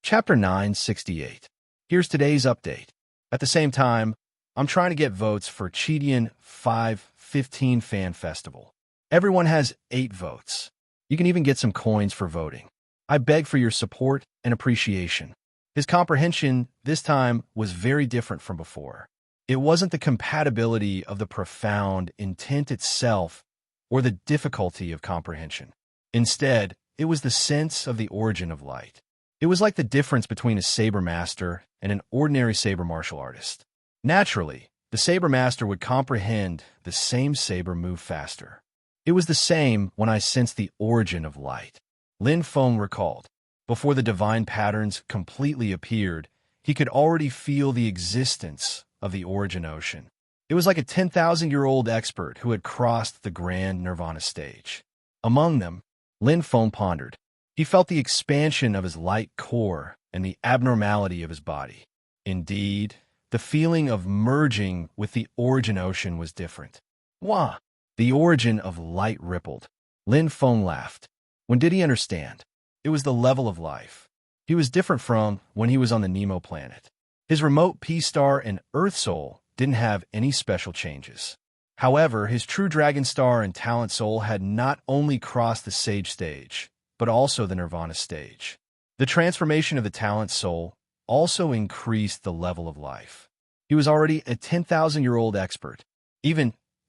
Chapter 968. Here's today's update. At the same time, I'm trying to get votes for Cheedian 515 Fan Festival. Everyone has 8 votes. You can even get some coins for voting. I beg for your support and appreciation. His comprehension this time was very different from before. It wasn't the compatibility of the profound intent itself or the difficulty of comprehension. Instead, it was the sense of the origin of light. It was like the difference between a saber master and an ordinary saber martial artist. Naturally, the saber master would comprehend the same saber move faster. It was the same when I sensed the origin of light. Lin Feng recalled. Before the divine patterns completely appeared, he could already feel the existence of the origin ocean. It was like a 10,000-year-old expert who had crossed the grand nirvana stage. Among them, Lin Feng pondered. He felt the expansion of his light core and the abnormality of his body. Indeed, the feeling of merging with the origin ocean was different. Wah! The origin of light rippled. Lin Feng laughed. When did he understand? It was the level of life. He was different from when he was on the Nemo planet. His remote P-star and Earth soul didn't have any special changes. However, his true dragon star and talent soul had not only crossed the sage stage, but also the nirvana stage. The transformation of the talent soul also increased the level of life. He was already a 10,000-year-old expert. He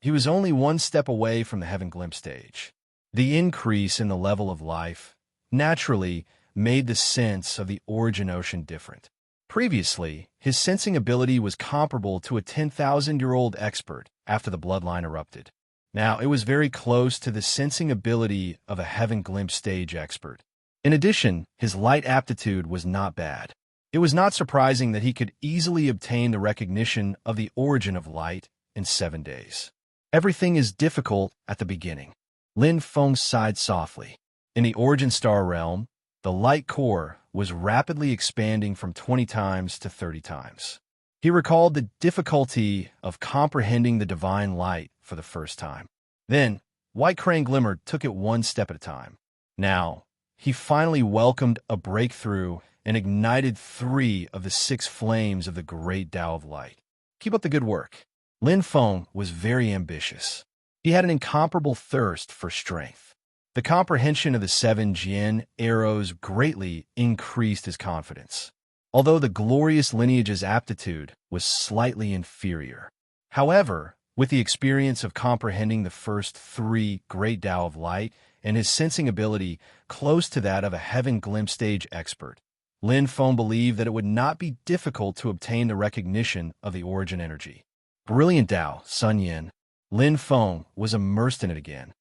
was only one step away from the heaven glimpse stage. The increase in the level of life naturally made the sense of the origin ocean different. Previously, his sensing ability was comparable to a 10,000-year-old expert after the bloodline erupted. Now, it was very close to the sensing ability of a heaven glimpse stage expert. In addition, his light aptitude was not bad. It was not surprising that he could easily obtain the recognition of the origin of light in 7 days. Everything is difficult at the beginning. Lin Feng sighed softly. In the origin star realm, the light core was rapidly expanding from 20 times to 30 times. He recalled the difficulty of comprehending the divine light for the first time. Then, White Crane Glimmer took it one step at a time. Now, he finally welcomed a breakthrough and ignited 3 of the 6 flames of the great Tao of Light. Keep up the good work. Lin Feng was very ambitious. He had an incomparable thirst for strength. The comprehension of the 7 Jian arrows greatly increased his confidence, although the glorious lineage's aptitude was slightly inferior. However, with the experience of comprehending the first 3 great Tao of Light and his sensing ability close to that of a heaven glimpse stage expert, Lin Feng believed that it would not be difficult to obtain the recognition of the origin energy. Brilliant Tao, Sun Yin. Lin Feng was immersed in it again.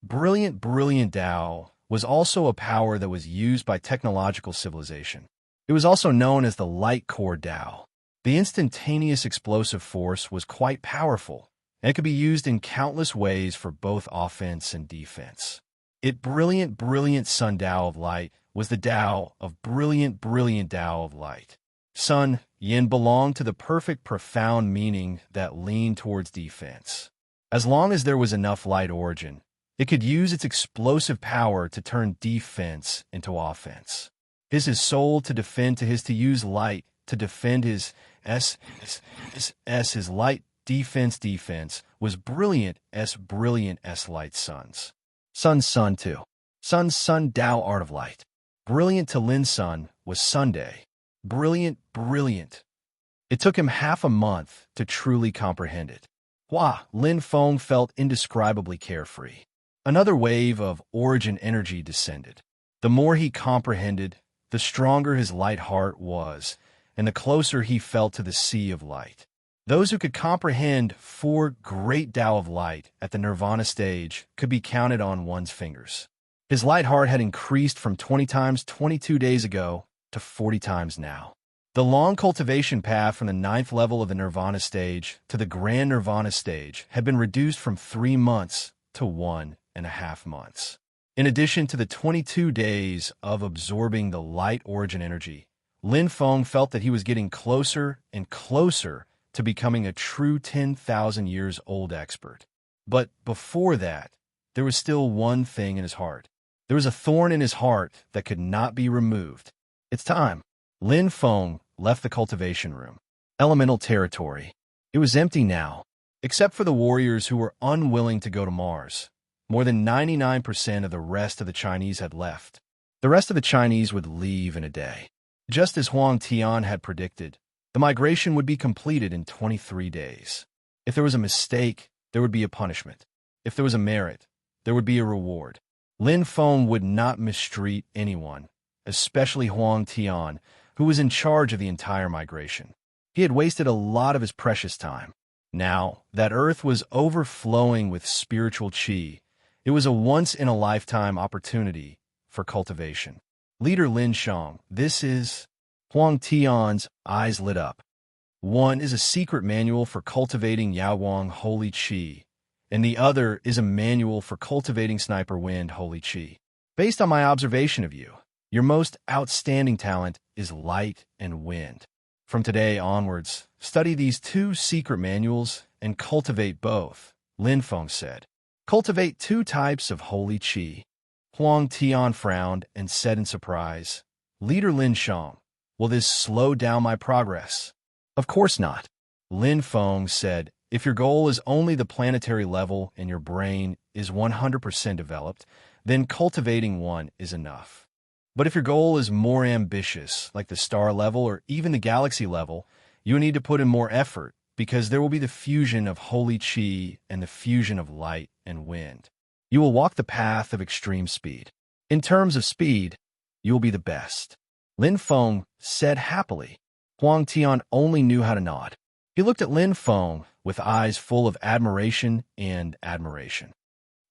Brilliant Tao was also a power that was used by technological civilization. It was also known as the Light Core Tao. The instantaneous explosive force was quite powerful, and it could be used in countless ways for both offense and defense. Brilliant Sun Tao of Light was the Tao of brilliant Tao of Light. Sun Yin belonged to the perfect profound meaning that leaned towards defense. As long as there was enough light origin, it could use its explosive power to turn defense into offense. His soul to defend to his to use light to defend his his light defense was brilliant light suns. Sun too. Sun Tao art of light. Brilliant to Lin Sun was Sunday. Brilliant. It took him half a month to truly comprehend it. Lin Feng felt indescribably carefree. Another wave of origin energy descended. The more he comprehended, the stronger his light heart was, and the closer he felt to the sea of light. Those who could comprehend 4 great Tao of Light at the nirvana stage could be counted on one's fingers. His light heart had increased from 20 times 22 days ago to 40 times now. The long cultivation path from the 9th level of the nirvana stage to the grand nirvana stage had been reduced from 3 months to 1.5 months. In addition to the 22 days of absorbing the light origin energy, Lin Feng felt that he was getting closer and closer to becoming a true 10,000 years old expert. But before that, there was still one thing in his heart. There was a thorn in his heart that could not be removed. It's time. Lin Feng left the cultivation room. Elemental territory. It was empty now, except for the warriors who were unwilling to go to Mars. More than 99% of the rest of the Chinese had left. The rest of the Chinese would leave in a day. Just as Huang Tian had predicted, the migration would be completed in 23 days. If there was a mistake, there would be a punishment. If there was a merit, there would be a reward. Lin Feng would not mistreat anyone, especially Huang Tian, who was in charge of the entire migration. He had wasted a lot of his precious time. Now that Earth was overflowing with spiritual qi, it was a once-in-a-lifetime opportunity for cultivation. Leader Lin Shang, this is... Huang Tian's eyes lit up. One is a secret manual for cultivating Yaowang Holy Qi, and the other is a manual for cultivating Sniper Wind Holy Qi. Based on my observation of you, your most outstanding talent is light and wind. From today onwards, study these two secret manuals and cultivate both, Lin Feng said. Cultivate two types of Holy Qi. Huang Tian frowned and said in surprise, Leader Lin Shang, will this slow down my progress? Of course not. Lin Feng said, if your goal is only the planetary level and your brain is 100% developed, then cultivating one is enough. But if your goal is more ambitious, like the star level or even the galaxy level, you need to put in more effort because there will be the fusion of Holy Qi and the fusion of light and wind. You will walk the path of extreme speed. In terms of speed, you will be the best. Lin Feng said happily. Huang Tian only knew how to nod. He looked at Lin Feng with eyes full of admiration and admiration.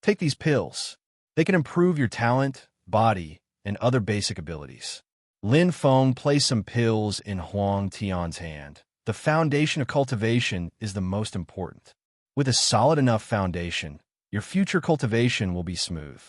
Take these pills. They can improve your talent, body, and other basic abilities. Lin Feng placed some pills in Huang Tian's hand. The foundation of cultivation is the most important. With a solid enough foundation, your future cultivation will be smooth.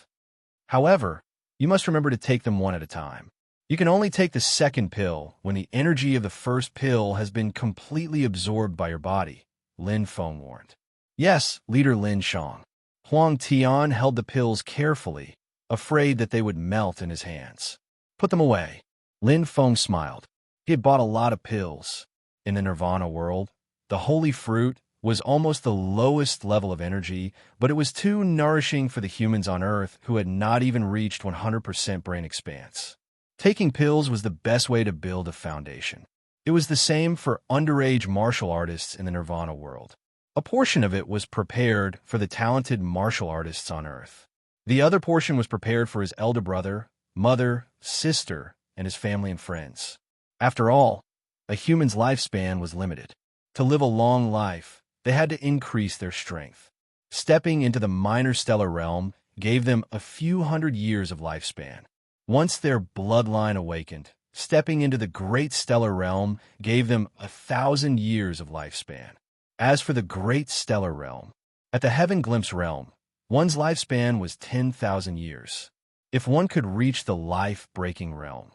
However, you must remember to take them one at a time. You can only take the second pill when the energy of the first pill has been completely absorbed by your body, Lin Feng warned. Yes, Leader Lin Shang. Huang Tian held the pills carefully, afraid that they would melt in his hands. Put them away. Lin Feng smiled. He had bought a lot of pills. In the Nirvana world, the holy fruit was almost the lowest level of energy, but it was too nourishing for the humans on Earth who had not even reached 100% brain expanse. Taking pills was the best way to build a foundation. It was the same for underage martial artists in the Nirvana world. A portion of it was prepared for the talented martial artists on Earth. The other portion was prepared for his elder brother, mother, sister, and his family and friends. After all, a human's lifespan was limited. To live a long life, they had to increase their strength. Stepping into the minor stellar realm gave them a few hundred years of lifespan. Once their bloodline awakened, stepping into the great stellar realm gave them 1,000 years of lifespan. As for the great stellar realm, at the Heaven Glimpse realm, one's lifespan was 10,000 years. If one could reach the life-breaking realm,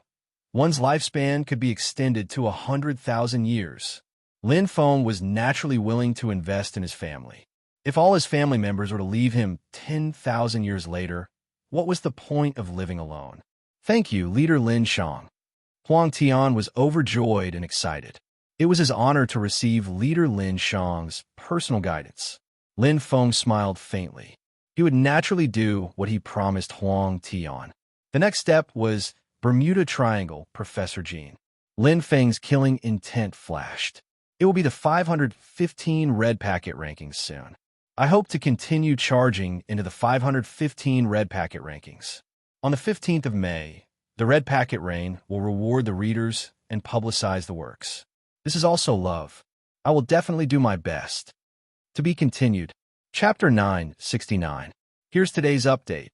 one's lifespan could be extended to 100,000 years. Lin Feng was naturally willing to invest in his family. If all his family members were to leave him 10,000 years later, what was the point of living alone? Thank you, Leader Lin Shang. Huang Tian was overjoyed and excited. It was his honor to receive Leader Lin Shang's personal guidance. Lin Feng smiled faintly. He would naturally do what he promised Huang Tian. The next step was Bermuda Triangle, Professor Jean. Lin Feng's killing intent flashed. It will be the 515 red packet rankings soon. I hope to continue charging into the 515 red packet rankings. On the 15th of May, the red packet rain will reward the readers and publicize the works. This is also love. I will definitely do my best. To be continued. Chapter 969. Here's today's update.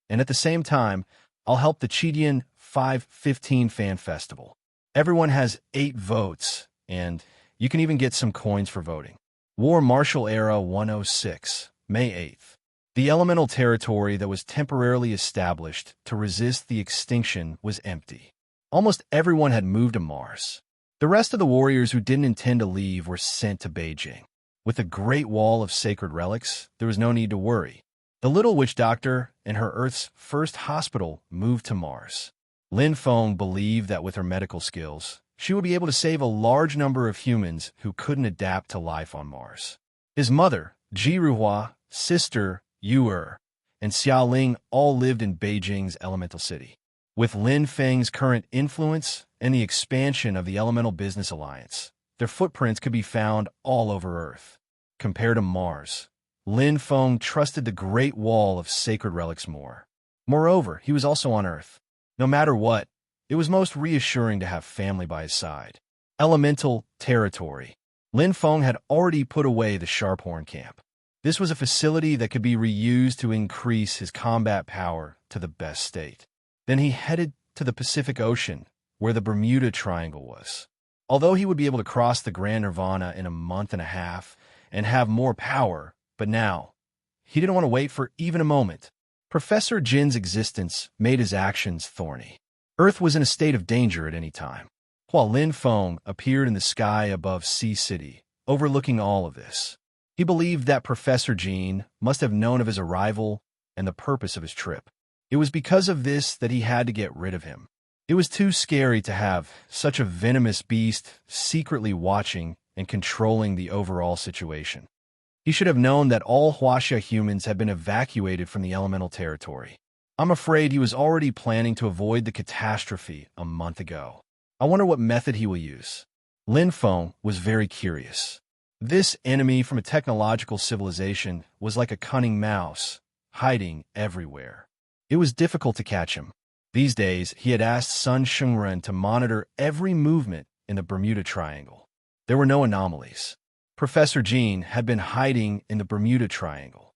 And at the same time, I'll help the Chidian 515 Fan Festival. Everyone has 8 votes, and you can even get some coins for voting. War Martial Era 106, May 8th. The elemental territory that was temporarily established to resist the extinction was empty. Almost everyone had moved to Mars. The rest of the warriors who didn't intend to leave were sent to Beijing. With the Great Wall of Sacred Relics, there was no need to worry. The little witch doctor and her Earth's first hospital moved to Mars. Lin Feng believed that with her medical skills, she would be able to save a large number of humans who couldn't adapt to life on Mars. His mother, Jiruhua, sister, Yu, and Xiaoling all lived in Beijing's elemental city. With Lin Feng's current influence and the expansion of the Elemental Business Alliance, their footprints could be found all over Earth. Compared to Mars, Lin Feng trusted the Great Wall of Sacred Relics more. Moreover, he was also on Earth. No matter what, it was most reassuring to have family by his side. Elemental territory. Lin Feng had already put away the Sharphorn camp. This was a facility that could be reused to increase his combat power to the best state. Then he headed to the Pacific Ocean, where the Bermuda Triangle was. Although he would be able to cross the Grand Nirvana in a month and a half and have more power, but now, he didn't want to wait for even a moment. Professor Jin's existence made his actions thorny. Earth was in a state of danger at any time. While Lin Feng appeared in the sky above Sea City, overlooking all of this, he believed that Professor Jin must have known of his arrival and the purpose of his trip. It was because of this that he had to get rid of him. It was too scary to have such a venomous beast secretly watching and controlling the overall situation. He should have known that all Huaxia humans had been evacuated from the elemental territory. I'm afraid he was already planning to avoid the catastrophe a month ago. I wonder what method he will use. Lin Feng was very curious. This enemy from a technological civilization was like a cunning mouse, hiding everywhere. It was difficult to catch him. These days, he had asked Sun Shengren to monitor every movement in the Bermuda Triangle. There were no anomalies. Professor Jin had been hiding in the Bermuda Triangle.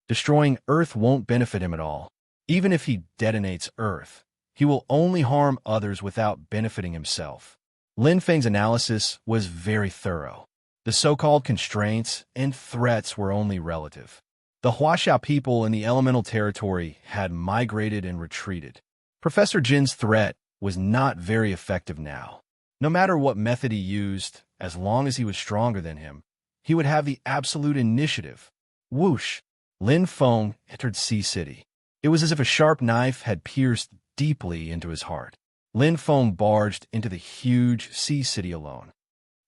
Destroying Earth won't benefit him at all. Even if he detonates Earth, he will only harm others without benefiting himself. Lin Feng's analysis was very thorough. The so-called constraints and threats were only relative. The Huaxia people in the elemental territory had migrated and retreated. Professor Jin's threat was not very effective now. No matter what method he used, as long as he was stronger than him, he would have the absolute initiative. Whoosh! Lin Feng entered Sea City. It was as if a sharp knife had pierced deeply into his heart. Lin Feng barged into the huge Sea City alone.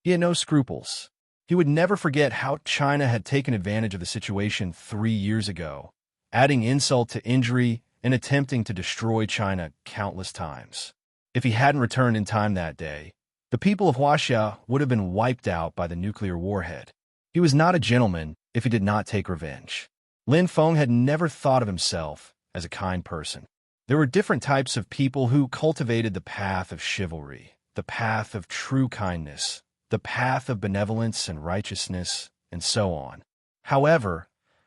He had no scruples. He would never forget how China had taken advantage of the situation 3 years ago, adding insult to injury and attempting to destroy China countless times. If he hadn't returned in time that day, the people of Huaxia would have been wiped out by the nuclear warhead. He was not a gentleman if he did not take revenge. Lin Feng had never thought of himself as a kind person. There were different types of people who cultivated the path of chivalry, the path of true kindness, the path of benevolence and righteousness, and so on. However,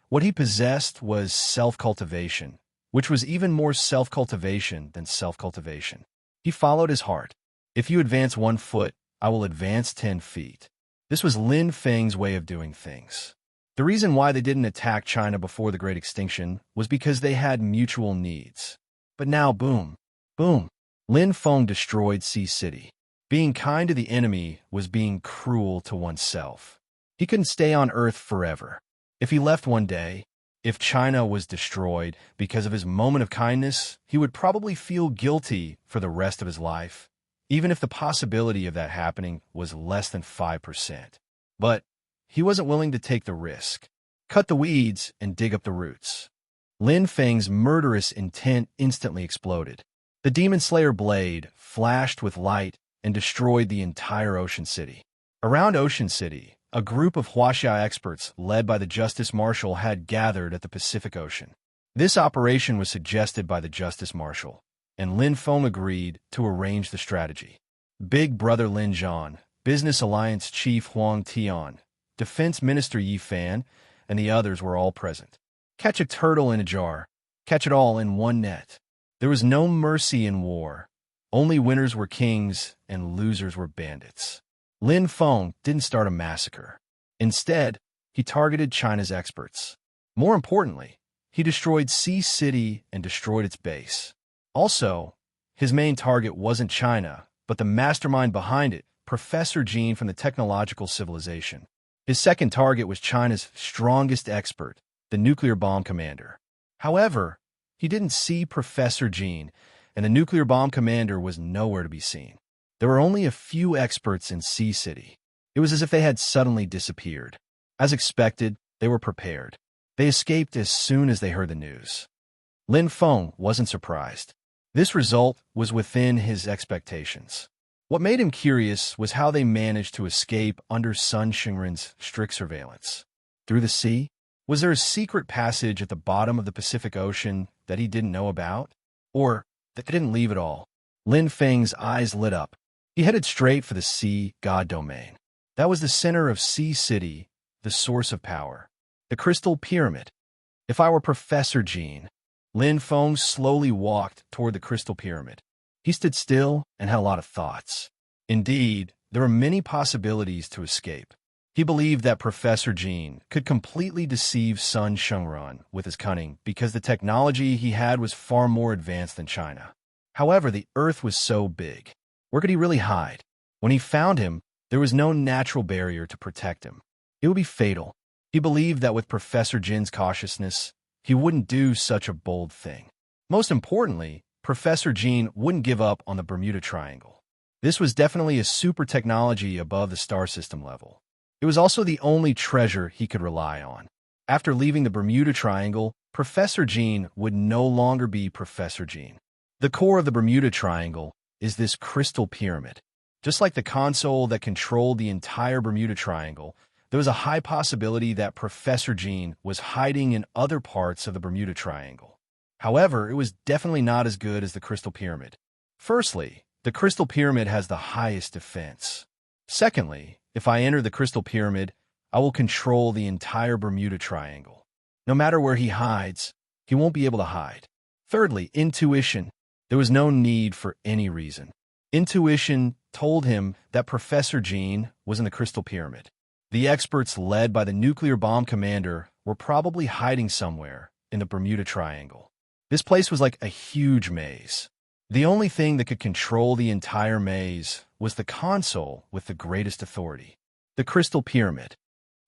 what he possessed was self-cultivation, which was even more self-cultivation than self-cultivation. He followed his heart. If you advance 1 foot, I will advance 10 feet. This was Lin Feng's way of doing things. The reason why they didn't attack China before the Great Extinction was because they had mutual needs. But now, boom, boom, Lin Feng destroyed Sea City. Being kind to the enemy was being cruel to oneself. He couldn't stay on Earth forever. If he left one day, if China was destroyed because of his moment of kindness, he would probably feel guilty for the rest of his life, even if the possibility of that happening was less than 5%. But he wasn't willing to take the risk. Cut the weeds and dig up the roots. Lin Feng's murderous intent instantly exploded. The Demon Slayer blade flashed with light and destroyed the entire Ocean City. Around Ocean City, a group of Huaxia experts led by the Justice Marshal had gathered at the Pacific Ocean. This operation was suggested by the Justice Marshal, and Lin Feng agreed to arrange the strategy. Big Brother Lin Zhan, Business Alliance Chief Huang Tian, Defense Minister Yi Fan, and the others were all present. Catch a turtle in a jar. Catch it all in one net. There was no mercy in war. Only winners were kings and losers were bandits. Lin Feng didn't start a massacre. Instead, he targeted China's experts. More importantly, he destroyed Sea City and destroyed its base. Also, his main target wasn't China, but the mastermind behind it, Professor Jin from the technological civilization. His second target was China's strongest expert, the nuclear bomb commander. However, he didn't see Professor Jin, and the nuclear bomb commander was nowhere to be seen. There were only a few experts in Sea City. It was as if they had suddenly disappeared. As expected, they were prepared. They escaped as soon as they heard the news. Lin Feng wasn't surprised. This result was within his expectations. What made him curious was how they managed to escape under Sun Xingren's strict surveillance. Through the sea? Was there a secret passage at the bottom of the Pacific Ocean that he didn't know about? Or that they didn't leave at all? Lin Feng's eyes lit up. He headed straight for the Sea God domain. That was the center of Sea City, the source of power. The Crystal Pyramid. If I were Professor Jean, Lin Feng slowly walked toward the Crystal Pyramid. He stood still and had a lot of thoughts. Indeed, there were many possibilities to escape. He believed that Professor Jean could completely deceive Sun Xingren with his cunning because the technology he had was far more advanced than China. However, the Earth was so big. Where could he really hide? When he found him, there was no natural barrier to protect him. It would be fatal. He believed that with Professor Jin's cautiousness, he wouldn't do such a bold thing. Most importantly, Professor Jean wouldn't give up on the Bermuda Triangle. This was definitely a super technology above the star system level. It was also the only treasure he could rely on. After leaving the Bermuda Triangle, Professor Jean would no longer be Professor Jean. The core of the Bermuda Triangle is this crystal pyramid. Just like the console that controlled the entire Bermuda Triangle, there was a high possibility that Professor Jean was hiding in other parts of the Bermuda Triangle. However, it was definitely not as good as the Crystal Pyramid. Firstly, the Crystal Pyramid has the highest defense. Secondly, if I enter the Crystal Pyramid, I will control the entire Bermuda Triangle. No matter where he hides, he won't be able to hide. Thirdly, intuition. There was no need for any reason. Intuition told him that Professor Jean was in the Crystal Pyramid. The experts led by the nuclear bomb commander were probably hiding somewhere in the Bermuda Triangle. This place was like a huge maze. The only thing that could control the entire maze was the console with the greatest authority, the Crystal Pyramid.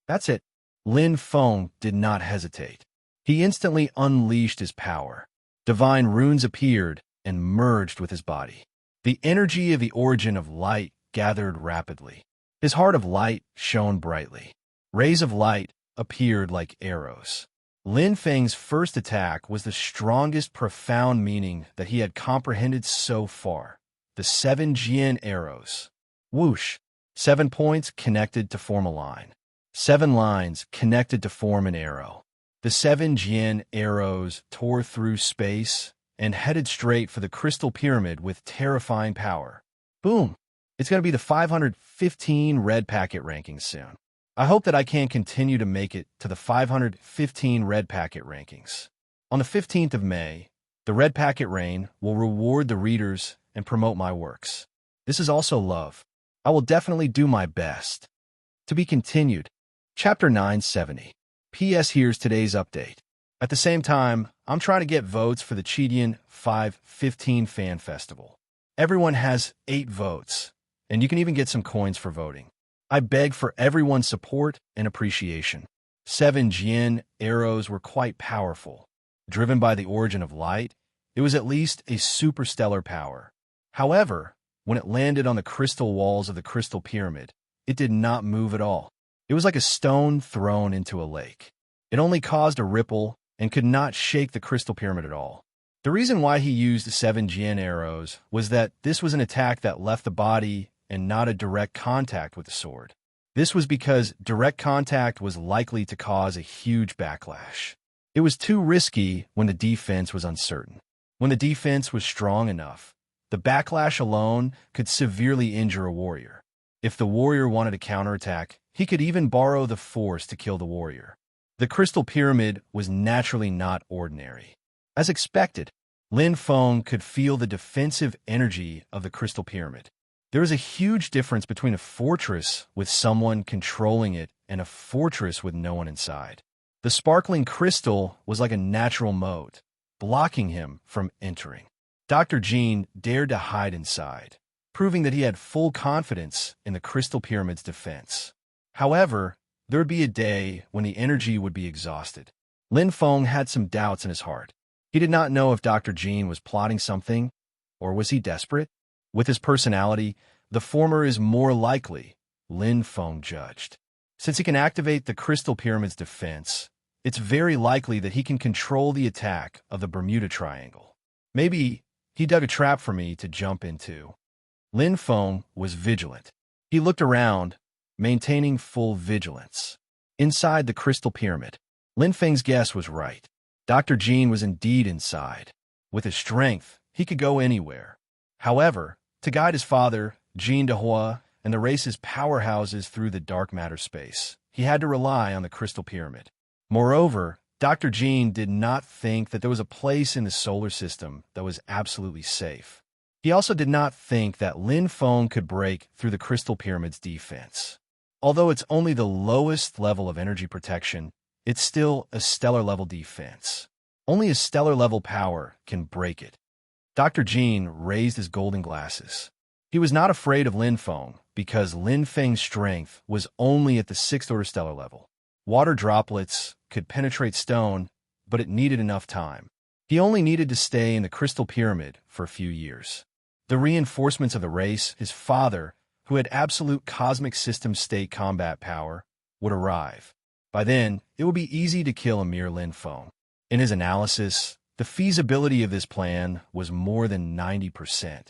That's it. Lin Feng did not hesitate. He instantly unleashed his power. Divine runes appeared and merged with his body. The energy of the origin of light gathered rapidly. His heart of light shone brightly. Rays of light appeared like arrows. Lin Feng's first attack was the strongest profound meaning that he had comprehended so far. The 7 Jian arrows. Whoosh! 7 points connected to form a line. 7 lines connected to form an arrow. The 7 Jian arrows tore through space and headed straight for the Crystal Pyramid with terrifying power. Boom! It's going to be the 515 red packet rankings soon. I hope that I can continue to make it to the 515 red packet rankings. On the 15th of May, the red packet rain will reward the readers and promote my works. This is also love. I will definitely do my best. To be continued. Chapter 970. P.S. Here's today's update. At the same time, I'm trying to get votes for the Chidian 515 Fan Festival. Everyone has 8 votes, and you can even get some coins for voting. I beg for everyone's support and appreciation. 7 Jian arrows were quite powerful. Driven by the origin of light, it was at least a superstellar power. However, when it landed on the crystal walls of the Crystal Pyramid, it did not move at all. It was like a stone thrown into a lake. It only caused a ripple and could not shake the Crystal Pyramid at all. The reason why he used the 7 Jian arrows was that this was an attack that left the body and not a direct contact with the sword. This was because direct contact was likely to cause a huge backlash. It was too risky when the defense was uncertain. When the defense was strong enough, the backlash alone could severely injure a warrior. If the warrior wanted to counterattack, he could even borrow the force to kill the warrior. The Crystal Pyramid was naturally not ordinary. As expected, Lin Feng could feel the defensive energy of the Crystal Pyramid. There is a huge difference between a fortress with someone controlling it and a fortress with no one inside. The sparkling crystal was like a natural moat, blocking him from entering. Dr. Jean dared to hide inside, proving that he had full confidence in the Crystal Pyramid's defense. However, there would be a day when the energy would be exhausted. Lin Feng had some doubts in his heart. He did not know if Dr. Jean was plotting something, or was he desperate? With his personality, The former is more likely, Lin Feng judged. Since he can activate the Crystal Pyramid's defense, it's very likely that he can control the attack of the Bermuda Triangle. Maybe he dug a trap for me to jump into. Lin Feng was vigilant. He looked around, maintaining full vigilance. Inside the Crystal Pyramid, Lin Feng's guess was right. Dr. Jean was indeed inside. With his strength, he could go anywhere. However, to guide his father, Jean de Hua, and the race's powerhouses through the dark matter space, he had to rely on the Crystal Pyramid. Moreover, Dr. Jean did not think that there was a place in the solar system that was absolutely safe. He also did not think that Lin Feng could break through the Crystal Pyramid's defense. Although it's only the lowest level of energy protection, it's still a stellar-level defense. Only a stellar-level power can break it. Dr. Jean raised his golden glasses. He was not afraid of Lin Feng because Lin Feng's strength was only at the 6th order stellar level. Water droplets could penetrate stone, but it needed enough time. He only needed to stay in the Crystal Pyramid for a few years. The reinforcements of the race, his father, who had absolute cosmic system state combat power, would arrive. By then, it would be easy to kill a mere Lin Feng. In his analysis, the feasibility of this plan was more than 90%.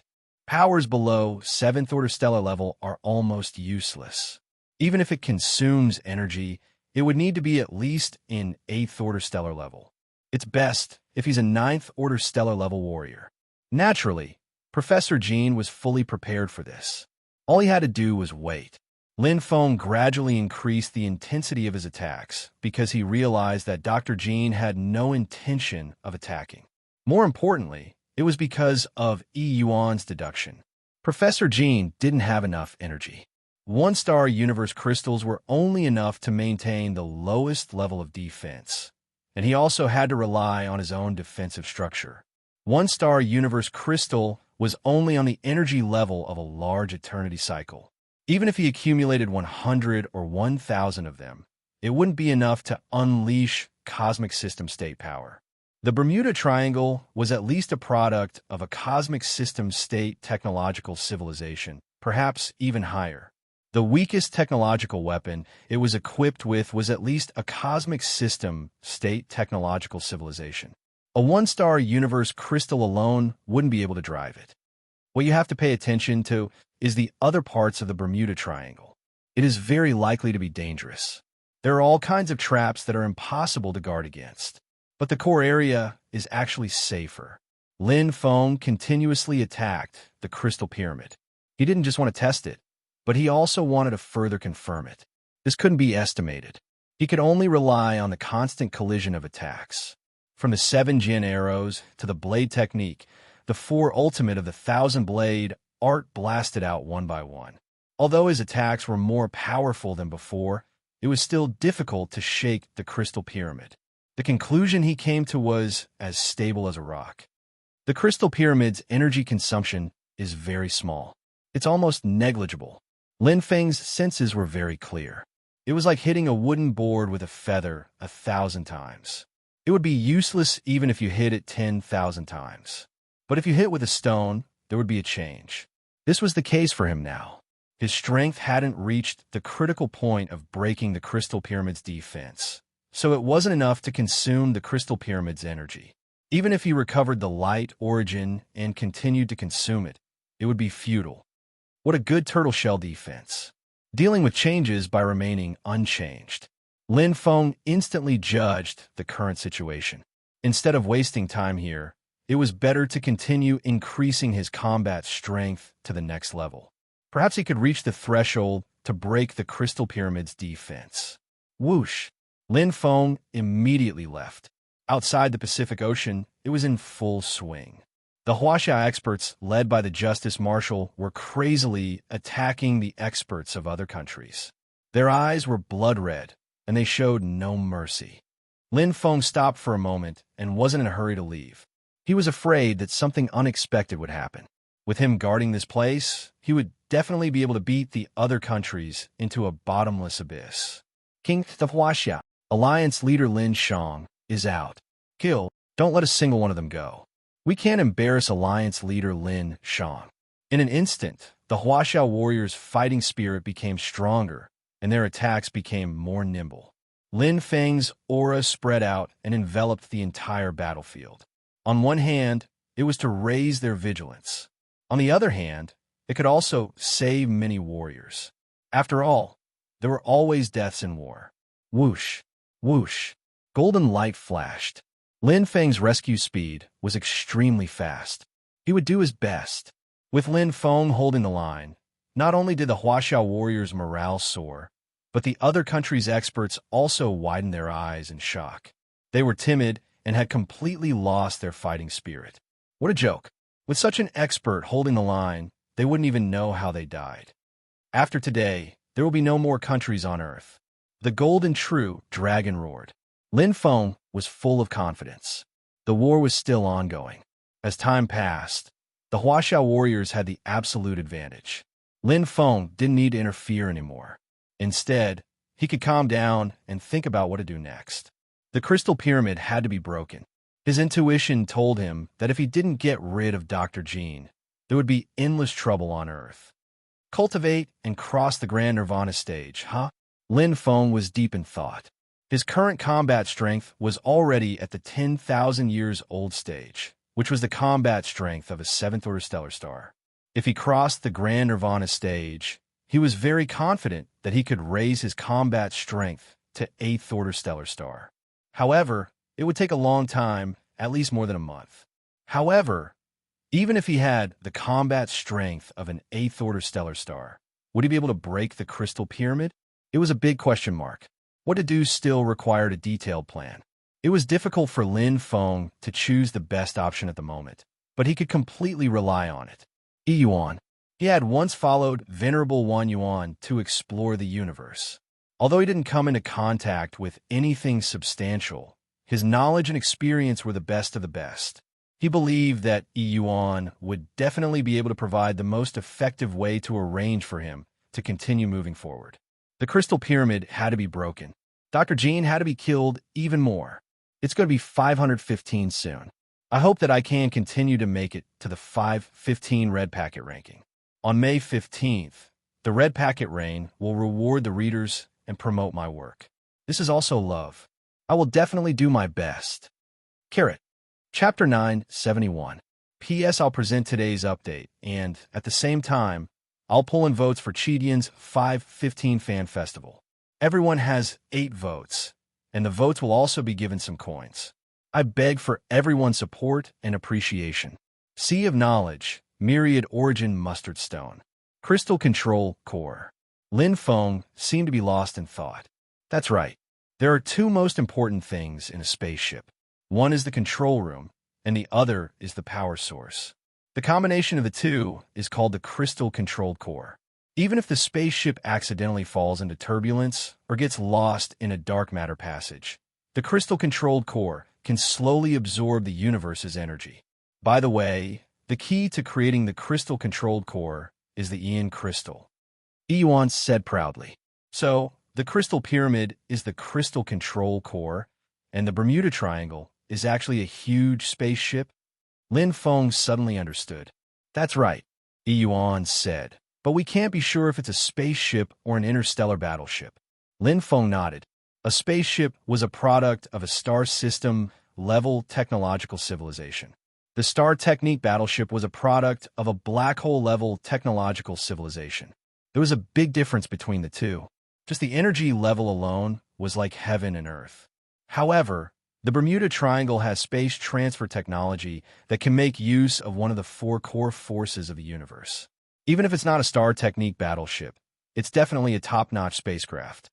Powers below 7th order stellar level are almost useless. Even if it consumes energy, it would need to be at least in 8th order stellar level. It's best if he's a 9th order stellar level warrior. Naturally, Professor Jean was fully prepared for this. All he had to do was wait. Lin Feng gradually increased the intensity of his attacks because he realized that Dr. Jean had no intention of attacking. More importantly, it was because of Yi Yuan's deduction. Professor Jean didn't have enough energy. One-star universe crystals were only enough to maintain the lowest level of defense, and he also had to rely on his own defensive structure. One-star universe crystal was only on the energy level of a large eternity cycle. Even if he accumulated 100 or 1,000 of them, it wouldn't be enough to unleash cosmic system state power. The Bermuda Triangle was at least a product of a cosmic system state technological civilization, perhaps even higher. The weakest technological weapon it was equipped with was at least a cosmic system state technological civilization. A one-star universe crystal alone wouldn't be able to drive it. What you have to pay attention to is the other parts of the Bermuda Triangle. It is very likely to be dangerous. There are all kinds of traps that are impossible to guard against, but the core area is actually safer. Lin Feng continuously attacked the Crystal Pyramid. He didn't just want to test it, but he also wanted to further confirm it. This couldn't be estimated. He could only rely on the constant collision of attacks. From the 7 Jin arrows to the blade technique, the 4 ultimate of the 1,000 blade art blasted out one by one. Although his attacks were more powerful than before, it was still difficult to shake the Crystal Pyramid. The conclusion he came to was as stable as a rock. The Crystal Pyramid's energy consumption is very small. It's almost negligible. Lin Feng's senses were very clear. It was like hitting a wooden board with a feather 1,000 times. It would be useless even if you hit it 10,000 times. But if you hit with a stone, there would be a change. This was the case for him now. His strength hadn't reached the critical point of breaking the Crystal Pyramid's defense, so it wasn't enough to consume the Crystal Pyramid's energy. Even if he recovered the light origin and continued to consume it, it would be futile. What a good turtle shell defense. Dealing with changes by remaining unchanged. Lin Feng instantly judged the current situation. Instead of wasting time here, it was better to continue increasing his combat strength to the next level. Perhaps he could reach the threshold to break the Crystal Pyramid's defense. Whoosh! Lin Feng immediately left. Outside the Pacific Ocean, it was in full swing. The Huaxia experts, led by the Justice Marshal, were crazily attacking the experts of other countries. Their eyes were blood red, and they showed no mercy. Lin Feng stopped for a moment and wasn't in a hurry to leave. He was afraid that something unexpected would happen. With him guarding this place, he would definitely be able to beat the other countries into a bottomless abyss. King of Huaxia, Alliance leader Lin Shang, is out. Kill, don't let a single one of them go. We can't embarrass Alliance leader Lin Shang. In an instant, The Huaxiao warriors' fighting spirit became stronger, and their attacks became more nimble. Lin Feng's aura spread out and enveloped the entire battlefield. On one hand, it was to raise their vigilance. On the other hand, it could also save many warriors. After all, there were always deaths in war. Whoosh, whoosh. Golden light flashed. Lin Feng's rescue speed was extremely fast. He would do his best. With Lin Feng holding the line, not only did the Huaxiao warriors' morale soar, but the other country's experts also widened their eyes in shock. They were timid and had completely lost their fighting spirit. What a joke. With such an expert holding the line, they wouldn't even know how they died. After today, there will be no more countries on Earth. The golden true dragon roared. Lin Feng was full of confidence. The war was still ongoing. As time passed, the Huaxiao warriors had the absolute advantage. Lin Feng didn't need to interfere anymore. Instead, he could calm down and think about what to do next. The crystal pyramid had to be broken. His intuition told him that if he didn't get rid of Dr. Jean, there would be endless trouble on Earth. Cultivate and cross the Grand Nirvana stage, huh? Lin Feng was deep in thought. His current combat strength was already at the 10,000 years old stage, which was the combat strength of a 7th order stellar star. If he crossed the Grand Nirvana stage, he was very confident that he could raise his combat strength to 8th order stellar star. However, it would take a long time, at least more than a month. However, even if he had the combat strength of an 8th order stellar star, would he be able to break the crystal pyramid? It was a big question mark. What to do still required a detailed plan. It was difficult for Lin Feng to choose the best option at the moment, but he could completely rely on it. Yuan. He had once followed Venerable Wan Yuan to explore the universe. Although he didn't come into contact with anything substantial, his knowledge and experience were the best of the best. He believed that Yuan would definitely be able to provide the most effective way to arrange for him to continue moving forward. The crystal pyramid had to be broken. Dr. Jean had to be killed even more. It's going to be 515 soon. I hope that I can continue to make it to the 515 red packet ranking. On May 15th, the red packet rain will reward the readers and promote my work. This is also love. I will definitely do my best. Carrot. Chapter 971. P.S. I'll present today's update, and, at the same time, I'll pull in votes for Chidian's 515 Fan Festival. Everyone has 8 votes, and the votes will also be given some coins. I beg for everyone's support and appreciation. Sea of Knowledge, Myriad Origin Mustard Stone. Crystal Control Core. Lin Feng seemed to be lost in thought. That's right. There are 2 most important things in a spaceship. One is the control room, and the other is the power source. The combination of the 2 is called the Crystal Controlled Core. Even if the spaceship accidentally falls into turbulence or gets lost in a dark matter passage, the Crystal Controlled Core can slowly absorb the universe's energy. By the way, the key to creating the Crystal Controlled Core is the Ian Crystal. Yuan said proudly. So, the Crystal Pyramid is the Crystal Control Core, and the Bermuda Triangle is actually a huge spaceship? Lin Feng suddenly understood. That's right, Yuan said. But we can't be sure if it's a spaceship or an interstellar battleship. Lin Feng nodded. A spaceship was a product of a star system-level technological civilization. The Star Technique battleship was a product of a black hole-level technological civilization. There was a big difference between the 2. Just the energy level alone was like heaven and earth. However, the Bermuda Triangle has space transfer technology that can make use of one of the 4 core forces of the universe. Even if it's not a Star Technique battleship, it's definitely a top-notch spacecraft.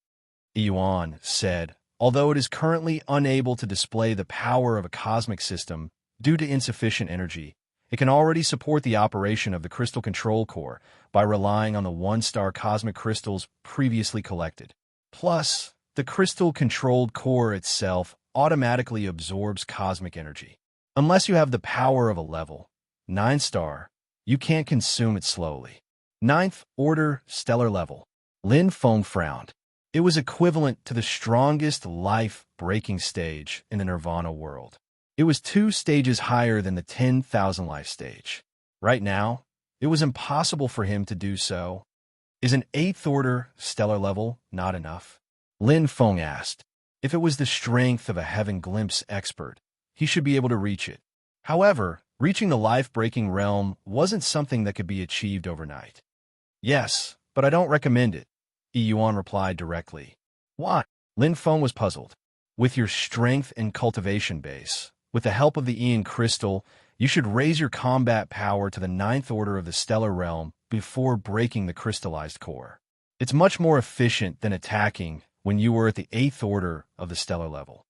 Yuan said, although it is currently unable to display the power of a cosmic system due to insufficient energy, it can already support the operation of the Crystal Control Core by relying on the 1-star cosmic crystals previously collected. Plus, the Crystal Controlled Core itself automatically absorbs cosmic energy. Unless you have the power of a level 9-star, you can't consume it slowly. 9th order stellar level. Lin Feng frowned. It was equivalent to the strongest life-breaking stage in the Nirvana world. It was 2 stages higher than the 10,000 life stage. Right now, It was impossible for him to do so. Is an 8th order stellar level not enough? Lin Feng asked. If it was the strength of a heaven glimpse expert, he should be able to reach it. However, reaching the life-breaking realm wasn't something that could be achieved overnight. Yes, but I don't recommend it, Yuan replied directly. Why? Lin Feng was puzzled. With your strength and cultivation base, with the help of the Ian Crystal, you should raise your combat power to the 9th order of the stellar realm before breaking the crystallized core. It's much more efficient than attacking when you were at the 8th order of the stellar level.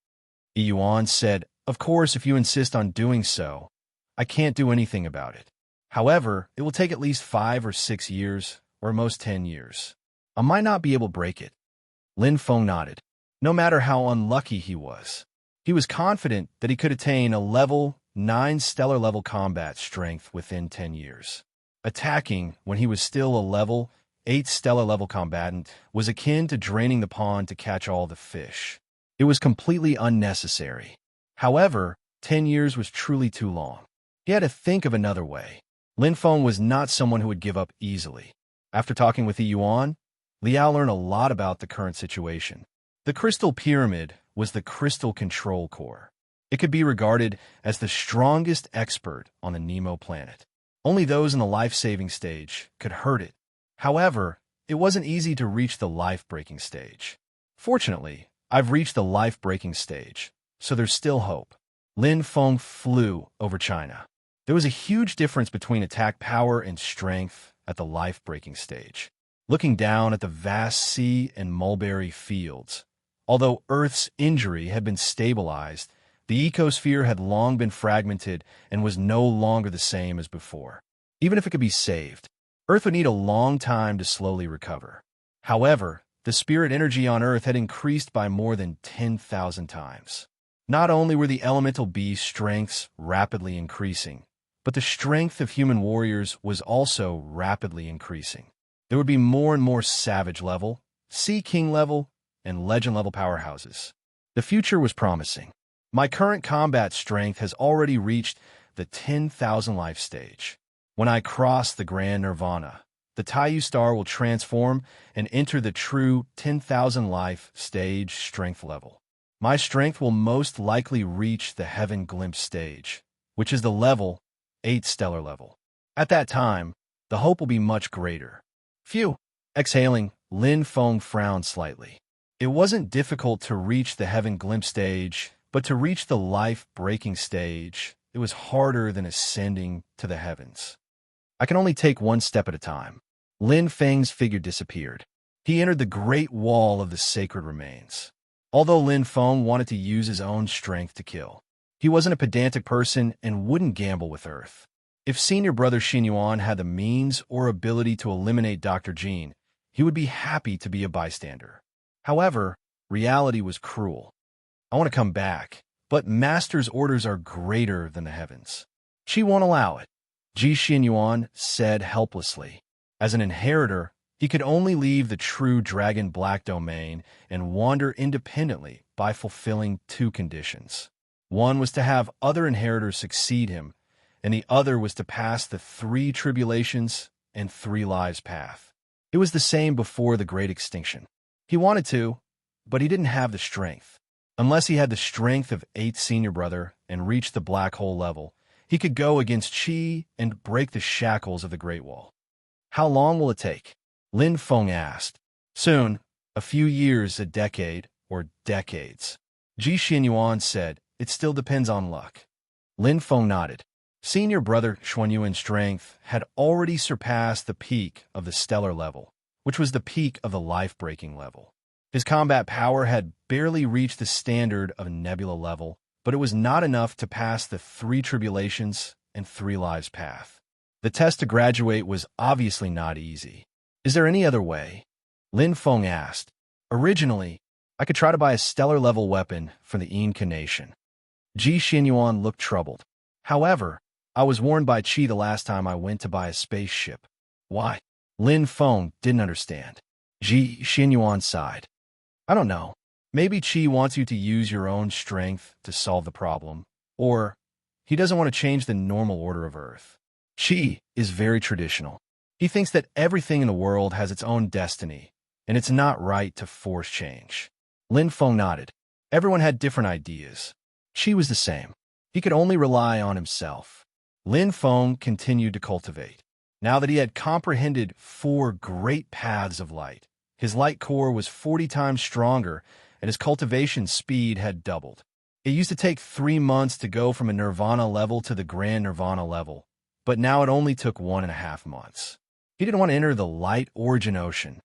Yuan said, of course, if you insist on doing so, I can't do anything about it. However, it will take at least 5 or 6 years, or at most 10 years. I might not be able to break it. Lin Feng nodded. No matter how unlucky he was confident that he could attain a level 9 stellar level combat strength within 10 years. Attacking when he was still a level 8 stellar level combatant was akin to draining the pond to catch all the fish. It was completely unnecessary. However, 10 years was truly too long. He had to think of another way. Lin Feng was not someone who would give up easily. After talking with Yuan, Liao learned a lot about the current situation. The Crystal Pyramid was the crystal control core. It could be regarded as the strongest expert on the Nemo planet. Only those in the life-saving stage could hurt it. However, it wasn't easy to reach the life-breaking stage. Fortunately, I've reached the life-breaking stage, so there's still hope. Lin Feng flew over China. There was a huge difference between attack power and strength at the life-breaking stage. Looking down at the vast sea and mulberry fields, although Earth's injury had been stabilized, the ecosphere had long been fragmented and was no longer the same as before. Even if it could be saved, Earth would need a long time to slowly recover. However, the spirit energy on Earth had increased by more than 10,000 times. Not only were the elemental beast strengths rapidly increasing, but the strength of human warriors was also rapidly increasing. There would be more and more savage level, sea king level, and legend level powerhouses. The future was promising. My current combat strength has already reached the 10,000 life stage. When I cross the Grand Nirvana, the Taiyu star will transform and enter the true 10,000 life stage strength level. My strength will most likely reach the Heaven Glimpse stage, which is the level 8 stellar level. At that time, the hope will be much greater. Phew! Exhaling, Lin Feng frowned slightly. It wasn't difficult to reach the Heaven Glimpse stage, but to reach the life-breaking stage, it was harder than ascending to the heavens. I can only take one step at a time. Lin Feng's figure disappeared. He entered the Great Wall of the Sacred Remains. Although Lin Feng wanted to use his own strength to kill, he wasn't a pedantic person and wouldn't gamble with Earth. If senior brother Xinyuan had the means or ability to eliminate Dr. Jean, he would be happy to be a bystander. However, reality was cruel. I want to come back, but Master's orders are greater than the heavens. She won't allow it, Ji Xinyuan said helplessly. As an inheritor, he could only leave the true Dragon Black domain and wander independently by fulfilling 2 conditions. One was to have other inheritors succeed him, and the other was to pass the 3 tribulations and 3 lives path. It was the same before the Great Extinction. He wanted to, but he didn't have the strength. Unless he had the strength of 8th senior brother and reach the black hole level, he could go against Qi and break the shackles of the Great Wall. How long will it take? Lin Feng asked. Soon, a few years, a decade, or decades. Ji Xinyuan said, it still depends on luck. Lin Feng nodded. Senior brother Xuanyuan's strength had already surpassed the peak of the stellar level, which was the peak of the life-breaking level. His combat power had barely reached the standard of nebula level, but it was not enough to pass the 3 tribulations and 3 lives path. The test to graduate was obviously not easy. Is there any other way? Lin Feng asked. Originally, I could try to buy a stellar level weapon from the Inca nation. Ji Xinyuan looked troubled. However, I was warned by Qi the last time I went to buy a spaceship. Why? Lin Feng didn't understand. Ji Xinyuan sighed. I don't know. Maybe Qi wants you to use your own strength to solve the problem, or he doesn't want to change the normal order of Earth. Qi is very traditional. He thinks that everything in the world has its own destiny, and it's not right to force change. Lin Feng nodded. Everyone had different ideas. Qi was the same. He could only rely on himself. Lin Feng continued to cultivate. Now that he had comprehended 4 great paths of light, his light core was 40 times stronger, and his cultivation speed had doubled. It used to take 3 months to go from a nirvana level to the grand nirvana level, but now it only took 1.5 months. He didn't want to enter the light origin ocean.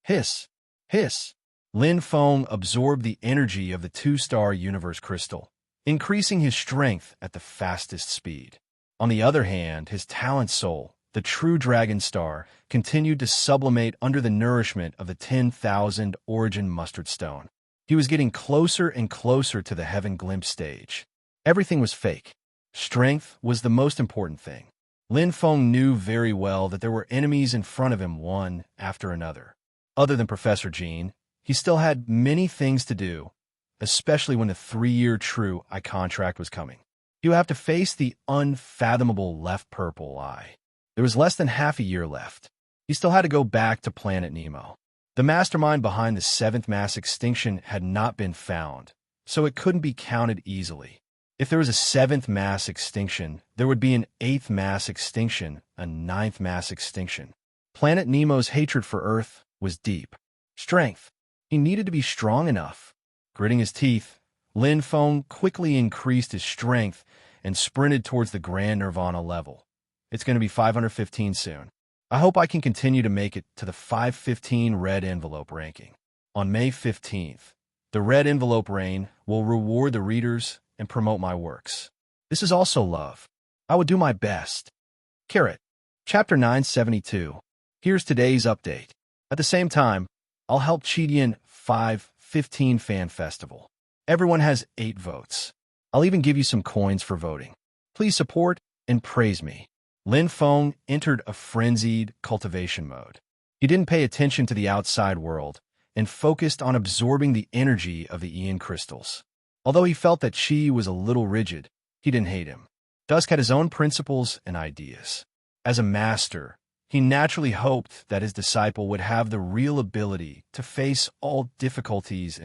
Hiss, hiss. Lin Feng absorbed the energy of the 2-star universe crystal, increasing his strength at the fastest speed. On the other hand, his talent soul, the true dragon star, continued to sublimate under the nourishment of the 10,000 origin mustard stone. He was getting closer and closer to the heaven glimpse stage. Everything was fake. Strength was the most important thing. Lin Feng knew very well that there were enemies in front of him one after another. Other than Professor Jean, he still had many things to do, especially when the 3-year true eye contract was coming. He would have to face the unfathomable left purple eye. There was less than half a year left. He still had to go back to Planet Nemo. The mastermind behind the 7th mass extinction had not been found, so it couldn't be counted easily. If there was a 7th mass extinction, there would be an 8th mass extinction, a 9th mass extinction. Planet Nemo's hatred for Earth was deep. Strength. He needed to be strong enough. Gritting his teeth, Lin Feng quickly increased his strength and sprinted towards the grand nirvana level. It's going to be 515 soon. I hope I can continue to make it to the 515 red envelope ranking. On May 15th, the red envelope reign will reward the readers and promote my works. This is also love. I will do my best. Carrot. Chapter 972. Here's today's update. At the same time, I'll help Chidian 515 Fan Festival. Everyone has 8 votes. I'll even give you some coins for voting. Please support and praise me. Lin Feng entered a frenzied cultivation mode. He didn't pay attention to the outside world and focused on absorbing the energy of the Ian crystals. Although he felt that Qi was a little rigid, he didn't hate him. Dusk had his own principles and ideas. As a master, he naturally hoped that his disciple would have the real ability to face all difficulties.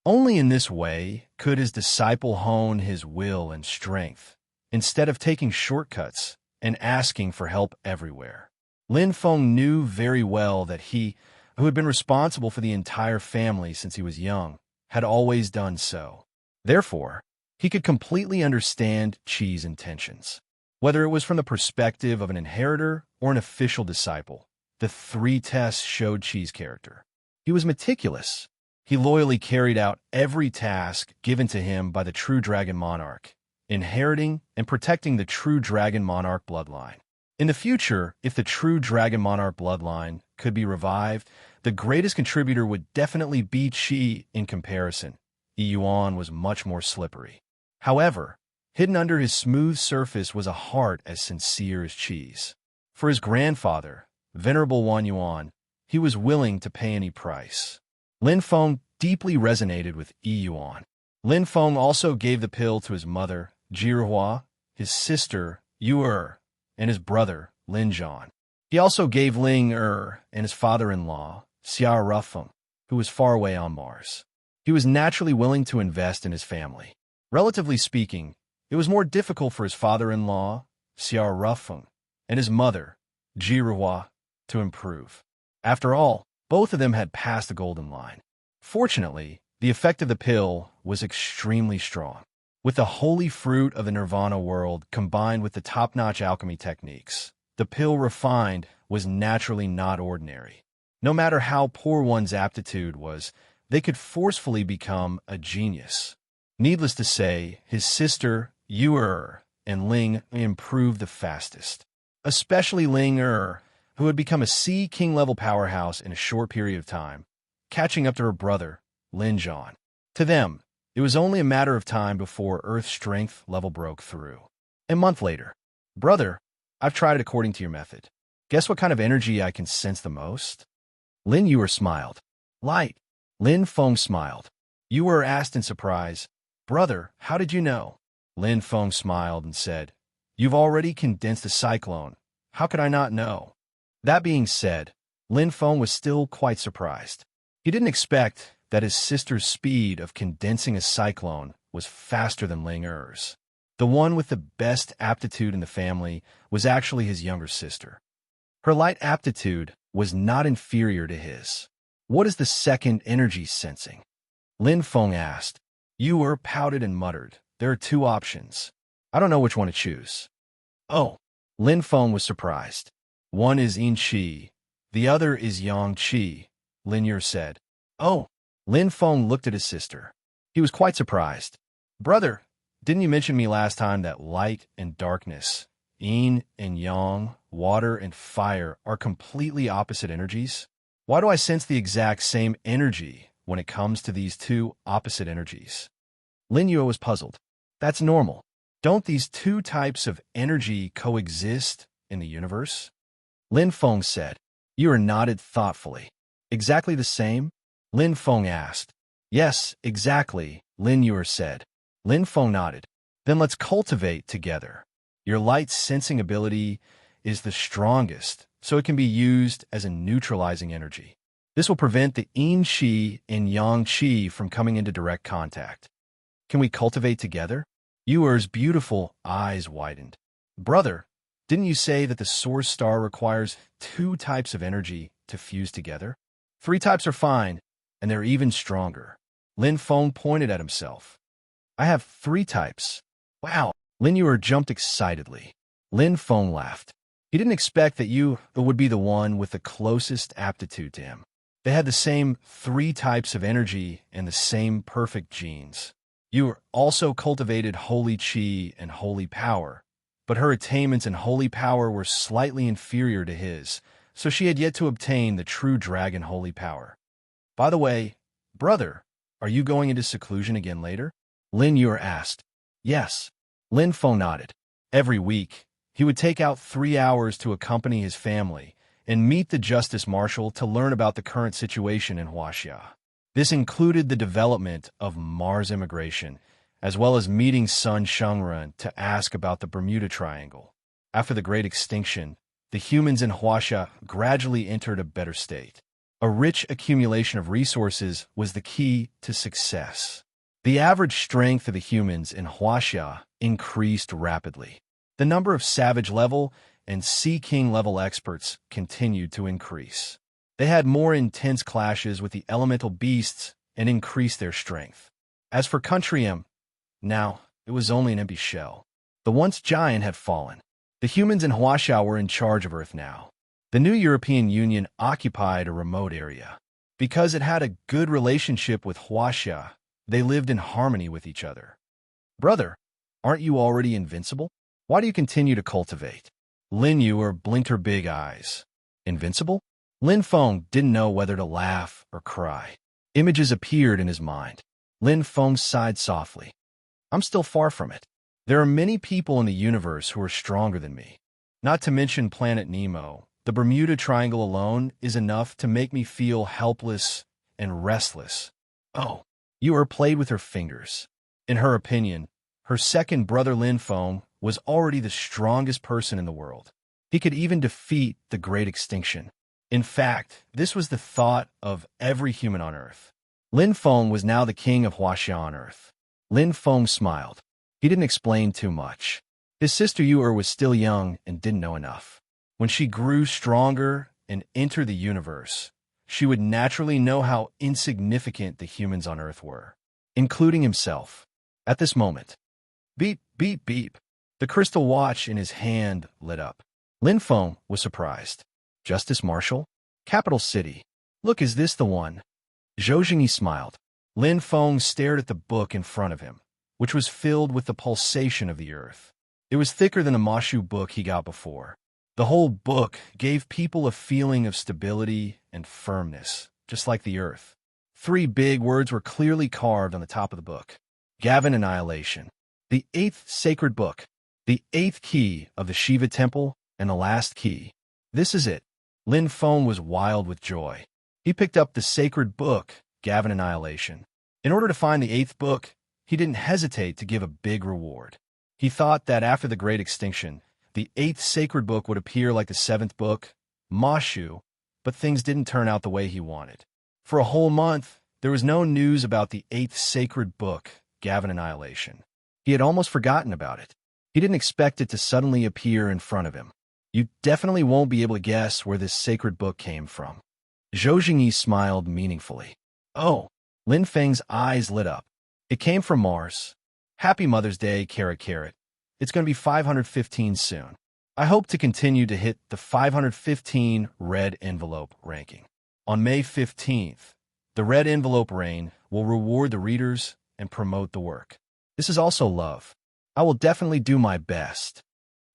Only in this way could his disciple hone his will and strength, instead of taking shortcuts and asking for help everywhere. Lin Feng knew very well that he, who had been responsible for the entire family since he was young, had always done so. Therefore, he could completely understand Qi's intentions. Whether it was from the perspective of an inheritor or an official disciple, the 3 tests showed Qi's character. He was meticulous. He loyally carried out every task given to him by the true dragon monarch, inheriting and protecting the true dragon monarch bloodline. In the future, if the true dragon monarch bloodline could be revived, the greatest contributor would definitely be Qi in comparison. Yuan was much more slippery. However, hidden under his smooth surface was a heart as sincere as Qi's. For his grandfather, Venerable Wan Yuan, he was willing to pay any price. Lin Feng deeply resonated with Yuan. Lin Feng also gave the pill to his mother, Jirhua, his sister, Yu and his brother, Lin Zhan. He also gave Ling and his father-in-law, Xia Rufeng, who was far away on Mars. He was naturally willing to invest in his family. Relatively speaking, it was more difficult for his father-in-law, Xia Rufeng, and his mother, Jirhua, to improve. After all, both of them had passed the golden line. Fortunately, the effect of the pill was extremely strong. With the holy fruit of the nirvana world combined with the top-notch alchemy techniques, the pill refined was naturally not ordinary. No matter how poor one's aptitude was, they could forcefully become a genius. Needless to say, his sister, Yu and Ling improved the fastest. Especially Ling who had become a Sea King-level powerhouse in a short period of time, catching up to her brother, Lin Zhan. To them, it was only a matter of time before Earth's strength level broke through. A month later, brother, I've tried it according to your method. Guess what kind of energy I can sense the most? Lin Yu smiled. Light. Lin Feng smiled. Yu asked in surprise, Brother, how did you know? Lin Feng smiled and said, You've already condensed a cyclone. How could I not know? That being said, Lin Feng was still quite surprised. He didn't expect that his sister's speed of condensing a cyclone was faster than Ling Er's. The one with the best aptitude in the family was actually his younger sister. Her light aptitude was not inferior to his. What is the second energy sensing? Lin Feng asked. Yu pouted and muttered. There are two options. I don't know which one to choose. Oh, Lin Feng was surprised. One is yin qi, the other is yang qi, Lin Yu said. Oh, Lin Feng looked at his sister. He was quite surprised. Brother, didn't you mention me last time that light and darkness, yin and yang, water and fire are completely opposite energies? Why do I sense the exact same energy when it comes to these two opposite energies? Lin Yu was puzzled. That's normal. Don't these two types of energy coexist in the universe? Lin Feng said. Yu nodded thoughtfully. Exactly the same? Lin Feng asked. Yes, exactly, Lin Yu said. Lin Feng nodded. Then let's cultivate together. Your light sensing ability is the strongest, so it can be used as a neutralizing energy. This will prevent the yin qi and yang qi from coming into direct contact. Can we cultivate together? Yu's beautiful eyes widened. Brother, didn't you say that the source star requires two types of energy to fuse together? Three types are fine, and they're even stronger. Lin Feng pointed at himself. I have three types. Wow. Lin Yu jumped excitedly. Lin Feng laughed. He didn't expect that Yu would be the one with the closest aptitude to him. They had the same three types of energy and the same perfect genes. Yu also cultivated holy qi and holy power, but her attainments in holy power were slightly inferior to his, so she had yet to obtain the true dragon holy power. By the way, brother, are you going into seclusion again later? Lin Yu asked. Yes. Lin Feng nodded. Every week, he would take out 3 hours to accompany his family and meet the Justice Marshal to learn about the current situation in Huaxia. This included the development of Mars immigration, as well as meeting Sun Shengren to ask about the Bermuda Triangle. After the Great Extinction, the humans in Huaxia gradually entered a better state. A rich accumulation of resources was the key to success. The average strength of the humans in Huaxia increased rapidly. The number of Savage level and Sea King level experts continued to increase. They had more intense clashes with the elemental beasts and increased their strength. As for Country M, now it was only an empty shell. The once giant had fallen. The humans in Huaxia were in charge of Earth now. The new European Union occupied a remote area. Because it had a good relationship with Huaxia, they lived in harmony with each other. Brother, aren't you already invincible? Why do you continue to cultivate? Lin Yu blinked her big eyes. Invincible? Lin Feng didn't know whether to laugh or cry. Images appeared in his mind. Lin Feng sighed softly. I'm still far from it. There are many people in the universe who are stronger than me. Not to mention Planet Nemo. The Bermuda Triangle alone is enough to make me feel helpless and restless. Oh, Yu played with her fingers. In her opinion, her second brother Lin Feng was already the strongest person in the world. He could even defeat the Great Extinction. In fact, this was the thought of every human on Earth. Lin Feng was now the king of Huaxia on Earth. Lin Feng smiled. He didn't explain too much. His sister Yu was still young and didn't know enough. When she grew stronger and entered the universe, she would naturally know how insignificant the humans on Earth were, including himself. At this moment, beep, beep, beep. The crystal watch in his hand lit up. Lin Feng was surprised. Justice Marshal? Capital City. Look, is this the one? Zhou Jingyi smiled. Lin Feng stared at the book in front of him, which was filled with the pulsation of the earth. It was thicker than the Mashu book he got before. The whole book gave people a feeling of stability and firmness, just like the earth. 3 big words were clearly carved on the top of the book. Gavin Annihilation. The 8th sacred book. The 8th key of the Shiva temple and the last key. This is it. Lin Feng was wild with joy. He picked up the sacred book, Gavin Annihilation. In order to find the 8th book, he didn't hesitate to give a big reward. He thought that after the Great Extinction, the eighth sacred book would appear like the seventh book, Mashu, but things didn't turn out the way he wanted. For a whole month, there was no news about the eighth sacred book, Gavin Annihilation. He had almost forgotten about it. He didn't expect it to suddenly appear in front of him. You definitely won't be able to guess where this sacred book came from. Zhou Jingyi smiled meaningfully. Oh, Lin Feng's eyes lit up. It came from Mars. Happy Mother's Day, carrot carrot. It's going to be 515 soon. I hope to continue to hit the 515 red envelope ranking. On May 15th, the red envelope reign will reward the readers and promote the work. This is also love. I will definitely do my best.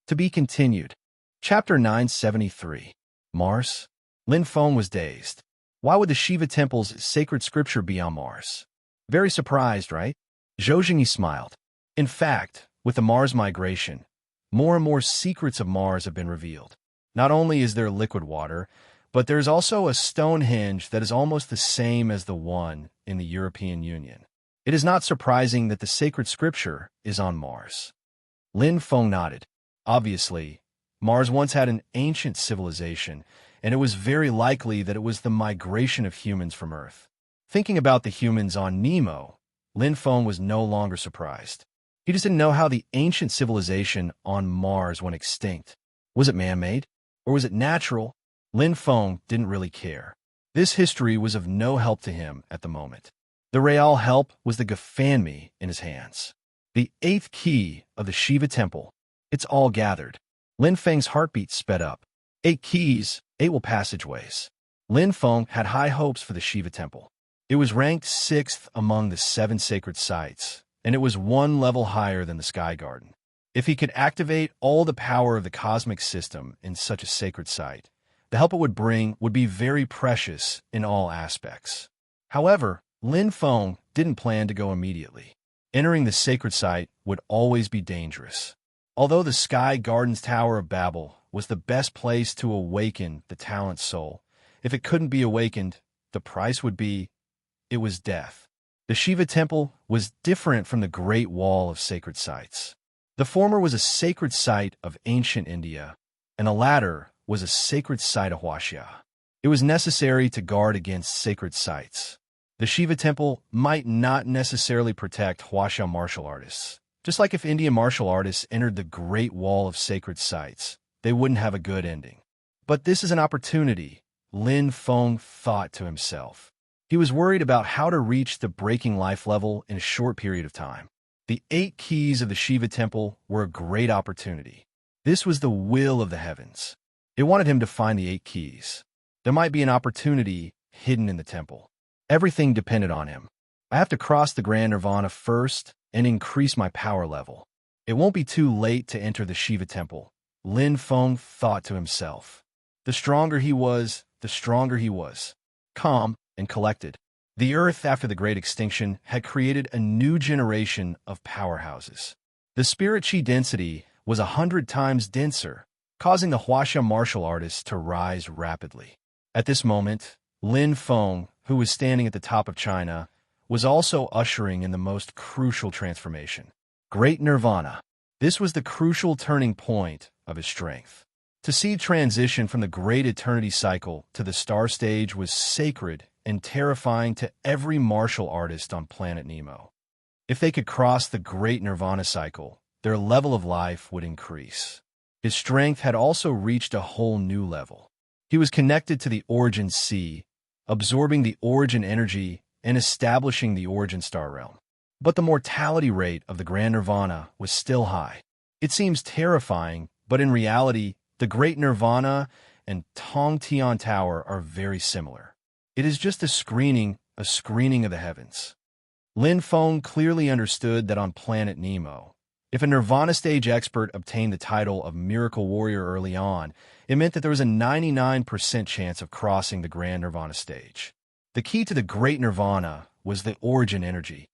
To be continued. Chapter 973. Mars. Lin Feng was dazed. Why would the Shiva temple's sacred scripture be on Mars? Very surprised, right? Zhou Jingyi smiled. In fact, with the Mars migration, more and more secrets of Mars have been revealed. Not only is there liquid water, but there's also a Stonehenge that is almost the same as the one in the European Union. It is not surprising that the sacred scripture is on Mars. Lin Feng nodded. Obviously, Mars once had an ancient civilization, and it was very likely that it was the migration of humans from Earth. Thinking about the humans on Nemo, Lin Feng was no longer surprised. He just didn't know how the ancient civilization on Mars went extinct. Was it man-made? Or was it natural? Lin Feng didn't really care. This history was of no help to him at the moment. The real help was the Gafanmi in his hands. The eighth key of the Shiva temple. It's all gathered. Lin Feng's heartbeat sped up. 8 keys, 8 passageways. Lin Feng had high hopes for the Shiva temple. It was ranked 6th among the 7 sacred sites, and it was 1 level higher than the Sky Garden. If he could activate all the power of the cosmic system in such a sacred site, the help it would bring would be very precious in all aspects. However, Lin Feng didn't plan to go immediately. Entering the sacred site would always be dangerous. Although the Sky Garden's Tower of Babel was the best place to awaken the talent soul, if it couldn't be awakened, the price would be, it was death. The Shiva temple was different from the Great Wall of sacred sites. The former was a sacred site of ancient India, and the latter was a sacred site of Huaxia. It was necessary to guard against sacred sites. The Shiva temple might not necessarily protect Huaxia martial artists. Just like if Indian martial artists entered the Great Wall of sacred sites, they wouldn't have a good ending. But this is an opportunity, Lin Feng thought to himself. He was worried about how to reach the breaking life level in a short period of time. The 8 keys of the Shiva temple were a great opportunity. This was the will of the heavens. It wanted him to find the 8 keys. There might be an opportunity hidden in the temple. Everything depended on him. I have to cross the Grand Nirvana first and increase my power level. It won't be too late to enter the Shiva temple, Lin Feng thought to himself. The stronger he was, the stronger he was. Calm and collected. The Earth, after the Great Extinction, had created a new generation of powerhouses. The spirit chi density was 100 times denser, causing the Huaxia martial artists to rise rapidly. At this moment, Lin Feng, who was standing at the top of China, was also ushering in the most crucial transformation. Great Nirvana. This was the crucial turning point of his strength. To see transition from the Great Eternity Cycle to the Star Stage was sacred and terrifying to every martial artist on planet Nemo. If they could cross the Great Nirvana Cycle, their level of life would increase. His strength had also reached a whole new level. He was connected to the Origin Sea, absorbing the Origin energy and establishing the Origin Star Realm. But the mortality rate of the Grand Nirvana was still high. It seems terrifying, but in reality, the Great Nirvana and Tong Tian Tower are very similar. It is just a screening of the heavens. Lin Feng clearly understood that on planet Nemo, if a Nirvana stage expert obtained the title of Miracle Warrior early on, it meant that there was a 99% chance of crossing the Grand Nirvana stage. The key to the Great Nirvana was the Origin energy.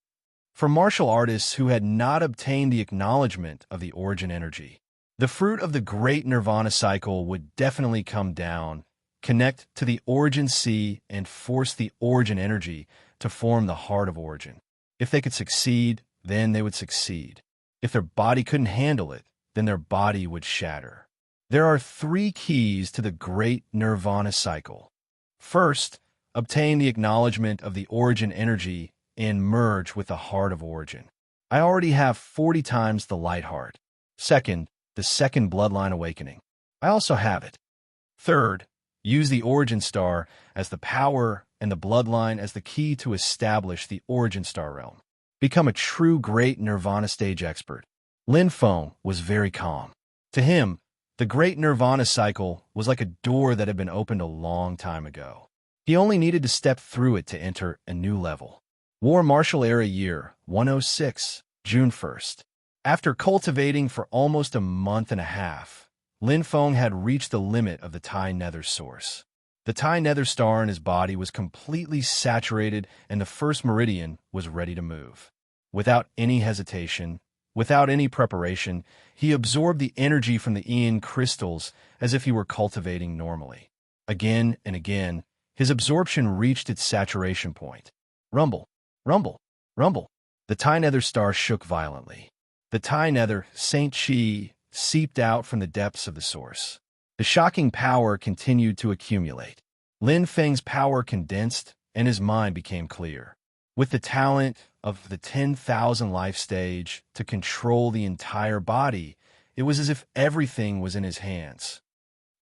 For martial artists who had not obtained the acknowledgement of the Origin energy, the fruit of the Great Nirvana cycle would definitely come down, connect to the Origin Sea, and force the Origin energy to form the heart of Origin. If they could succeed, then they would succeed. If their body couldn't handle it, then their body would shatter. There are three keys to the great nirvana cycle. First, obtain the acknowledgement of the origin energy and merge with the heart of origin. I already have 40 times the light heart. Second, the second bloodline awakening. I also have it. Third, use the origin star as the power and the bloodline as the key to establish the origin star realm. Become a true great nirvana stage expert. Lin Feng was very calm. To him, the great nirvana cycle was like a door that had been opened a long time ago. He only needed to step through it to enter a new level. War Martial Era Year 106, June 1st. After cultivating for almost a month and a half, Lin Feng had reached the limit of the Tai Nether source. The Tai Nether star in his body was completely saturated and the first meridian was ready to move. Without any hesitation, without any preparation, he absorbed the energy from the Aeon crystals as if he were cultivating normally. Again and again, his absorption reached its saturation point. Rumble, rumble, rumble. The Tai Nether star shook violently. The Tai Nether, Saint Chi, seeped out from the depths of the source. The shocking power continued to accumulate. Lin Feng's power condensed, and his mind became clear. With the talent of the 10,000 life stage to control the entire body, it was as if everything was in his hands.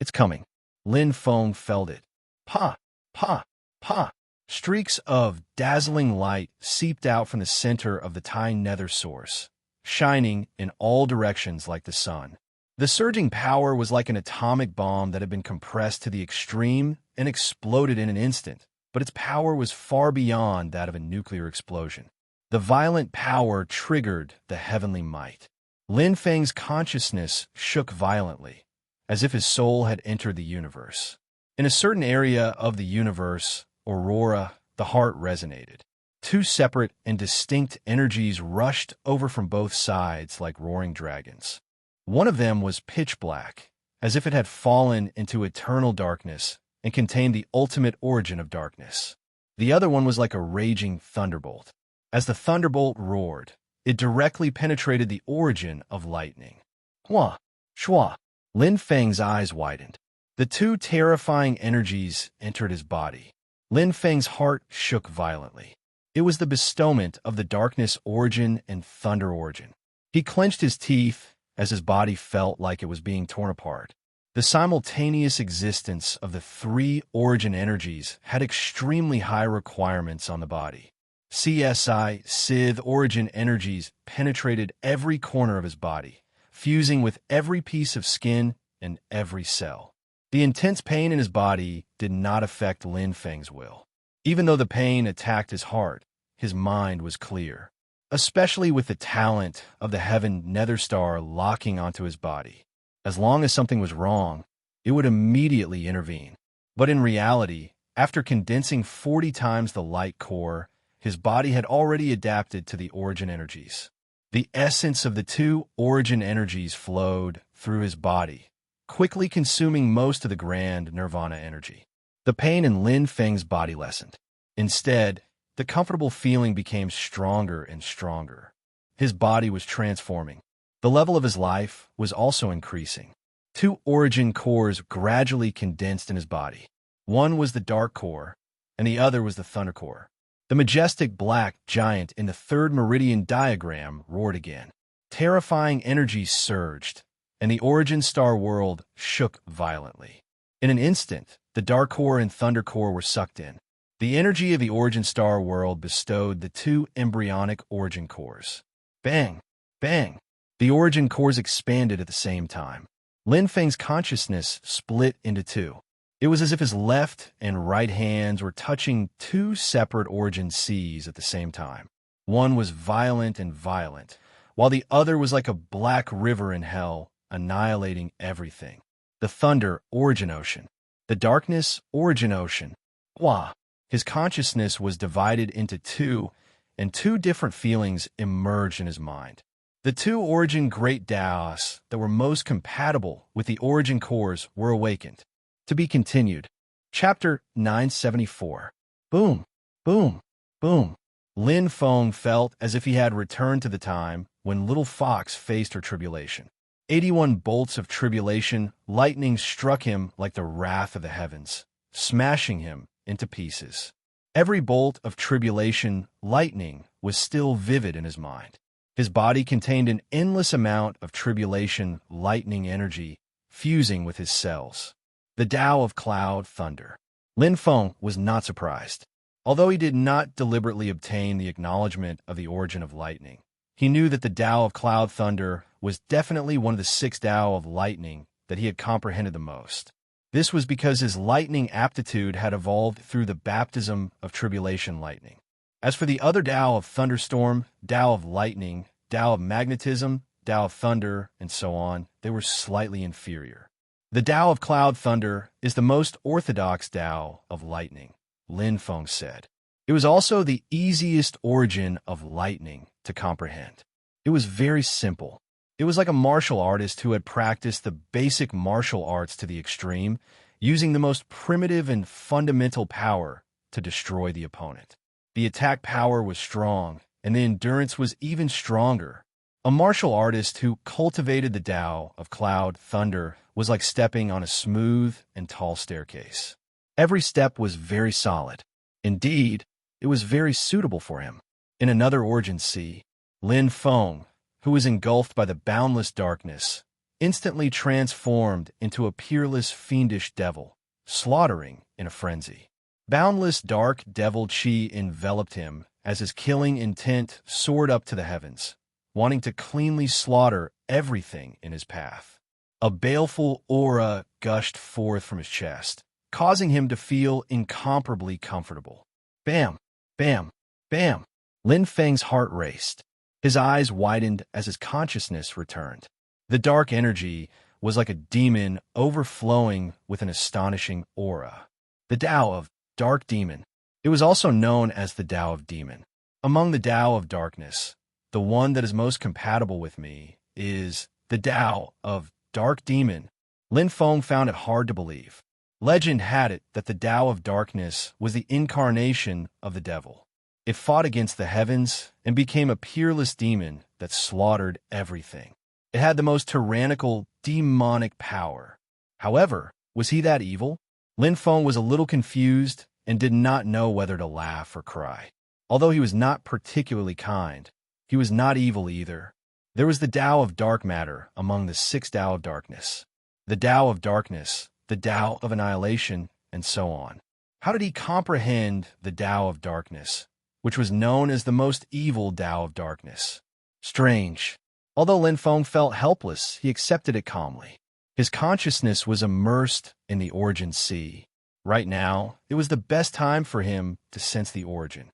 It's coming. Lin Feng felt it. Pa, pa, pa. Streaks of dazzling light seeped out from the center of the Tai Nether source, shining in all directions like the sun. The surging power was like an atomic bomb that had been compressed to the extreme and exploded in an instant, but its power was far beyond that of a nuclear explosion. The violent power triggered the heavenly might. Lin Feng's consciousness shook violently, as if his soul had entered the universe. In a certain area of the universe, Aurora, the heart resonated. Two separate and distinct energies rushed over from both sides like roaring dragons. One of them was pitch black, as if it had fallen into eternal darkness and contained the ultimate origin of darkness. The other one was like a raging thunderbolt. As the thunderbolt roared, it directly penetrated the origin of lightning. Hua, shua. Lin Feng's eyes widened. The two terrifying energies entered his body. Lin Feng's heart shook violently. It was the bestowment of the darkness origin and thunder origin. He clenched his teeth as his body felt like it was being torn apart. The simultaneous existence of the three origin energies had extremely high requirements on the body. CSI, Sith origin energies penetrated every corner of his body, fusing with every piece of skin and every cell. The intense pain in his body did not affect Lin Feng's will. Even though the pain attacked his heart, his mind was clear, especially with the talent of the heaven nether star locking onto his body. As long as something was wrong, it would immediately intervene. But in reality, after condensing 40 times the light core, his body had already adapted to the origin energies. The essence of the two origin energies flowed through his body, quickly consuming most of the grand nirvana energy. The pain in Lin Feng's body lessened. Instead, the comfortable feeling became stronger and stronger. His body was transforming. The level of his life was also increasing. Two origin cores gradually condensed in his body. One was the dark core, and the other was the thunder core. The majestic black giant in the third meridian diagram roared again. Terrifying energies surged, and the origin star world shook violently. In an instant, the dark core and thunder core were sucked in. The energy of the origin star world bestowed the two embryonic origin cores. Bang! Bang! The origin cores expanded at the same time. Lin Feng's consciousness split into two. It was as if his left and right hands were touching two separate origin seas at the same time. One was violent and violent, while the other was like a black river in hell, annihilating everything. The thunder, origin ocean. The darkness, origin ocean. Hua! His consciousness was divided into two, and two different feelings emerged in his mind. The two origin great Daos that were most compatible with the origin cores were awakened. To be continued. Chapter 974. Boom, boom, boom. Lin Feng felt as if he had returned to the time when little Fox faced her tribulation. 81 bolts of tribulation, lightning struck him like the wrath of the heavens, smashing him into pieces. Every bolt of tribulation, lightning, was still vivid in his mind. His body contained an endless amount of tribulation, lightning energy, fusing with his cells. The Tao of Cloud Thunder. Lin Feng was not surprised. Although he did not deliberately obtain the acknowledgement of the origin of lightning, he knew that the Tao of Cloud Thunder was definitely one of the 6 Tao of lightning that he had comprehended the most. This was because his lightning aptitude had evolved through the baptism of tribulation lightning. As for the other Tao of thunderstorm, Tao of lightning, Tao of magnetism, Tao of thunder, and so on, they were slightly inferior. The Tao of Cloud Thunder is the most orthodox Tao of lightning, Lin Feng said. It was also the easiest origin of lightning to comprehend. It was very simple. It was like a martial artist who had practiced the basic martial arts to the extreme, using the most primitive and fundamental power to destroy the opponent. The attack power was strong, and the endurance was even stronger. A martial artist who cultivated the Tao of Cloud Thunder was like stepping on a smooth and tall staircase. Every step was very solid. Indeed, it was very suitable for him. In another origin sea, Lin Feng, who was engulfed by the boundless darkness, instantly transformed into a peerless fiendish devil, slaughtering in a frenzy. Boundless dark devil chi enveloped him as his killing intent soared up to the heavens, wanting to cleanly slaughter everything in his path. A baleful aura gushed forth from his chest, causing him to feel incomparably comfortable. Bam! Bam! Bam! Lin Feng's heart raced. His eyes widened as his consciousness returned. The dark energy was like a demon overflowing with an astonishing aura. The Tao of Dark Demon. It was also known as the Tao of Demon. Among the Tao of Darkness, the one that is most compatible with me is the Tao of Dark Demon. Lin Feng found it hard to believe. Legend had it that the Tao of Darkness was the incarnation of the devil. It fought against the heavens and became a peerless demon that slaughtered everything. It had the most tyrannical, demonic power. However, was he that evil? Lin Feng was a little confused and did not know whether to laugh or cry. Although he was not particularly kind, he was not evil either. There was the Tao of dark matter among the 6 Tao of darkness, the Tao of darkness, the Tao of annihilation, and so on. How did he comprehend the Tao of darkness, which was known as the most evil Tao of darkness? Strange. Although Lin Feng felt helpless, he accepted it calmly. His consciousness was immersed in the origin sea. Right now, it was the best time for him to sense the origin.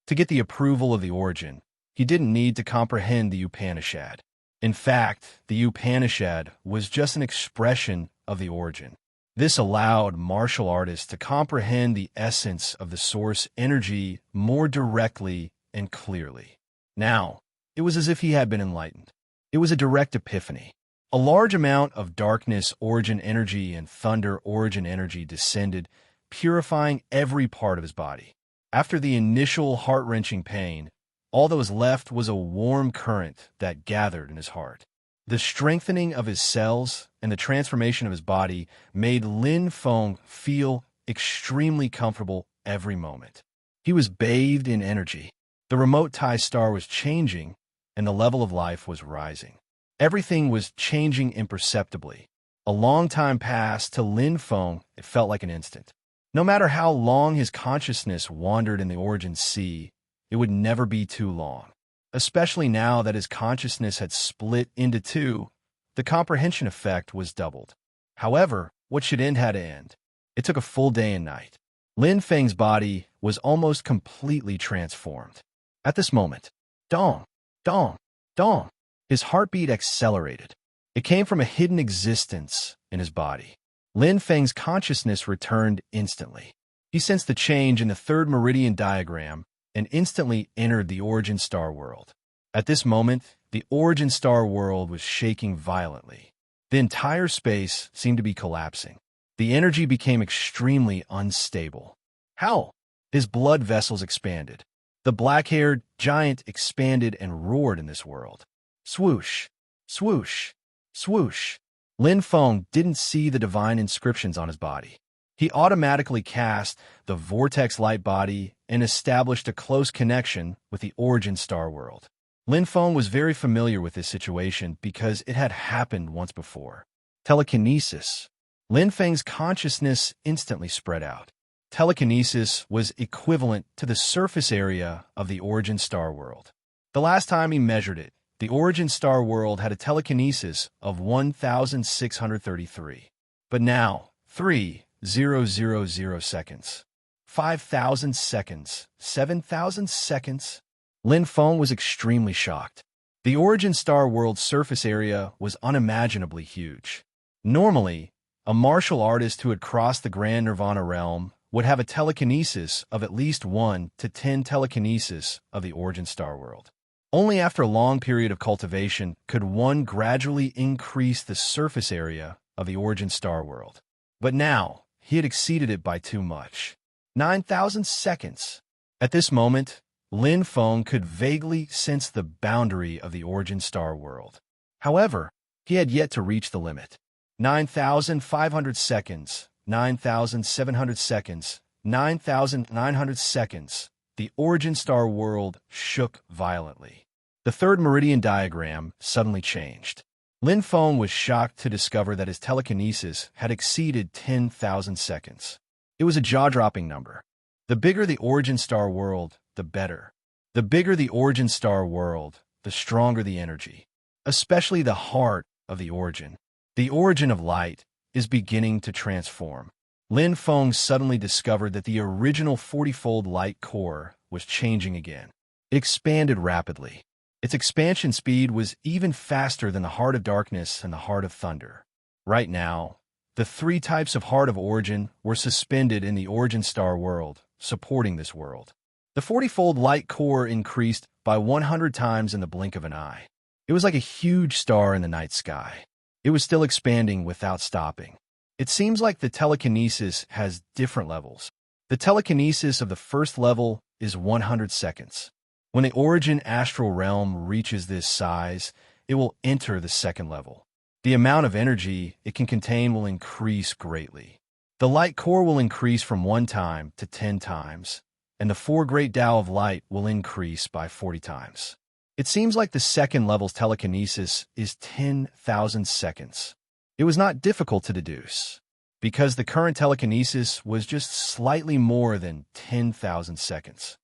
To get the approval of the origin, he didn't need to comprehend the Upanishad. In fact, the Upanishad was just an expression of the origin. This allowed martial artists to comprehend the essence of the source energy more directly and clearly. Now, it was as if he had been enlightened. It was a direct epiphany. A large amount of darkness origin energy and thunder origin energy descended, purifying every part of his body. After the initial heart-wrenching pain, all that was left was a warm current that gathered in his heart. The strengthening of his cells and the transformation of his body made Lin Feng feel extremely comfortable every moment. He was bathed in energy. The remote Tai star was changing, and the level of life was rising. Everything was changing imperceptibly. A long time passed. To Lin Feng, it felt like an instant. No matter how long his consciousness wandered in the origin sea, it would never be too long. Especially now that his consciousness had split into two, the comprehension effect was doubled. However, what should end had to end. It took a full day and night. Lin Feng's body was almost completely transformed. At this moment, dong, dong, dong, his heartbeat accelerated. It came from a hidden existence in his body. Lin Feng's consciousness returned instantly. He sensed the change in the third meridian diagram and instantly entered the origin star world. At this moment, the origin star world was shaking violently. The entire space seemed to be collapsing. The energy became extremely unstable. How? His blood vessels expanded. The black-haired giant expanded and roared in this world. Swoosh, swoosh, swoosh. Lin Feng didn't see the divine inscriptions on his body. He automatically cast the vortex light body and established a close connection with the origin star world. Lin Feng was very familiar with this situation because it had happened once before. Telekinesis. Lin Feng's consciousness instantly spread out. Telekinesis was equivalent to the surface area of the origin star world. The last time he measured it, the origin star world had a telekinesis of 1,633. But now, 3,000 seconds, 5,000 seconds, 7,000 seconds. Lin Feng was extremely shocked. The origin star world's surface area was unimaginably huge. Normally, a martial artist who had crossed the Grand Nirvana realm would have a telekinesis of at least 1 to 10 telekinesis of the origin star world. Only after a long period of cultivation could one gradually increase the surface area of the origin star world. But now, he had exceeded it by too much. 9,000 seconds. At this moment, Lin Feng could vaguely sense the boundary of the origin star world. However, he had yet to reach the limit. 9,500 seconds, 9,700 seconds, 9,900 seconds. The origin star world shook violently. The third meridian diagram suddenly changed. Lin Feng was shocked to discover that his telekinesis had exceeded 10,000 seconds. It was a jaw-dropping number. The bigger the origin star world, the better. The bigger the origin star world, the stronger the energy. Especially the heart of the origin. The origin of light is beginning to transform. Lin Feng suddenly discovered that the original 40-fold light core was changing again. It expanded rapidly. Its expansion speed was even faster than the heart of darkness and the heart of thunder. Right now, the 3 types of heart of origin were suspended in the origin star world, supporting this world. The 40-fold light core increased by 100 times in the blink of an eye. It was like a huge star in the night sky. It was still expanding without stopping. It seems like the telekinesis has different levels. The telekinesis of the first level is 100 seconds. When the origin astral realm reaches this size, it will enter the second level. The amount of energy it can contain will increase greatly. The light core will increase from 1 time to 10 times, and the 4 great Tao of light will increase by 40 times. It seems like the second level's telekinesis is 10,000 seconds. It was not difficult to deduce, because the current telekinesis was just slightly more than 10,000 seconds.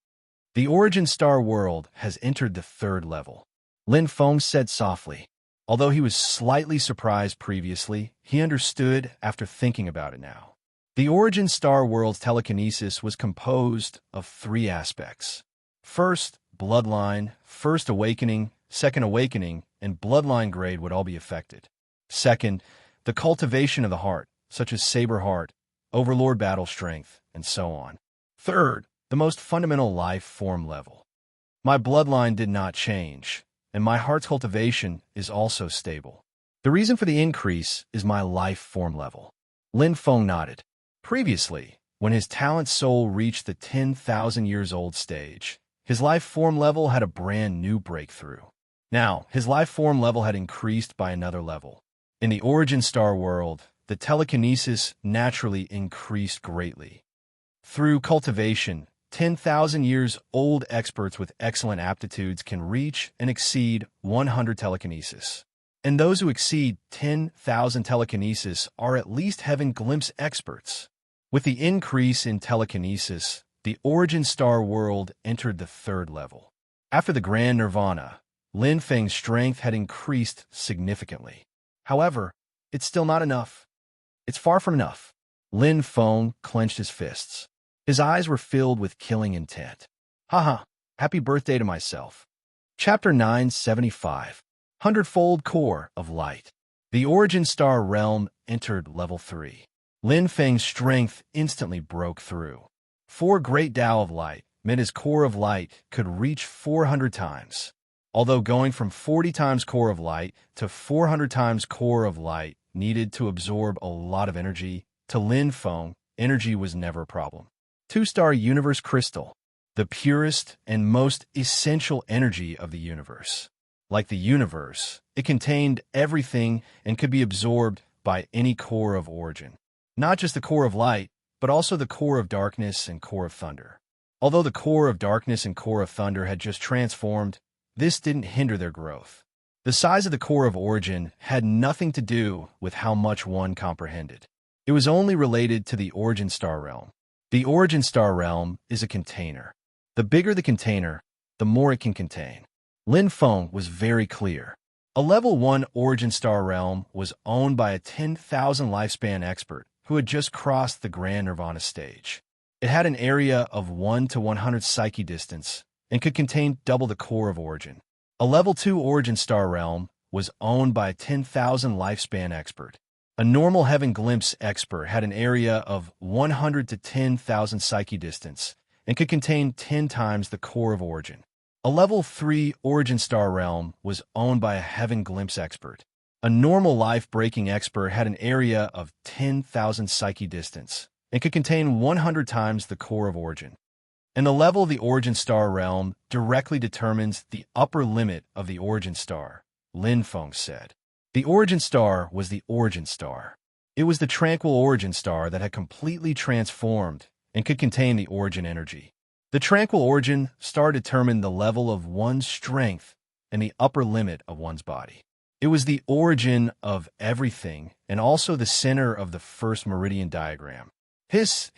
The origin star world has entered the third level. Lin Feng said softly. Although he was slightly surprised previously, he understood after thinking about it now. The origin star world's telekinesis was composed of 3 aspects. First, bloodline, first awakening, second awakening, and bloodline grade would all be affected. Second, the cultivation of the heart, such as saber heart, overlord battle strength, and so on. Third, the most fundamental life form level. My bloodline did not change, and my heart's cultivation is also stable. The reason for the increase is my life form level. Lin Feng nodded. Previously, when his talent soul reached the 10,000 years old stage, his life form level had a brand new breakthrough. Now, his life form level had increased by another level. In the origin star world, the telekinesis naturally increased greatly. Through cultivation, 10,000 years old experts with excellent aptitudes can reach and exceed 100 telekinesis. And those who exceed 10,000 telekinesis are at least heaven glimpse experts. With the increase in telekinesis, the origin star world entered the third level. After the Grand Nirvana, Lin Feng's strength had increased significantly. However, it's still not enough. It's far from enough. Lin Feng clenched his fists. His eyes were filled with killing intent. Haha, happy birthday to myself. Chapter 975. Hundredfold Core of Light. The origin star realm entered level 3. Lin Feng's strength instantly broke through. 4 great Tao of light meant his core of light could reach 400 times. Although going from 40 times core of light to 400 times core of light needed to absorb a lot of energy, to Lin Feng, energy was never a problem. 2-star universe crystal, the purest and most essential energy of the universe. Like the universe, it contained everything and could be absorbed by any core of origin. Not just the core of light, but also the core of darkness and core of thunder. Although the core of darkness and core of thunder had just transformed, this didn't hinder their growth. The size of the core of origin had nothing to do with how much one comprehended. It was only related to the origin star realm. The origin star realm is a container. The bigger the container, the more it can contain. Lin Feng was very clear. A level 1 origin star realm was owned by a 10,000 lifespan expert who had just crossed the grand nirvana stage. It had an area of 1 to 100 psyche distance and could contain double the core of origin. A level 2 origin star realm was owned by a 10,000 lifespan expert. A normal heaven glimpse expert had an area of 100 to 10,000 psyche distance and could contain 10 times the core of origin. A level 3 origin star realm was owned by a heaven glimpse expert. A normal life-breaking expert had an area of 10,000 psyche distance and could contain 100 times the core of origin. And the level of the origin star realm directly determines the upper limit of the origin star, Lin Feng said. The origin star was the origin star. It was the tranquil origin star that had completely transformed and could contain the origin energy. The tranquil origin star determined the level of one's strength and the upper limit of one's body. It was the origin of everything and also the center of the first meridian diagram. Hiss.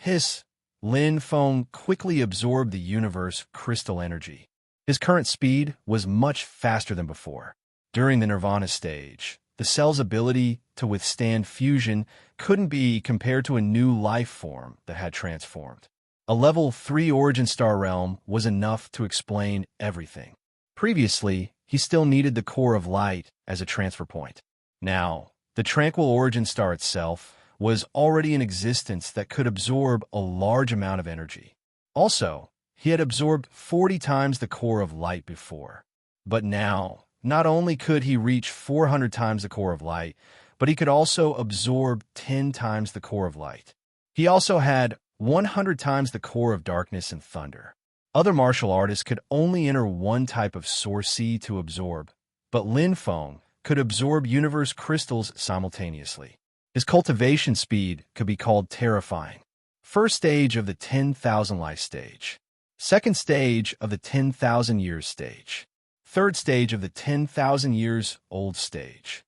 Lin Feng quickly absorbed the universe crystal energy. His current speed was much faster than before. During the nirvana stage, the cell's ability to withstand fusion couldn't be compared to a new life form that had transformed. A level 3 origin star realm was enough to explain everything. Previously, he still needed the core of light as a transfer point. Now, the tranquil origin star itself was already in existence that could absorb a large amount of energy. Also, he had absorbed 40 times the core of light before. But now, not only could he reach 400 times the core of light, but he could also absorb 10 times the core of light. He also had 100 times the core of darkness and thunder. Other martial artists could only enter one type of source C to absorb, but Lin Feng could absorb universe crystals simultaneously. His cultivation speed could be called terrifying. First stage of the 10,000 life stage. Second stage of the 10,000 years stage. Third stage of the 10,000 years old stage.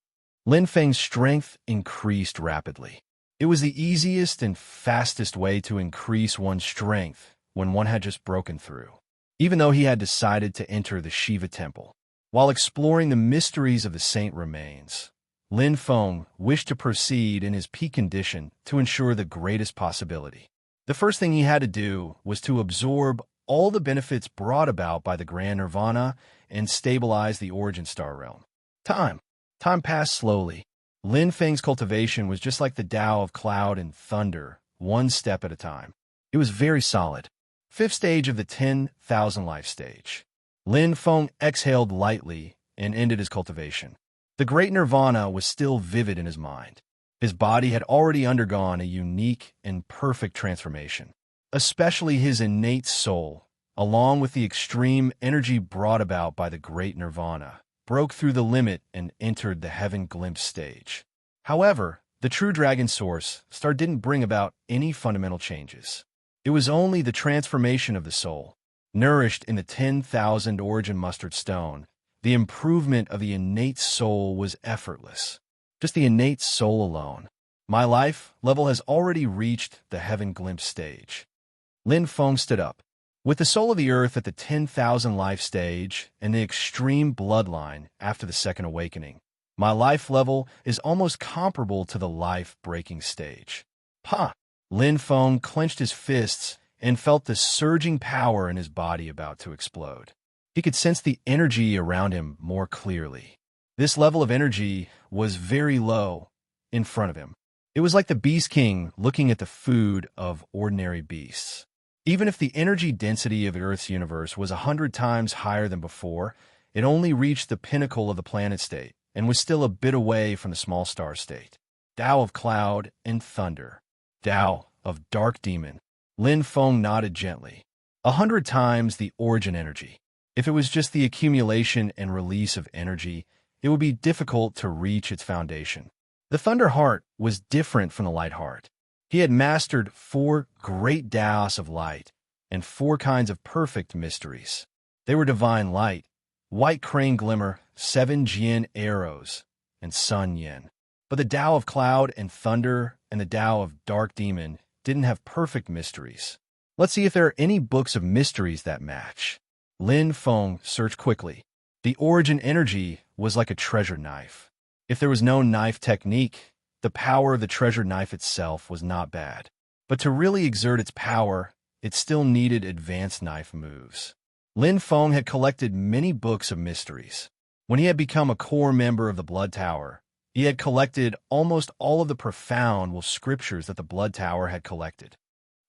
Lin Feng's strength increased rapidly. It was the easiest and fastest way to increase one's strength when one had just broken through, even though he had decided to enter the Shiva temple. While exploring the mysteries of the saint remains, Lin Feng wished to proceed in his peak condition to ensure the greatest possibility. The first thing he had to do was to absorb all the benefits brought about by the grand nirvana and stabilize the origin star realm. Time passed slowly. Lin Feng's cultivation was just like the Tao of cloud and thunder, one step at a time. It was very solid. Fifth stage of the 10,000 life stage. Lin Feng exhaled lightly and ended his cultivation. The great nirvana was still vivid in his mind. His body had already undergone a unique and perfect transformation. Especially his innate soul, along with the extreme energy brought about by the great nirvana, broke through the limit and entered the heaven glimpse stage. However, the true dragon source star didn't bring about any fundamental changes. It was only the transformation of the soul. Nourished in the 10,000 origin mustard stone, the improvement of the innate soul was effortless. Just the innate soul alone. My life level has already reached the heaven glimpse stage. Lin Feng stood up. With the soul of the earth at the 10,000 life stage and the extreme bloodline after the second awakening, my life level is almost comparable to the life-breaking stage. Ha! Lin Feng clenched his fists and felt the surging power in his body about to explode. He could sense the energy around him more clearly. This level of energy was very low in front of him. It was like the Beast King looking at the food of ordinary beasts. Even if the energy density of Earth's universe was 100 times higher than before, it only reached the pinnacle of the planet state and was still a bit away from the small star state. Tao of cloud and thunder. Tao of dark demon. Lin Feng nodded gently. 100 times the origin energy. If it was just the accumulation and release of energy, it would be difficult to reach its foundation. The Thunder Heart was different from the Light Heart. He had mastered 4 great Taos of light and 4 kinds of perfect mysteries. They were divine light, white crane glimmer, 7 Jian arrows, and sun yin. But the Tao of cloud and thunder and the Tao of dark demon didn't have perfect mysteries. Let's see if there are any books of mysteries that match. Lin Feng searched quickly. The origin energy was like a treasure knife. If there was no knife technique, the power of the treasure knife itself was not bad. But to really exert its power, it still needed advanced knife moves. Lin Feng had collected many books of mysteries. When he had become a core member of the Blood Tower, he had collected almost all of the profound scriptures that the Blood Tower had collected.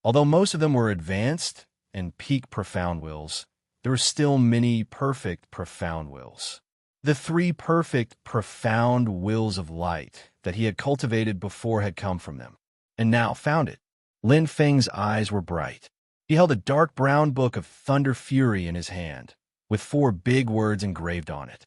Although most of them were advanced and peak profound wills, there were still many perfect profound wills. The 3 perfect profound wills of light that he had cultivated before had come from them, and now found it. Lin Feng's eyes were bright. He held a dark brown book of Thunder Fury in his hand, with 4 big words engraved on it.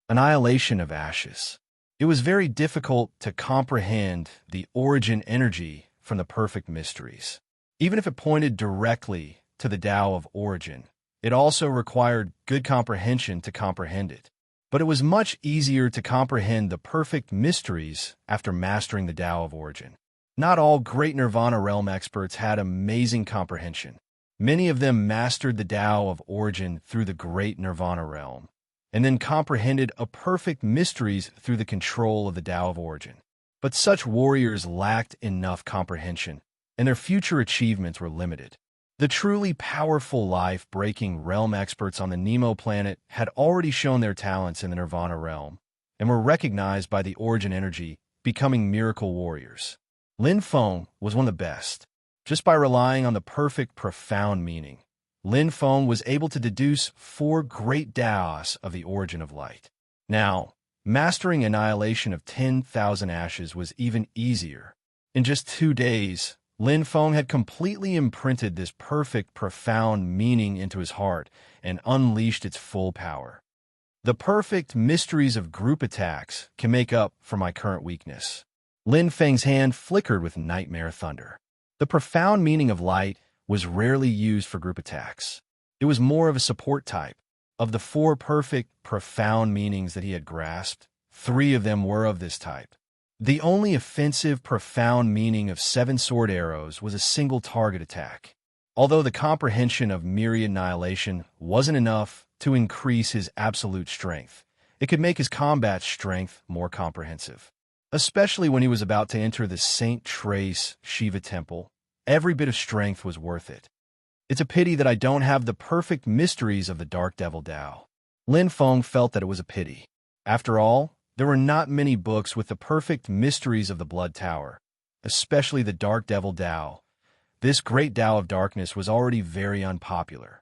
Annihilation of ashes. It was very difficult to comprehend the origin energy from the perfect mysteries. Even if it pointed directly to the Tao of origin, it also required good comprehension to comprehend it. But it was much easier to comprehend the perfect mysteries after mastering the Tao of origin. Not all great Nirvana realm experts had amazing comprehension. Many of them mastered the Tao of origin through the great Nirvana realm, and then comprehended a perfect mysteries through the control of the Tao of origin. But such warriors lacked enough comprehension, and their future achievements were limited. The truly powerful life-breaking realm experts on the Nemo planet had already shown their talents in the Nirvana realm, and were recognized by the origin energy, becoming miracle warriors. Lin Feng was one of the best. Just by relying on the perfect profound meaning, Lin Feng was able to deduce 4 great Taos of the origin of light. Now, mastering annihilation of 10,000 ashes was even easier. In just 2 days, Lin Feng had completely imprinted this perfect profound meaning into his heart and unleashed its full power. The perfect mysteries of group attacks can make up for my current weakness. Lin Feng's hand flickered with nightmare thunder. The profound meaning of light was rarely used for group attacks. It was more of a support type. Of the 4 perfect, profound meanings that he had grasped, 3 of them were of this type. The only offensive, profound meaning of 7 sword arrows was a single target attack. Although the comprehension of myriad annihilation wasn't enough to increase his absolute strength, it could make his combat strength more comprehensive. Especially when he was about to enter the Saint Trace Shiva temple, every bit of strength was worth it. It's a pity that I don't have the perfect mysteries of the Dark Devil Tao. Lin Feng felt that it was a pity. After all, there were not many books with the perfect mysteries of the Blood Tower, especially the Dark Devil Tao. This great Tao of darkness was already very unpopular.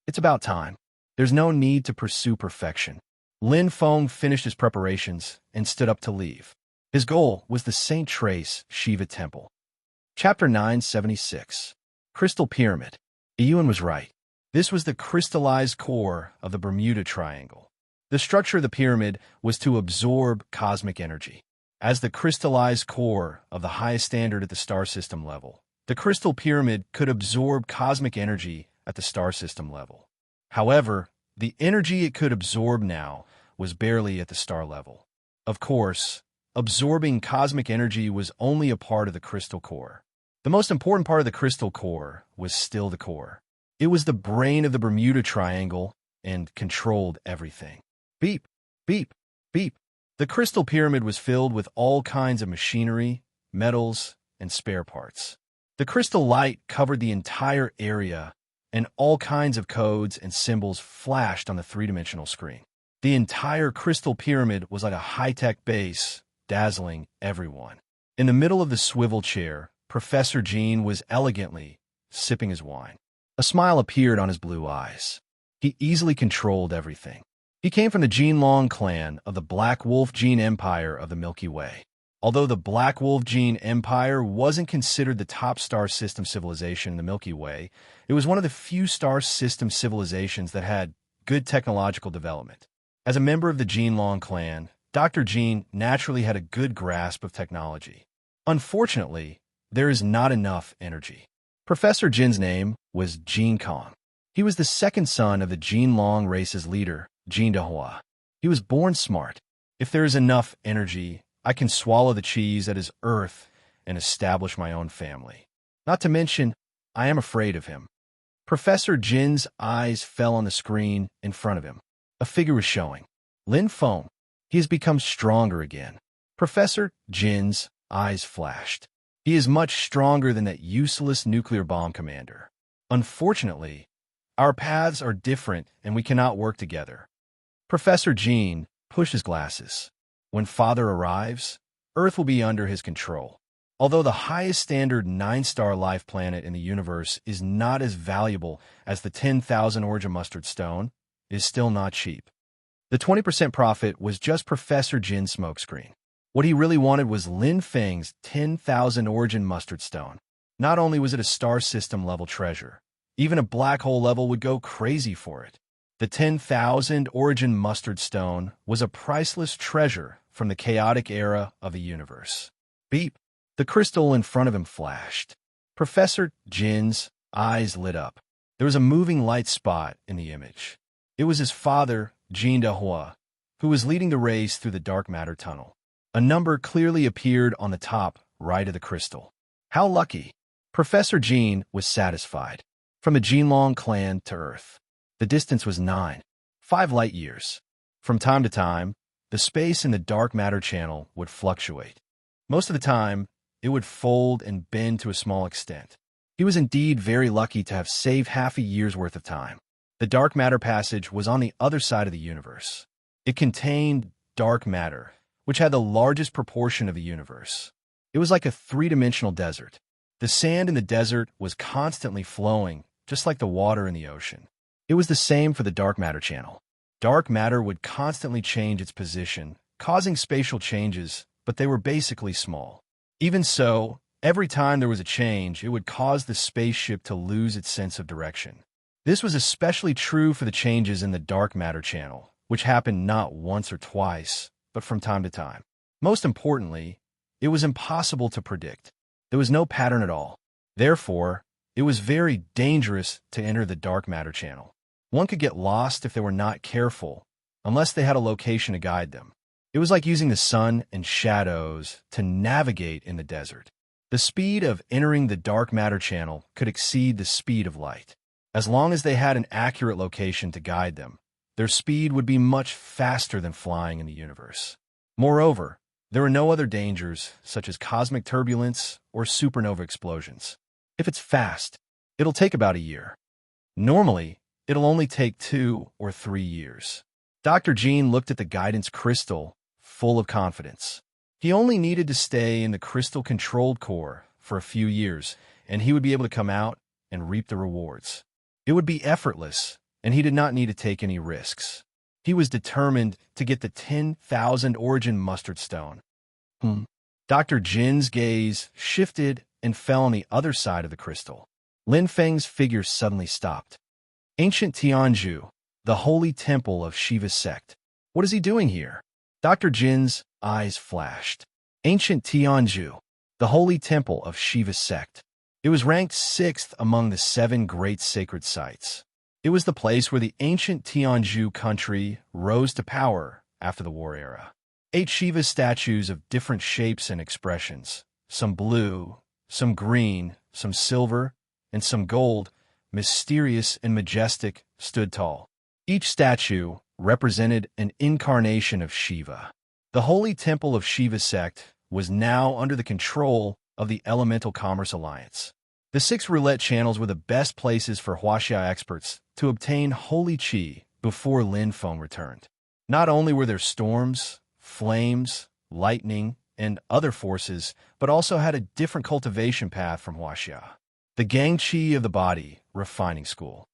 It's about time. There's no need to pursue perfection. Lin Feng finished his preparations and stood up to leave. His goal was the Saint Trace Shiva Temple. Chapter 976. Crystal Pyramid. Ewan was right. This was the crystallized core of the Bermuda Triangle. The structure of the pyramid was to absorb cosmic energy. As the crystallized core of the highest standard at the star system level, the crystal pyramid could absorb cosmic energy at the star system level. However, the energy it could absorb now was barely at the star level. Of course, absorbing cosmic energy was only a part of the crystal core. The most important part of the crystal core was still the core. It was the brain of the Bermuda Triangle and controlled everything. Beep, beep, beep. The crystal pyramid was filled with all kinds of machinery, metals, and spare parts. The crystal light covered the entire area, and all kinds of codes and symbols flashed on the 3-dimensional screen. The entire crystal pyramid was like a high-tech base, dazzling everyone. In the middle of the swivel chair, Professor Jean was elegantly sipping his wine. A smile appeared on his blue eyes. He easily controlled everything. He came from the Jinlong clan of the Black Wolf Gene Empire of the Milky Way. Although the Black Wolf Gene Empire wasn't considered the top star system civilization in the Milky Way, it was one of the few star system civilizations that had good technological development. As a member of the Jinlong clan, Dr. Jin naturally had a good grasp of technology. Unfortunately, there is not enough energy. Professor Jin's name was Jin Kong. He was the second son of the Jinlong race's leader, Jin Dahua. He was born smart. If there is enough energy, I can swallow the cheese that is earth and establish my own family. Not to mention, I am afraid of him. Professor Jin's eyes fell on the screen in front of him. A figure was showing. Lin Feng. He has become stronger again. Professor Jin's eyes flashed. He is much stronger than that useless nuclear bomb commander. Unfortunately, our paths are different and we cannot work together. Professor Jin pushes glasses. When Father arrives, Earth will be under his control. Although the highest standard 9-star life planet in the universe is not as valuable as the 10,000 origin mustard stone, it is still not cheap. The 20% profit was just Professor Jin's smokescreen. What he really wanted was Lin Feng's 10,000 origin mustard stone. Not only was it a star system level treasure, even a black hole level would go crazy for it. The 10,000 origin mustard stone was a priceless treasure from the chaotic era of the universe. Beep! The crystal in front of him flashed. Professor Jin's eyes lit up. There was a moving light spot in the image. It was his father, Jin Dahua, who was leading the race through the dark matter tunnel. A number clearly appeared on the top right of the crystal. How lucky! Professor Jin was satisfied. From the Jinlong clan to Earth, the distance was 5 light years. From time to time, the space in the dark matter channel would fluctuate. Most of the time, it would fold and bend to a small extent. He was indeed very lucky to have saved half a year's worth of time. The dark matter passage was on the other side of the universe. It contained dark matter, which had the largest proportion of the universe. It was like a three-dimensional desert. The sand in the desert was constantly flowing, just like the water in the ocean. It was the same for the dark matter channel. Dark matter would constantly change its position, causing spatial changes, but they were basically small. Even so, every time there was a change, it would cause the spaceship to lose its sense of direction. This was especially true for the changes in the dark matter channel, which happened not once or twice, but from time to time. Most importantly, it was impossible to predict. There was no pattern at all. Therefore, it was very dangerous to enter the dark matter channel. One could get lost if they were not careful, unless they had a location to guide them. It was like using the sun and shadows to navigate in the desert. The speed of entering the dark matter channel could exceed the speed of light. As long as they had an accurate location to guide them, their speed would be much faster than flying in the universe. Moreover, there were no other dangers, such as cosmic turbulence or supernova explosions. If it's fast, it'll take about a year. Normally, it'll only take 2 or 3 years. Dr. Jin looked at the guidance crystal, full of confidence. He only needed to stay in the crystal-controlled core for a few years, and he would be able to come out and reap the rewards. It would be effortless, and he did not need to take any risks. He was determined to get the 10,000 origin mustard stone. Dr. Jin's gaze shifted and fell on the other side of the crystal. Lin Feng's figure suddenly stopped. Ancient Tianzhu, the holy temple of Shiva's sect. What is he doing here? Dr. Jin's eyes flashed. Ancient Tianzhu, the holy temple of Shiva's sect. It was ranked 6th among the 7 great sacred sites. It was the place where the ancient Tianzhu country rose to power after the war era. 8 Shiva statues of different shapes and expressions, some blue, some green, some silver, and some gold, mysterious and majestic, stood tall. Each statue represented an incarnation of Shiva. The holy temple of Shiva's sect was now under the control of the Elemental Commerce Alliance. The 6 roulette channels were the best places for Huaxia experts to obtain holy qi before Lin Feng returned. Not only were there storms, flames, lightning, and other forces, but also had a different cultivation path from Huaxia. The Gang Qi of the body, refining school.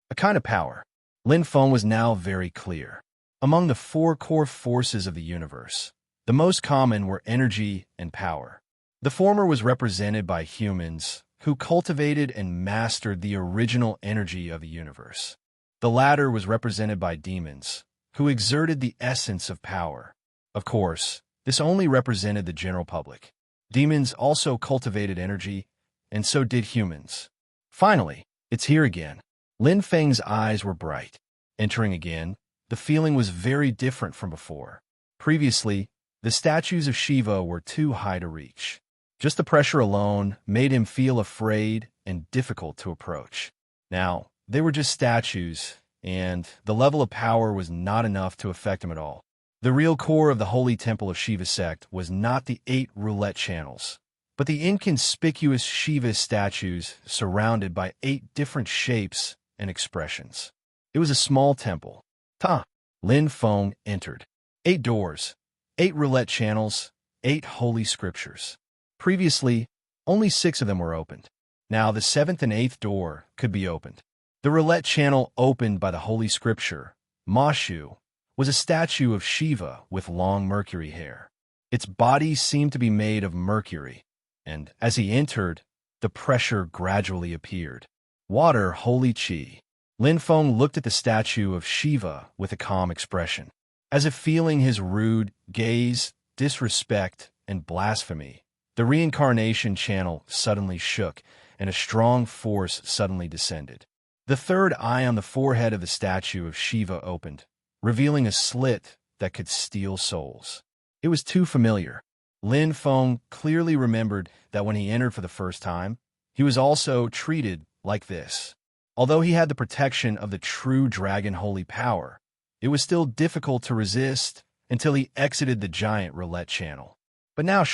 A kind of power. Lin Feng was now very clear. Among the 4 core forces of the universe, the most common were energy and power. The former was represented by humans who cultivated and mastered the original energy of the universe. The latter was represented by demons, who exerted the essence of power. Of course, this only represented the general public. Demons also cultivated energy, and so did humans. Finally, it's here again. Lin Feng's eyes were bright. Entering again, the feeling was very different from before. Previously, the statues of Shiva were too high to reach. Just the pressure alone made him feel afraid and difficult to approach. Now, they were just statues, and the level of power was not enough to affect him at all. The real core of the holy temple of Shiva sect was not the 8 roulette channels, but the inconspicuous Shiva statues surrounded by 8 different shapes and expressions. It was a small temple. Lin Feng entered. 8 doors, 8 roulette channels, 8 holy scriptures. Previously, only 6 of them were opened. Now the 7th and 8th door could be opened. The roulette channel opened by the holy scripture, Ma Shu, was a statue of Shiva with long mercury hair. Its body seemed to be made of mercury, and as he entered, the pressure gradually appeared. Water, holy qi. Lin Feng looked at the statue of Shiva with a calm expression. As if feeling his rude gaze, disrespect, and blasphemy, the reincarnation channel suddenly shook, and a strong force suddenly descended. The third eye on the forehead of the statue of Shiva opened, revealing a slit that could steal souls. It was too familiar. Lin Feng clearly remembered that when he entered for the first time, he was also treated like this. Although he had the protection of the true dragon holy power, it was still difficult to resist until he exited the giant roulette channel. But now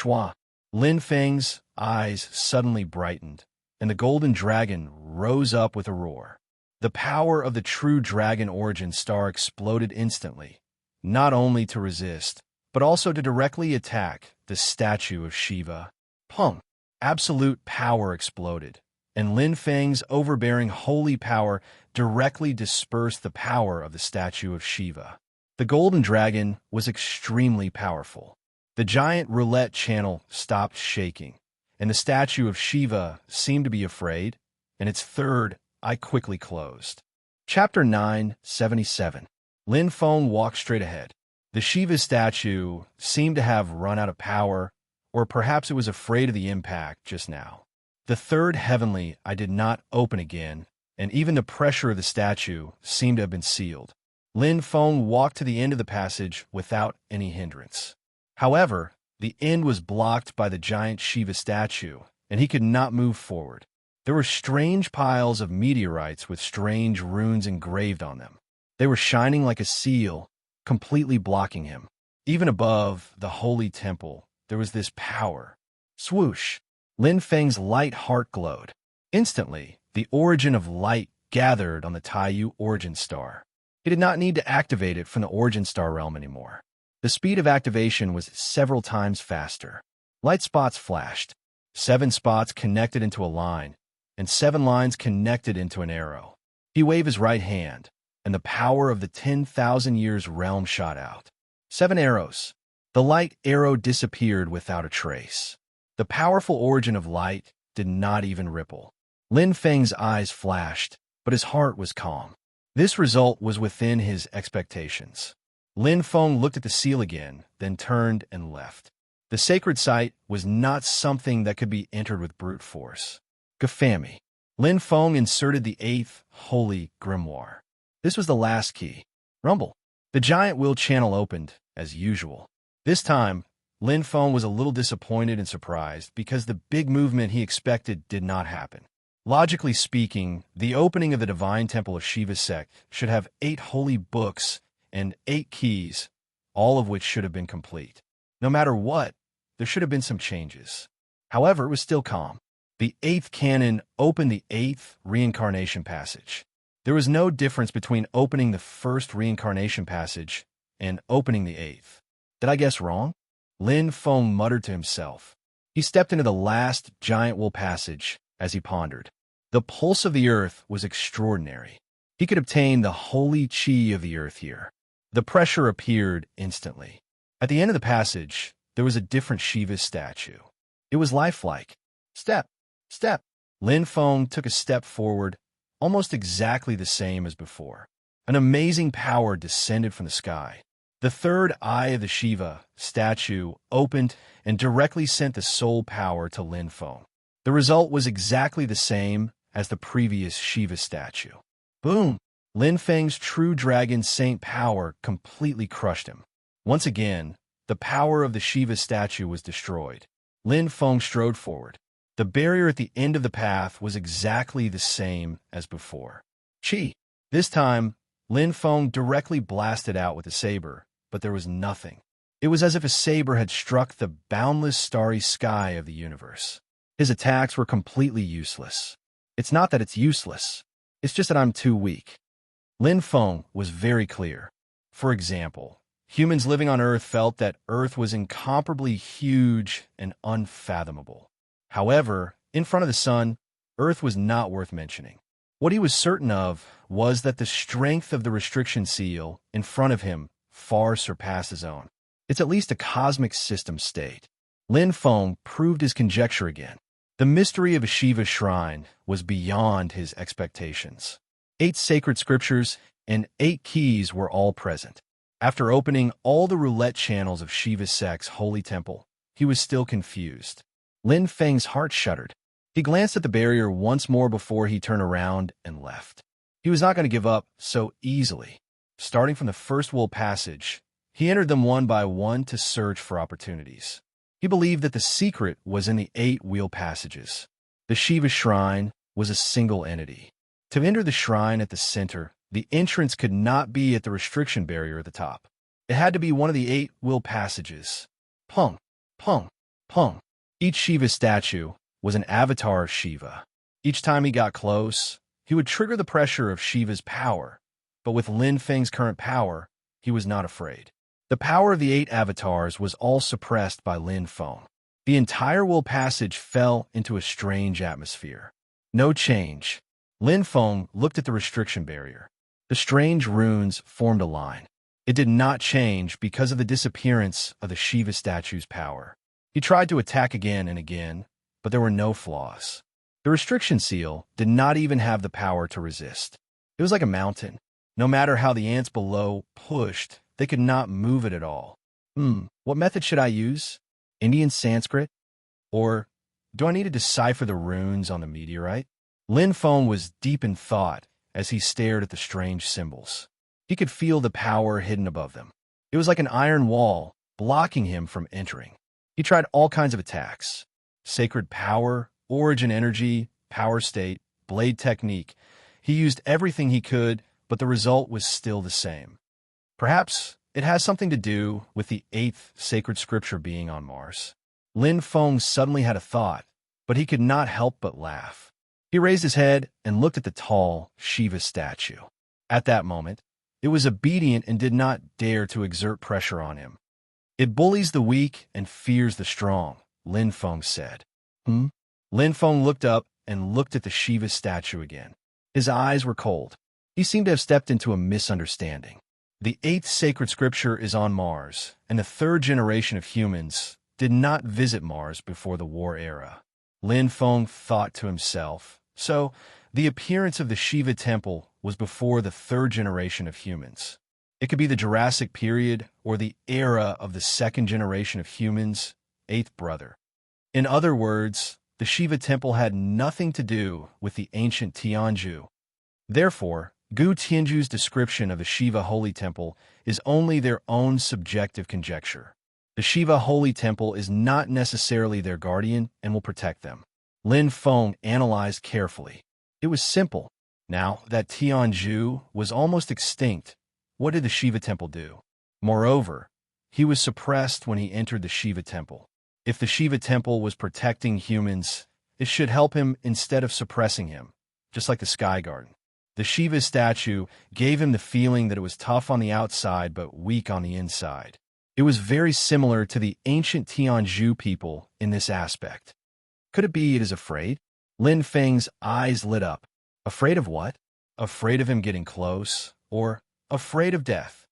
Lin Feng's eyes suddenly brightened, and the golden dragon rose up with a roar. The power of the true dragon origin star exploded instantly, not only to resist, but also to directly attack the statue of Shiva. Pum! Absolute power exploded, and Lin Feng's overbearing holy power directly dispersed the power of the statue of Shiva. The golden dragon was extremely powerful. The giant roulette channel stopped shaking, and the statue of Shiva seemed to be afraid, and its third eye quickly closed. Chapter 977. Lin Feng walked straight ahead. The Shiva statue seemed to have run out of power, or perhaps it was afraid of the impact just now. The third heavenly eye did not open again, and even the pressure of the statue seemed to have been sealed. Lin Feng walked to the end of the passage without any hindrance. However, the end was blocked by the giant Shiva statue, and he could not move forward. There were strange piles of meteorites with strange runes engraved on them. They were shining like a seal, completely blocking him. Even above the holy temple, there was this power. Swoosh! Lin Feng's light heart glowed. Instantly, the origin of light gathered on the Taiyu origin star. He did not need to activate it from the origin star realm anymore. The speed of activation was several times faster. Light spots flashed. 7 spots connected into a line, and 7 lines connected into an arrow. He waved his right hand, and the power of the 10,000 years realm shot out. 7 arrows. The light arrow disappeared without a trace. The powerful origin of light did not even ripple. Lin Feng's eyes flashed, but his heart was calm. This result was within his expectations. Lin Feng looked at the seal again, then turned and left. The sacred site was not something that could be entered with brute force. Gafami. Lin Feng inserted the 8th holy grimoire. This was the last key. Rumble. The giant will channel opened, as usual. This time, Lin Feng was a little disappointed and surprised because the big movement he expected did not happen. Logically speaking, the opening of the divine temple of Shiva sect should have 8 holy books and 8 keys, all of which should have been complete. No matter what, there should have been some changes. However, it was still calm. The 8th canon opened the 8th reincarnation passage. There was no difference between opening the 1st reincarnation passage and opening the 8th. Did I guess wrong? Lin Feng muttered to himself. He stepped into the last giant wool passage as he pondered. The pulse of the earth was extraordinary. He could obtain the holy qi of the earth here. The pressure appeared instantly. At the end of the passage, there was a different Shiva statue. It was lifelike. Step, step. Lin Feng took a step forward, almost exactly the same as before. An amazing power descended from the sky. The third eye of the Shiva statue opened and directly sent the soul power to Lin Feng. The result was exactly the same as the previous Shiva statue. Boom! Lin Feng's true dragon saint power completely crushed him. Once again, the power of the Shiva statue was destroyed. Lin Feng strode forward. The barrier at the end of the path was exactly the same as before. Chi! This time, Lin Feng directly blasted out with a saber, but there was nothing. It was as if a saber had struck the boundless starry sky of the universe. His attacks were completely useless. It's not that it's useless. It's just that I'm too weak. Lin Feng was very clear. For example, humans living on Earth felt that Earth was incomparably huge and unfathomable. However, in front of the sun, Earth was not worth mentioning. What he was certain of was that the strength of the restriction seal in front of him far surpassed his own. It's at least a cosmic system state. Lin Feng proved his conjecture again. The mystery of a Shiva shrine was beyond his expectations. 8 sacred scriptures and 8 keys were all present. After opening all the roulette channels of Shiva sect's holy temple, he was still confused. Lin Feng's heart shuddered. He glanced at the barrier once more before he turned around and left. He was not going to give up so easily. Starting from the first wool passage, he entered them one by one to search for opportunities. He believed that the secret was in the 8 wheel passages. The Shiva shrine was a single entity. To enter the shrine at the center, the entrance could not be at the restriction barrier at the top. It had to be one of the 8 wheel passages. Pung, pung, pung. Each Shiva statue was an avatar of Shiva. Each time he got close, he would trigger the pressure of Shiva's power. But with Lin Feng's current power, he was not afraid. The power of the 8 avatars was all suppressed by Lin Feng. The entire will passage fell into a strange atmosphere. No change. Lin Feng looked at the restriction barrier. The strange runes formed a line. It did not change because of the disappearance of the Shiva statue's power. He tried to attack again and again, but there were no flaws. The restriction seal did not even have the power to resist. It was like a mountain. No matter how the ants below pushed, they could not move it at all. What method should I use? Indian Sanskrit? Or do I need to decipher the runes on the meteorite? Lin Feng was deep in thought as he stared at the strange symbols. He could feel the power hidden above them. It was like an iron wall, blocking him from entering. He tried all kinds of attacks. Sacred power, origin energy, power state, blade technique. He used everything he could, but the result was still the same. Perhaps it has something to do with the 8th sacred scripture being on Mars. Lin Feng suddenly had a thought, but he could not help but laugh. He raised his head and looked at the tall Shiva statue. At that moment, it was obedient and did not dare to exert pressure on him. It bullies the weak and fears the strong, Lin Feng said. Lin Feng looked up and looked at the Shiva statue again. His eyes were cold. He seemed to have stepped into a misunderstanding. The 8th sacred scripture is on Mars, and the 3rd generation of humans did not visit Mars before the war era. Lin Feng thought to himself, so the appearance of the Shiva temple was before the 3rd generation of humans. It could be the Jurassic period or the era of the 2nd generation of humans, 8th brother. In other words, the Shiva temple had nothing to do with the ancient Tianzhu. Therefore, Gu Tianzhu's description of the Shiva holy temple is only their own subjective conjecture. The Shiva holy temple is not necessarily their guardian and will protect them. Lin Feng analyzed carefully. It was simple. Now that Tianzhu was almost extinct, what did the Shiva temple do? Moreover, he was suppressed when he entered the Shiva temple. If the Shiva temple was protecting humans, it should help him instead of suppressing him, just like the Sky Garden. The Shiva statue gave him the feeling that it was tough on the outside but weak on the inside. It was very similar to the ancient Tianzhu people in this aspect. Could it be it is afraid? Lin Feng's eyes lit up. Afraid of what? Afraid of him getting close? Or afraid of death?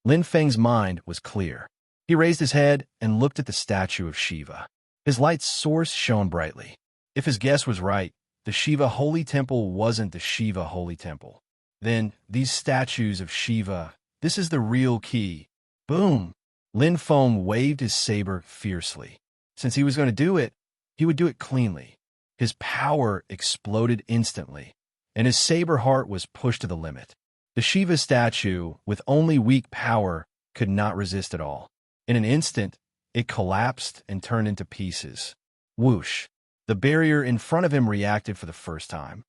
Lin Feng's mind was clear. He raised his head and looked at the statue of Shiva. His light's source shone brightly. If his guess was right, the Shiva holy temple wasn't the Shiva holy temple. Then, these statues of Shiva, this is the real key. Boom! Lin Feng waved his saber fiercely. Since he was going to do it, he would do it cleanly. His power exploded instantly, and his saber heart was pushed to the limit. The Shiva statue, with only weak power, could not resist at all. In an instant, it collapsed and turned into pieces. Whoosh! The barrier in front of him reacted for the first time.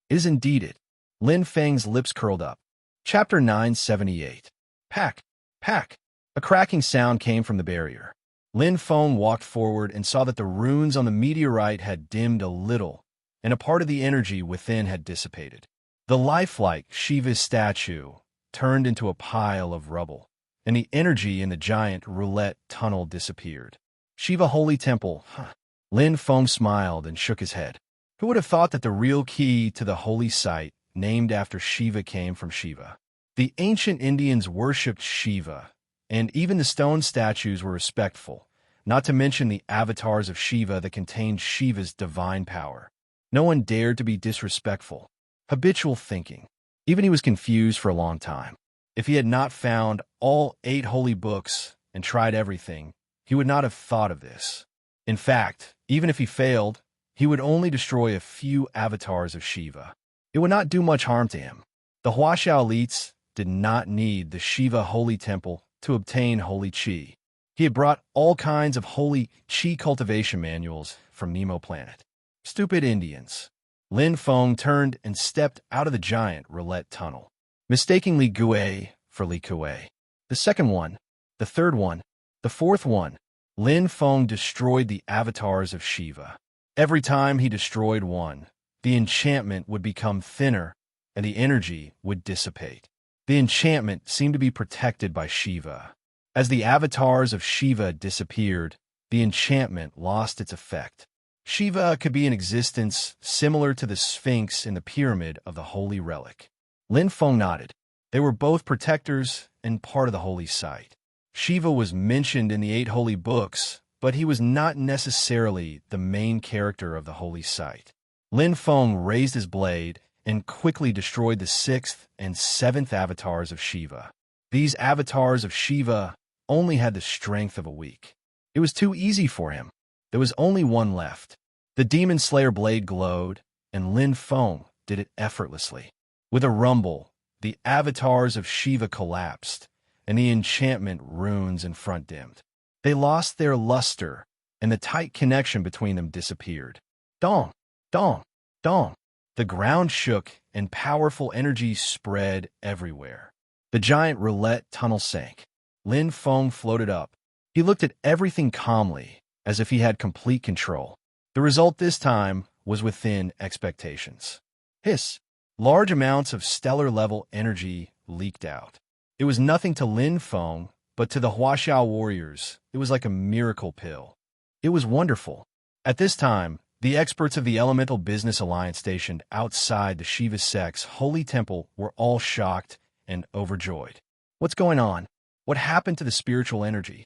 It is indeed it. Lin Feng's lips curled up. Chapter 978. Pack! Pack! A cracking sound came from the barrier. Lin Feng walked forward and saw that the runes on the meteorite had dimmed a little, and a part of the energy within had dissipated. The lifelike Shiva's statue turned into a pile of rubble, and the energy in the giant roulette tunnel disappeared. Shiva Holy Temple, huh? Lin Feng smiled and shook his head. Who would have thought that the real key to the holy site, named after Shiva, came from Shiva? The ancient Indians worshipped Shiva, and even the stone statues were respectful, not to mention the avatars of Shiva that contained Shiva's divine power. No one dared to be disrespectful. Habitual thinking. Even he was confused for a long time. If he had not found all 8 holy books and tried everything, he would not have thought of this. In fact, even if he failed, he would only destroy a few avatars of Shiva. It would not do much harm to him. The Huaxiao elites did not need the Shiva Holy Temple to obtain holy qi. He had brought all kinds of holy qi cultivation manuals from Nemo Planet. Stupid Indians. Lin Feng turned and stepped out of the giant roulette tunnel, mistaking Li Gui for Li Kuei. The second one, the third one, the fourth one. Lin Feng destroyed the avatars of Shiva. Every time he destroyed one, the enchantment would become thinner and the energy would dissipate. The enchantment seemed to be protected by Shiva. As the avatars of Shiva disappeared, the enchantment lost its effect. Shiva could be in existence similar to the Sphinx in the pyramid of the holy relic. Lin Feng nodded. They were both protectors and part of the holy site. Shiva was mentioned in the 8 holy books, but he was not necessarily the main character of the holy site. Lin Feng raised his blade and quickly destroyed the 6th and 7th avatars of Shiva. These avatars of Shiva only had the strength of a weak. It was too easy for him. There was only one left. The Demon Slayer blade glowed, and Lin Feng did it effortlessly. With a rumble, the avatars of Shiva collapsed, and the enchantment runes in front dimmed. They lost their luster, and the tight connection between them disappeared. Dong! Dong! Dong! The ground shook, and powerful energy spread everywhere. The giant roulette tunnel sank. Lin Feng floated up. He looked at everything calmly, as if he had complete control. The result this time was within expectations. Hiss! Large amounts of stellar-level energy leaked out. It was nothing to Lin Feng, but to the Huaxiao warriors, it was like a miracle pill. It was wonderful. At this time, the experts of the Elemental Business Alliance stationed outside the Shiva sect's holy temple were all shocked and overjoyed. What's going on? What happened to the spiritual energy?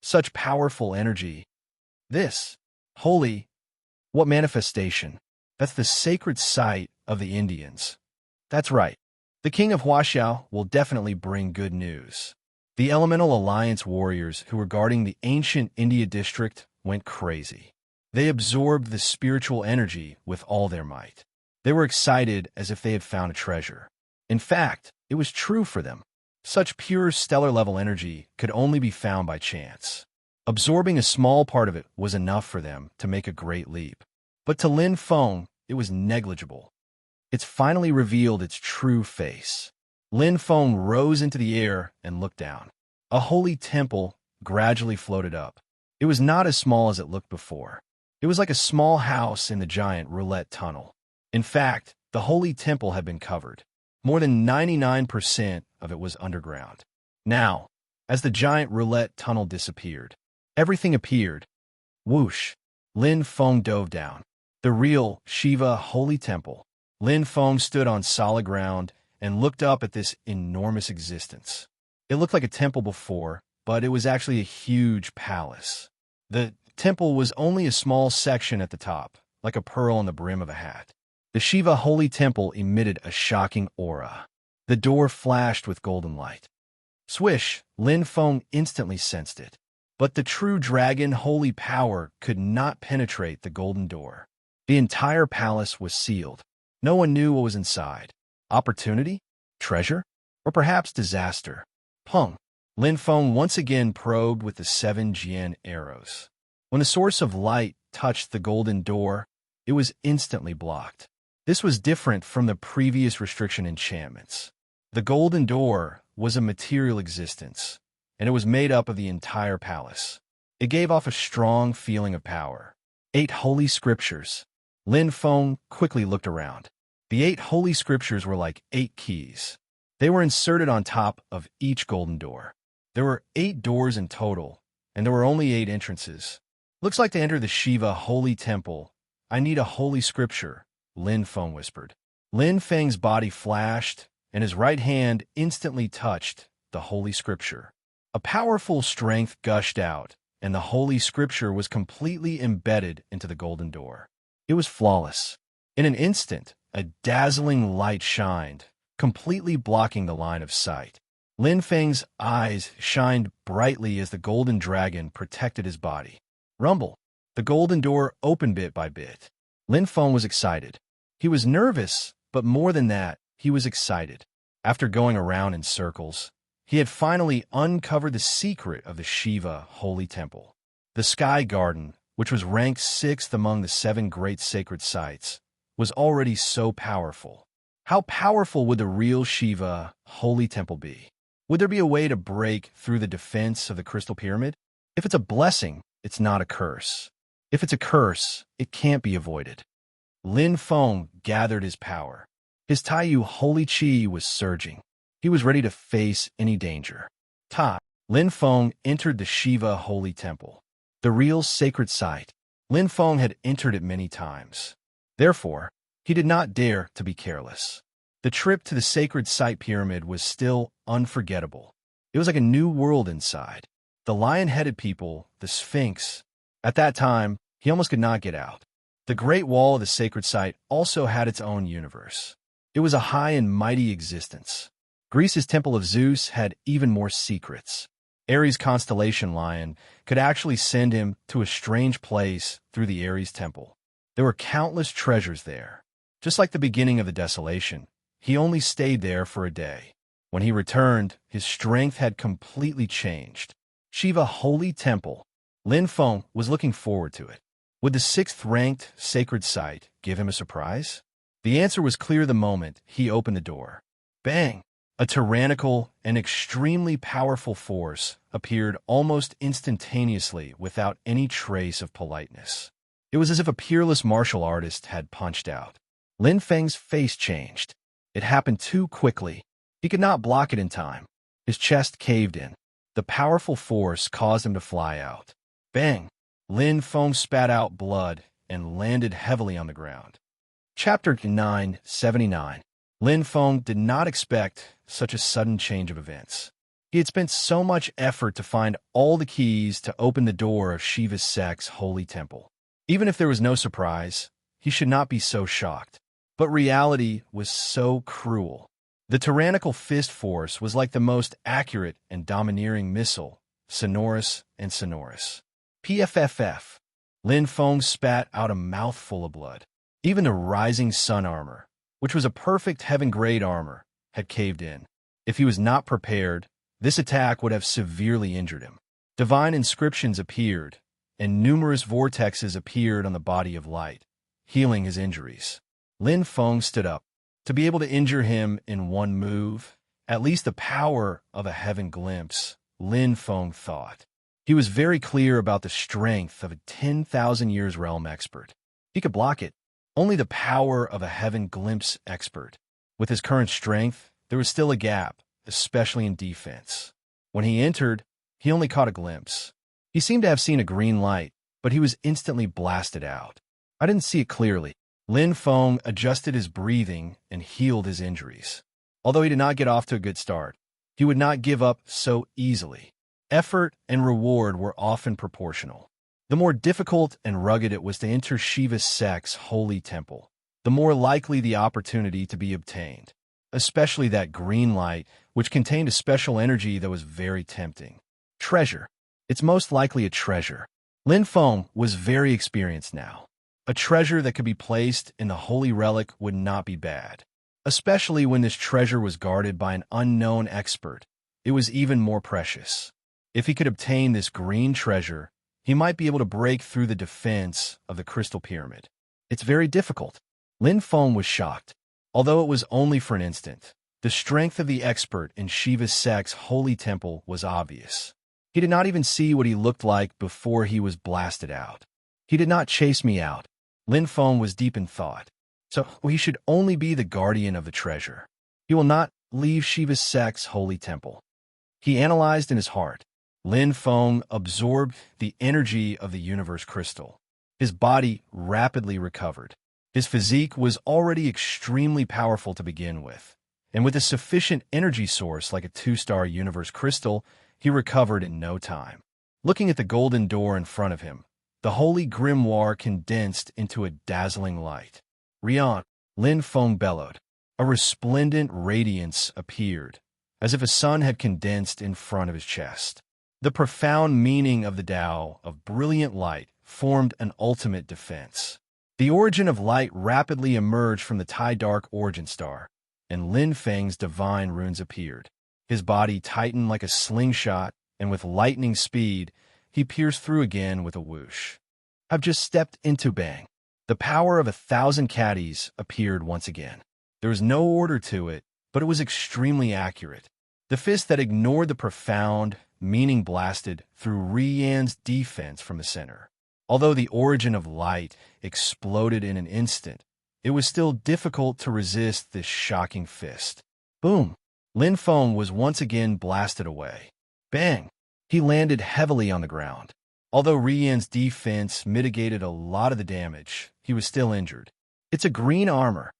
Such powerful energy. This, holy, what manifestation? That's the sacred site of the Indians. That's right. The king of Huaxiao will definitely bring good news. The Elemental Alliance warriors who were guarding the ancient India district went crazy. They absorbed the spiritual energy with all their might. They were excited as if they had found a treasure. In fact, it was true for them. Such pure stellar-level energy could only be found by chance. Absorbing a small part of it was enough for them to make a great leap. But to Lin Feng, it was negligible. It's finally revealed its true face. Lin Feng rose into the air and looked down. A holy temple gradually floated up. It was not as small as it looked before. It was like a small house in the giant roulette tunnel. In fact, the holy temple had been covered. More than 99% of it was underground. Now, as the giant roulette tunnel disappeared, everything appeared. Whoosh! Lin Feng dove down. The real Shiva holy temple. Lin Feng stood on solid ground and looked up at this enormous existence. It looked like a temple before, but it was actually a huge palace. The temple was only a small section at the top, like a pearl on the brim of a hat. The Shiva holy temple emitted a shocking aura. The door flashed with golden light. Swish! Lin Feng instantly sensed it. But the true dragon holy power could not penetrate the golden door. The entire palace was sealed. No one knew what was inside. Opportunity? Treasure? Or perhaps disaster? Peng! Lin Feng once again probed with the 7 Jian arrows. When the source of light touched the golden door, it was instantly blocked. This was different from the previous restriction enchantments. The golden door was a material existence, and it was made up of the entire palace. It gave off a strong feeling of power. 8 holy scriptures. Lin Feng quickly looked around. The 8 holy scriptures were like 8 keys. They were inserted on top of each golden door. There were 8 doors in total, and there were only 8 entrances. Looks like to enter the Shiva holy temple, I need a holy scripture, Lin Feng whispered. Lin Feng's body flashed, and his right hand instantly touched the holy scripture. A powerful strength gushed out, and the holy scripture was completely embedded into the golden door. It was flawless. In an instant, a dazzling light shined, completely blocking the line of sight. Lin Feng's eyes shined brightly as the golden dragon protected his body. Rumble! The golden door opened bit by bit. Lin Feng was excited. He was nervous, but more than that, he was excited. After going around in circles, he had finally uncovered the secret of the Shiva holy temple. The Sky Garden, which was ranked 6th among the 7 great sacred sites, was already so powerful. How powerful would the real Shiva holy temple be? Would there be a way to break through the defense of the Crystal Pyramid? If it's a blessing, it's not a curse. If it's a curse, it can't be avoided. Lin Feng gathered his power. His Taiyu holy chi was surging. He was ready to face any danger. Lin Feng entered the Shiva holy temple. The real sacred site. Lin Feng had entered it many times. Therefore, he did not dare to be careless. The trip to the sacred site pyramid was still unforgettable. It was like a new world inside. The lion-headed people, the Sphinx. At that time, he almost could not get out. The Great Wall of the sacred site also had its own universe. It was a high and mighty existence. Greece's Temple of Zeus had even more secrets. Ares' constellation lion could actually send him to a strange place through the Ares temple. There were countless treasures there. Just like the beginning of the desolation, he only stayed there for a day. When he returned, his strength had completely changed. Shiva Holy Temple. Lin Feng was looking forward to it. Would the 6th-ranked sacred site give him a surprise? The answer was clear the moment he opened the door. Bang! A tyrannical and extremely powerful force appeared almost instantaneously without any trace of politeness. It was as if a peerless martial artist had punched out. Lin Feng's face changed. It happened too quickly. He could not block it in time. His chest caved in. The powerful force caused him to fly out. Bang! Lin Feng spat out blood and landed heavily on the ground. Chapter 979. Lin Feng did not expect such a sudden change of events. He had spent so much effort to find all the keys to open the door of Shiva Sek's holy temple. Even if there was no surprise, he should not be so shocked. But reality was so cruel. The tyrannical fist force was like the most accurate and domineering missile, sonorous and sonorous. PFFF. Lin Feng spat out a mouthful of blood. Even the rising sun armor, which was a perfect heaven-grade armor, had caved in. If he was not prepared, this attack would have severely injured him. Divine inscriptions appeared, and numerous vortexes appeared on the body of light, healing his injuries. Lin Feng stood up. To be able to injure him in one move, at least the power of a heaven glimpse, Lin Feng thought. He was very clear about the strength of a 10,000 years realm expert. He could block it. Only the power of a heaven glimpse expert. With his current strength, there was still a gap, especially in defense. When he entered, he only caught a glimpse. He seemed to have seen a green light, but he was instantly blasted out. I didn't see it clearly. Lin Feng adjusted his breathing and healed his injuries. Although he did not get off to a good start, he would not give up so easily. Effort and reward were often proportional. The more difficult and rugged it was to enter Shiva Sek's holy temple, the more likely the opportunity to be obtained. especially that green light, which contained a special energy that was very tempting. Treasure. It's most likely a treasure. Lin Feng was very experienced now. A treasure that could be placed in the holy relic would not be bad. Especially when this treasure was guarded by an unknown expert, it was even more precious. If he could obtain this green treasure, he might be able to break through the defense of the crystal pyramid. It's very difficult. Lin Feng was shocked. Although it was only for an instant, the strength of the expert in Shiva's sect's holy temple was obvious. He did not even see what he looked like before he was blasted out. He did not chase me out. Lin Feng was deep in thought. So he should only be the guardian of the treasure. He will not leave Shiva's sect's holy temple. He analyzed in his heart. Lin Feng absorbed the energy of the universe crystal. His body rapidly recovered. His physique was already extremely powerful to begin with, and with a sufficient energy source like a 2-star universe crystal, he recovered in no time. Looking at the golden door in front of him, the holy grimoire condensed into a dazzling light. Rian, Lin Feng bellowed. A resplendent radiance appeared, as if a sun had condensed in front of his chest. The profound meaning of the Tao of brilliant light formed an ultimate defense. The origin of light rapidly emerged from the Tai Dark origin star, and Lin Feng's divine runes appeared. His body tightened like a slingshot, and with lightning speed, he pierced through again with a whoosh. I've just stepped into Bang. The power of 1,000 caddies appeared once again. There was no order to it, but it was extremely accurate. The fist that ignored the profound meaning blasted through Rian's defense from the center. Although the origin of light exploded in an instant, it was still difficult to resist this shocking fist. Boom! Lin Feng was once again blasted away. Bang! He landed heavily on the ground. Although Rian's defense mitigated a lot of the damage, he was still injured. It's a green armor.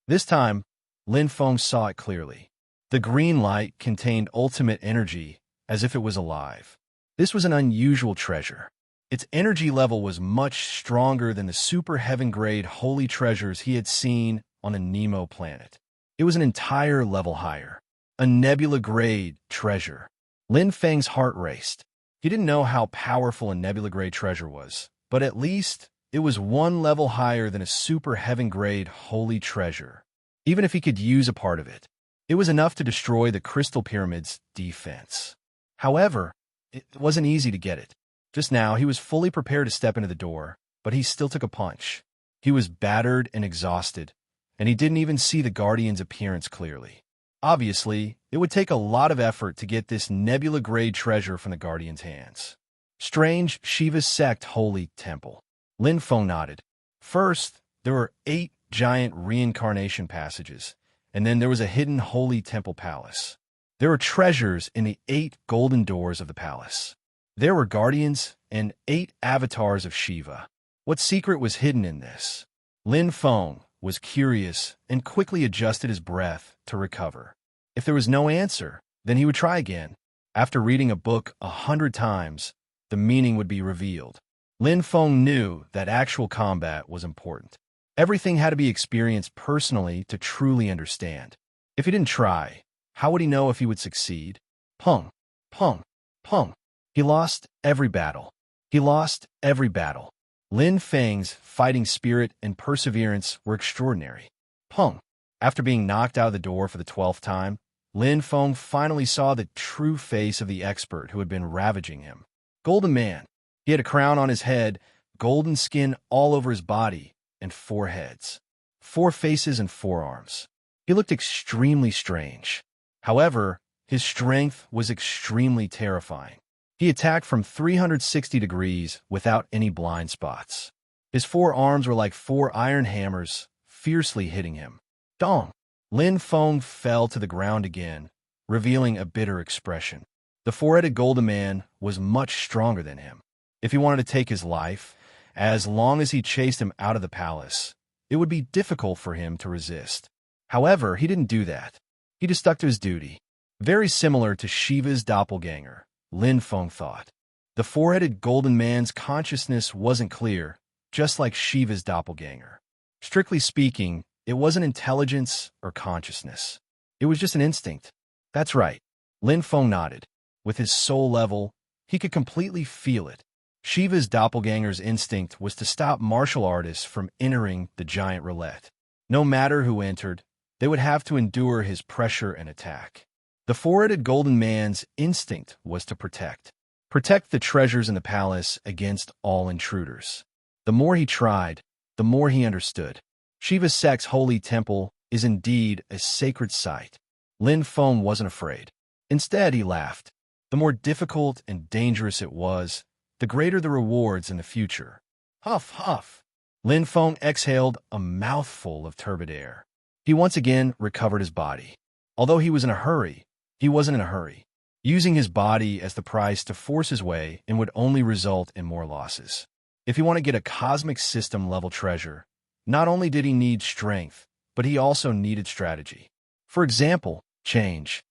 This time, Lin Feng saw it clearly. The green light contained ultimate energy, as if it was alive. This was an unusual treasure. Its energy level was much stronger than the super heaven-grade holy treasures he had seen on the Nemo planet. It was an entire level higher. A nebula-grade treasure. Lin Feng's heart raced. He didn't know how powerful a nebula-grade treasure was, but at least it was one level higher than a super heaven-grade holy treasure. Even if he could use a part of it, it was enough to destroy the crystal pyramid's defense. However, it wasn't easy to get it. Just now, he was fully prepared to step into the door, but he still took a punch. He was battered and exhausted, and he didn't even see the Guardian's appearance clearly. Obviously, it would take a lot of effort to get this nebula-grade treasure from the Guardian's hands. Strange Shiva's sect holy temple. Lin Feng nodded. First, there were 8 giant reincarnation passages, and then there was a hidden holy temple palace. There were treasures in the 8 golden doors of the palace. There were guardians and 8 avatars of Shiva. What secret was hidden in this? Lin Feng was curious and quickly adjusted his breath to recover. If there was no answer, then he would try again. After reading a book 100 times, the meaning would be revealed. Lin Feng knew that actual combat was important. Everything had to be experienced personally to truly understand. If he didn't try, how would he know if he would succeed? Pung, pung, pung. He lost every battle. He lost every battle. Lin Feng's fighting spirit and perseverance were extraordinary. Pung. After being knocked out of the door for the 12th time, Lin Feng finally saw the true face of the expert who had been ravaging him. Golden Man. He had a crown on his head, golden skin all over his body, and 4 heads. 4 faces and 4 arms. He looked extremely strange. However, his strength was extremely terrifying. He attacked from 360 degrees without any blind spots. His 4 arms were like 4 iron hammers, fiercely hitting him. Dong! Lin Feng fell to the ground again, revealing a bitter expression. The 4-headed Golden Man was much stronger than him. If he wanted to take his life, as long as he chased him out of the palace, it would be difficult for him to resist. However, he didn't do that. He just stuck to his duty. Very similar to Shiva's doppelganger, Lin Feng thought. The 4-headed Golden Man's consciousness wasn't clear, just like Shiva's doppelganger. Strictly speaking, it wasn't intelligence or consciousness. It was just an instinct. That's right. Lin Feng nodded. With his soul level, he could completely feel it. Shiva's doppelganger's instinct was to stop martial artists from entering the giant roulette. No matter who entered, they would have to endure his pressure and attack. The four-headed golden man's instinct was to protect. Protect the treasures in the palace against all intruders. The more he tried, the more he understood. Shiva Sek's holy temple is indeed a sacred site. Lin Feng wasn't afraid. Instead, he laughed. The more difficult and dangerous it was, the greater the rewards in the future. Huff, huff. Lin Feng exhaled a mouthful of turbid air. He once again recovered his body. Although he was in a hurry, he wasn't in a hurry. Using his body as the price to force his way in would only result in more losses. If he wanted to get a cosmic system-level treasure, not only did he need strength, but he also needed strategy. For example, change.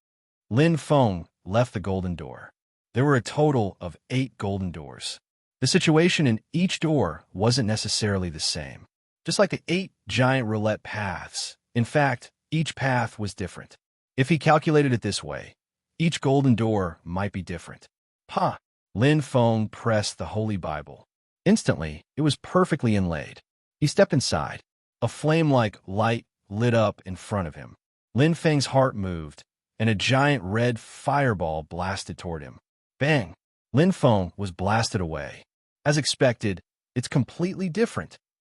Lin Feng left the golden door. There were a total of 8 golden doors. The situation in each door wasn't necessarily the same. Just like the 8 giant roulette paths, in fact, each path was different. If he calculated it this way, each golden door might be different. Ha! Lin Feng pressed the Holy Bible. Instantly, it was perfectly inlaid. He stepped inside. A flame-like light lit up in front of him. Lin Feng's heart moved, and a giant red fireball blasted toward him. Bang! Lin Feng was blasted away. As expected, it's completely different.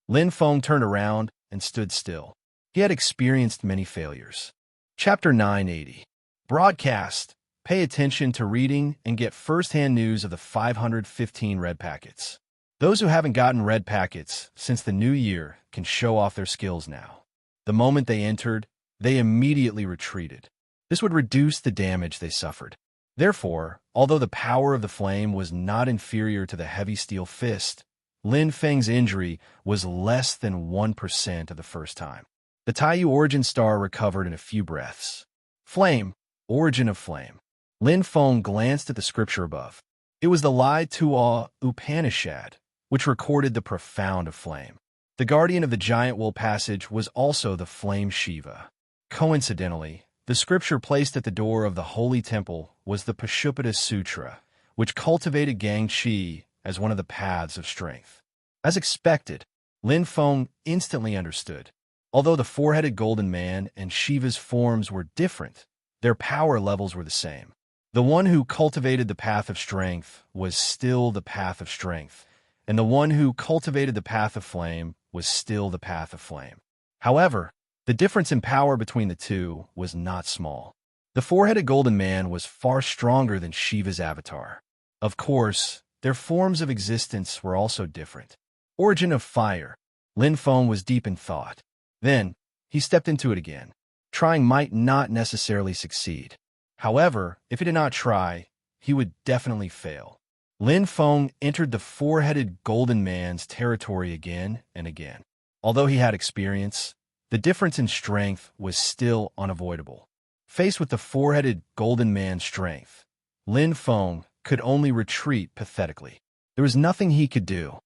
Lin Feng turned around and stood still. He had experienced many failures. Chapter 980. Broadcast. Pay attention to reading and get first-hand news of the 515 red packets. Those who haven't gotten red packets since the new year can show off their skills now. The moment they entered, they immediately retreated. This would reduce the damage they suffered. Therefore, although the power of the flame was not inferior to the heavy steel fist, Lin Feng's injury was less than 1% of the first time. The Taiyu origin star recovered in a few breaths. Flame, origin of flame. Lin Feng glanced at the scripture above. It was the Lai Tua Upanishad, which recorded the profound of flame. The guardian of the giant wool passage was also the flame Shiva. Coincidentally, the scripture placed at the door of the holy temple was the Pashupata Sutra, which cultivated Gangqi as one of the paths of strength. As expected, Lin Feng instantly understood. Although the four-headed golden man and Shiva's forms were different, their power levels were the same. The one who cultivated the path of strength was still the path of strength, and the one who cultivated the path of flame was still the path of flame. However, the difference in power between the two was not small. The four-headed golden man was far stronger than Shiva's avatar. Of course, their forms of existence were also different. Origin of fire. Lin Feng was deep in thought. Then, he stepped into it again. Trying might not necessarily succeed. However, if he did not try, he would definitely fail. Lin Feng entered the four-headed golden man's territory again and again. Although he had experience, the difference in strength was still unavoidable. Faced with the four-headed golden man's strength, Lin Feng could only retreat pathetically. There was nothing he could do.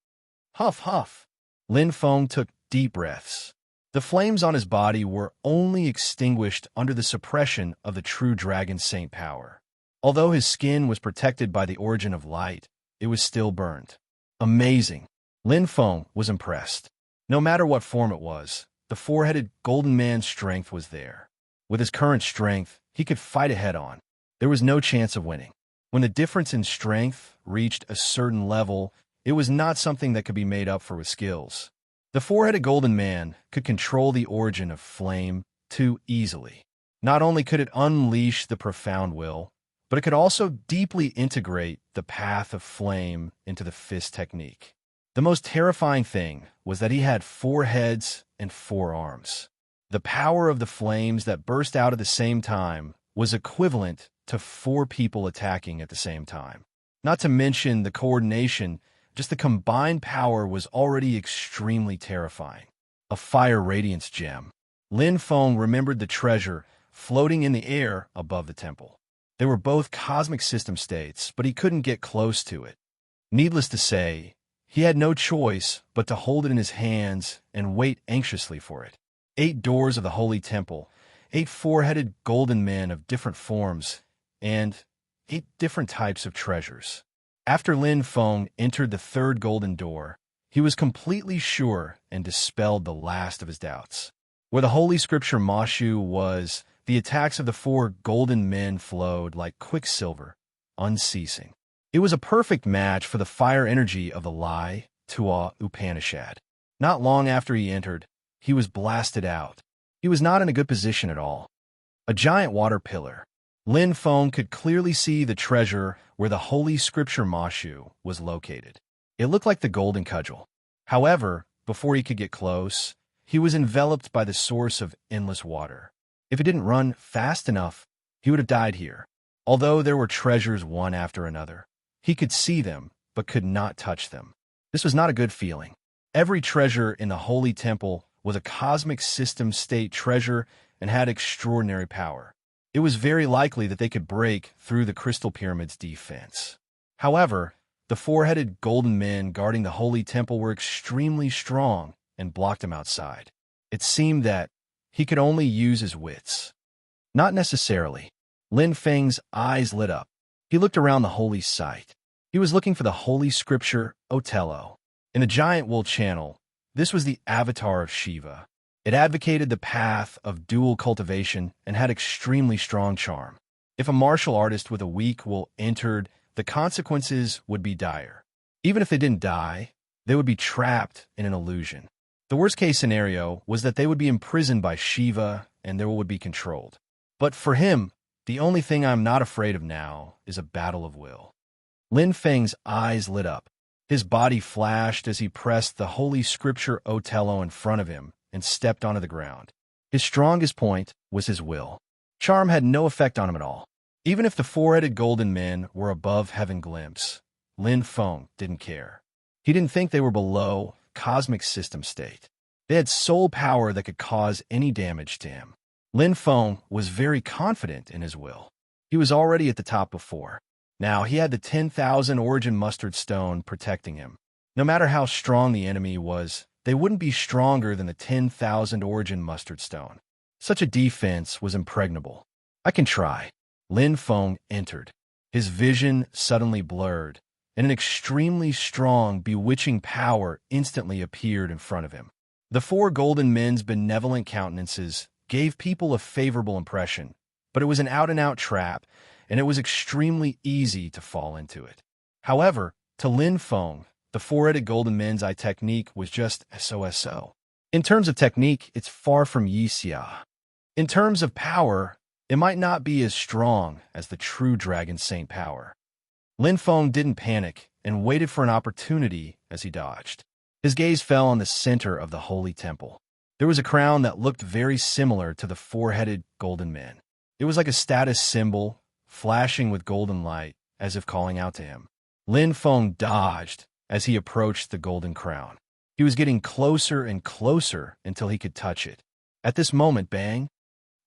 Huff, huff. Lin Feng took deep breaths. The flames on his body were only extinguished under the suppression of the true dragon saint power. Although his skin was protected by the origin of light, it was still burned. Amazing. Lin Feng was impressed. No matter what form it was, the four-headed golden man's strength was there. With his current strength, he could fight it head-on. There was no chance of winning. When the difference in strength reached a certain level, it was not something that could be made up for with skills. The four-headed golden man could control the origin of flame too easily. Not only could it unleash the profound will, but it could also deeply integrate the path of flame into the fist technique. The most terrifying thing was that he had 4 heads and 4 arms. The power of the flames that burst out at the same time was equivalent to 4 people attacking at the same time. Not to mention the coordination. Just the combined power was already extremely terrifying. A fire radiance gem. Lin Feng remembered the treasure floating in the air above the temple. They were both cosmic system states, but he couldn't get close to it. Needless to say, he had no choice but to hold it in his hands and wait anxiously for it. 8 doors of the holy temple. 8 four-headed golden men of different forms, and 8 different types of treasures. After Lin Feng entered the third golden door, he was completely sure and dispelled the last of his doubts. Where the Holy Scripture Mashu was, the attacks of the 4 golden men flowed like quicksilver, unceasing. It was a perfect match for the fire energy of the Lai Tua Upanishad. Not long after he entered, he was blasted out. He was not in a good position at all. A giant water pillar. Lin Feng could clearly see the treasure where the Holy Scripture Mashu was located. It looked like the golden cudgel. However, before he could get close, he was enveloped by the source of endless water. If he didn't run fast enough, he would have died here. Although there were treasures one after another, he could see them, but could not touch them. This was not a good feeling. Every treasure in the Holy Temple was a cosmic system state treasure and had extraordinary power. It was very likely that they could break through the Crystal Pyramid's defense. However, the 4-headed golden men guarding the Holy Temple were extremely strong and blocked him outside. It seemed that he could only use his wits. Not necessarily. Lin Feng's eyes lit up. He looked around the holy site. He was looking for the Holy Scripture Otello. In the giant wool channel, this was the avatar of Shiva. It advocated the path of dual cultivation and had extremely strong charm. If a martial artist with a weak will entered, the consequences would be dire. Even if they didn't die, they would be trapped in an illusion. The worst-case scenario was that they would be imprisoned by Shiva and they would be controlled. But for him, the only thing I'm not afraid of now is a battle of will. Lin Feng's eyes lit up. His body flashed as he pressed the Holy Scripture Otello in front of him and stepped onto the ground. His strongest point was his will. Charm had no effect on him at all. Even if the 4-headed golden men were above heaven glimpse, Lin Feng didn't care. He didn't think they were below cosmic system state. They had soul power that could cause any damage to him. Lin Feng was very confident in his will. He was already at the top before. Now he had the 10,000 origin mustard stone protecting him. No matter how strong the enemy was, they wouldn't be stronger than the 10,000 origin mustard stone. Such a defense was impregnable. I can try. Lin Feng entered. His vision suddenly blurred, and an extremely strong, bewitching power instantly appeared in front of him. The 4 golden men's benevolent countenances gave people a favorable impression, but it was an out-and-out trap, and it was extremely easy to fall into it. However, to Lin Feng, the 4-headed golden men's eye technique was just so. In terms of technique, it's far from Yixia. In terms of power, it might not be as strong as the true Dragon Saint power. Lin Feng didn't panic and waited for an opportunity as he dodged. His gaze fell on the center of the Holy Temple. There was a crown that looked very similar to the 4-headed golden men. It was like a status symbol, flashing with golden light, as if calling out to him. Lin Feng dodged as he approached the golden crown. He was getting closer and closer until he could touch it. At this moment, bang!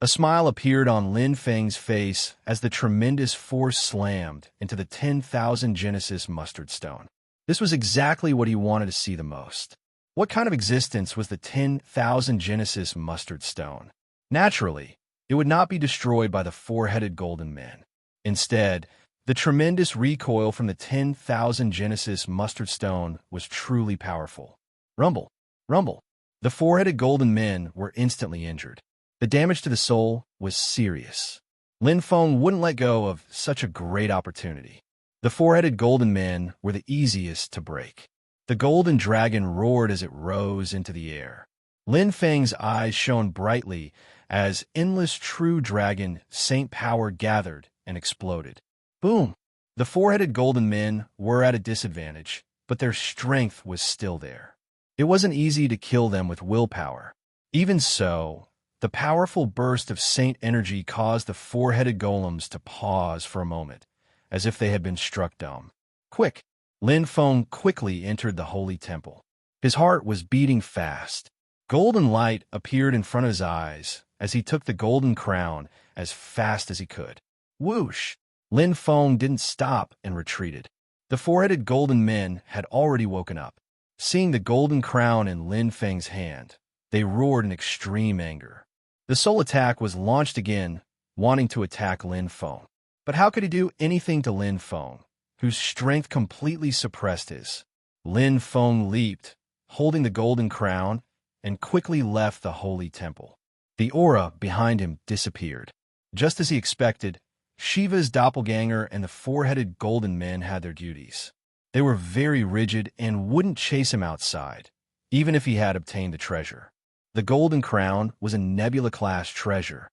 A smile appeared on Lin Feng's face as the tremendous force slammed into the 10,000 Genesis mustard stone. This was exactly what he wanted to see the most. What kind of existence was the 10,000 Genesis mustard stone? Naturally, it would not be destroyed by the 4-headed golden men. Instead, the tremendous recoil from the 10,000 Genesis mustard stone was truly powerful. Rumble, rumble. The 4-headed golden men were instantly injured. The damage to the soul was serious. Lin Feng wouldn't let go of such a great opportunity. The 4-headed golden men were the easiest to break. The golden dragon roared as it rose into the air. Lin Feng's eyes shone brightly as endless true dragon saint power gathered and exploded. Boom! The 4-headed golden men were at a disadvantage, but their strength was still there. It wasn't easy to kill them with willpower. Even so, the powerful burst of saint energy caused the 4-headed golems to pause for a moment, as if they had been struck dumb. Quick! Lin Feng quickly entered the holy temple. His heart was beating fast. Golden light appeared in front of his eyes as he took the golden crown as fast as he could. Whoosh! Lin Feng didn't stop and retreated. The 4-headed golden men had already woken up. Seeing the golden crown in Lin Feng's hand, they roared in extreme anger. The soul attack was launched again, wanting to attack Lin Feng. But how could he do anything to Lin Feng, whose strength completely suppressed his? Lin Feng leaped, holding the golden crown, and quickly left the holy temple. The aura behind him disappeared. Just as he expected, Shiva's doppelganger and the four-headed golden men had their duties. They were very rigid and wouldn't chase him outside, even if he had obtained the treasure. The golden crown was a Nebula-class treasure.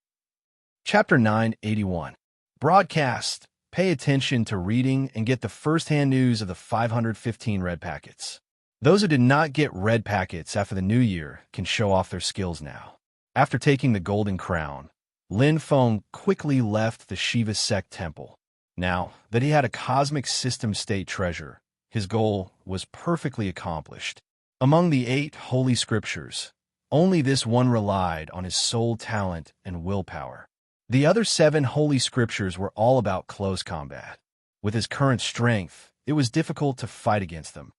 Chapter 981. Broadcast. Pay attention to reading and get the first-hand news of the 515 red packets. Those who did not get red packets after the new year can show off their skills now. After taking the golden crown, Lin Feng quickly left the Shiva sect temple. Now that he had a cosmic system state treasure, his goal was perfectly accomplished. Among the 8 holy scriptures, only this one relied on his soul talent and willpower. The other 7 holy scriptures were all about close combat. With his current strength, it was difficult to fight against them.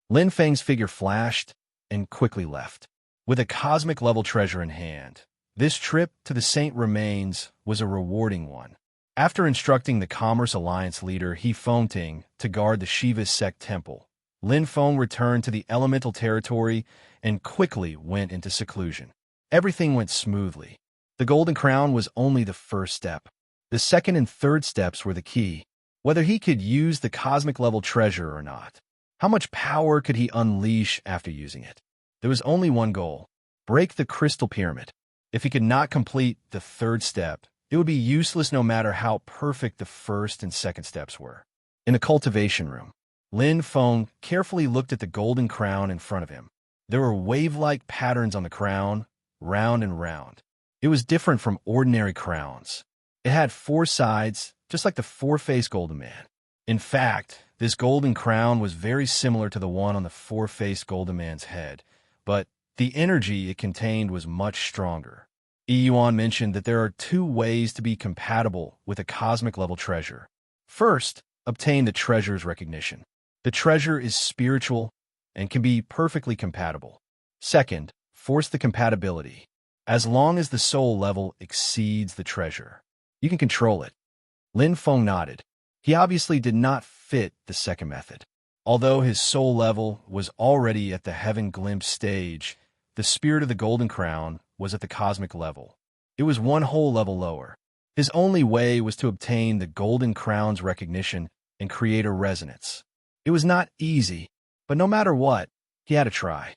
Lin Feng's figure flashed and quickly left. With a cosmic-level treasure in hand, this trip to the Saint Remains was a rewarding one. After instructing the Commerce Alliance leader He Fengting to guard the Shiva sect temple, Lin Feng returned to the elemental territory and quickly went into seclusion. Everything went smoothly. The golden crown was only the first step. The second and third steps were the key. Whether he could use the cosmic-level treasure or not. How much power could he unleash after using it? There was only one goal: break the crystal pyramid. If he could not complete the third step, it would be useless no matter how perfect the first and second steps were. In the cultivation room, Lin Feng carefully looked at the golden crown in front of him. There were wave-like patterns on the crown, round and round. It was different from ordinary crowns. It had 4 sides, just like the 4-faced golden man. In fact, this golden crown was very similar to the one on the 4-faced golden man's head, but the energy it contained was much stronger. Yuan mentioned that there are 2 ways to be compatible with a cosmic-level treasure. First, obtain the treasure's recognition. The treasure is spiritual and can be perfectly compatible. Second, force the compatibility. As long as the soul level exceeds the treasure, you can control it. Lin Feng nodded. He obviously did not fit the second method. Although his soul level was already at the Heaven Glimpse stage, the spirit of the Golden Crown was at the cosmic level. It was one whole level lower. His only way was to obtain the Golden Crown's recognition and create a resonance. It was not easy, but no matter what, he had to try.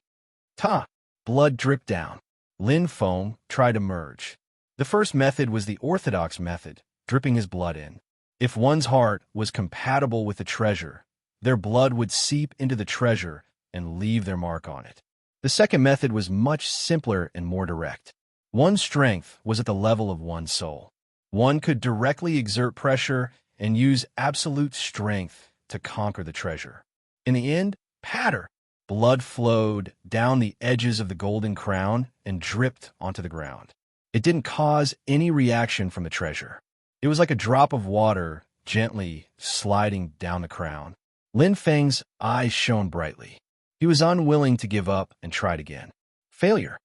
Blood dripped down. Lin Feng tried to merge. The first method was the orthodox method, dripping his blood in. If one's heart was compatible with the treasure, their blood would seep into the treasure and leave their mark on it. The second method was much simpler and more direct. One's strength was at the level of one's soul. One could directly exert pressure and use absolute strength to conquer the treasure. In the end, blood flowed down the edges of the golden crown and dripped onto the ground. It didn't cause any reaction from the treasure. It was like a drop of water gently sliding down the crown. Lin Feng's eyes shone brightly. He was unwilling to give up and tried again. Failure.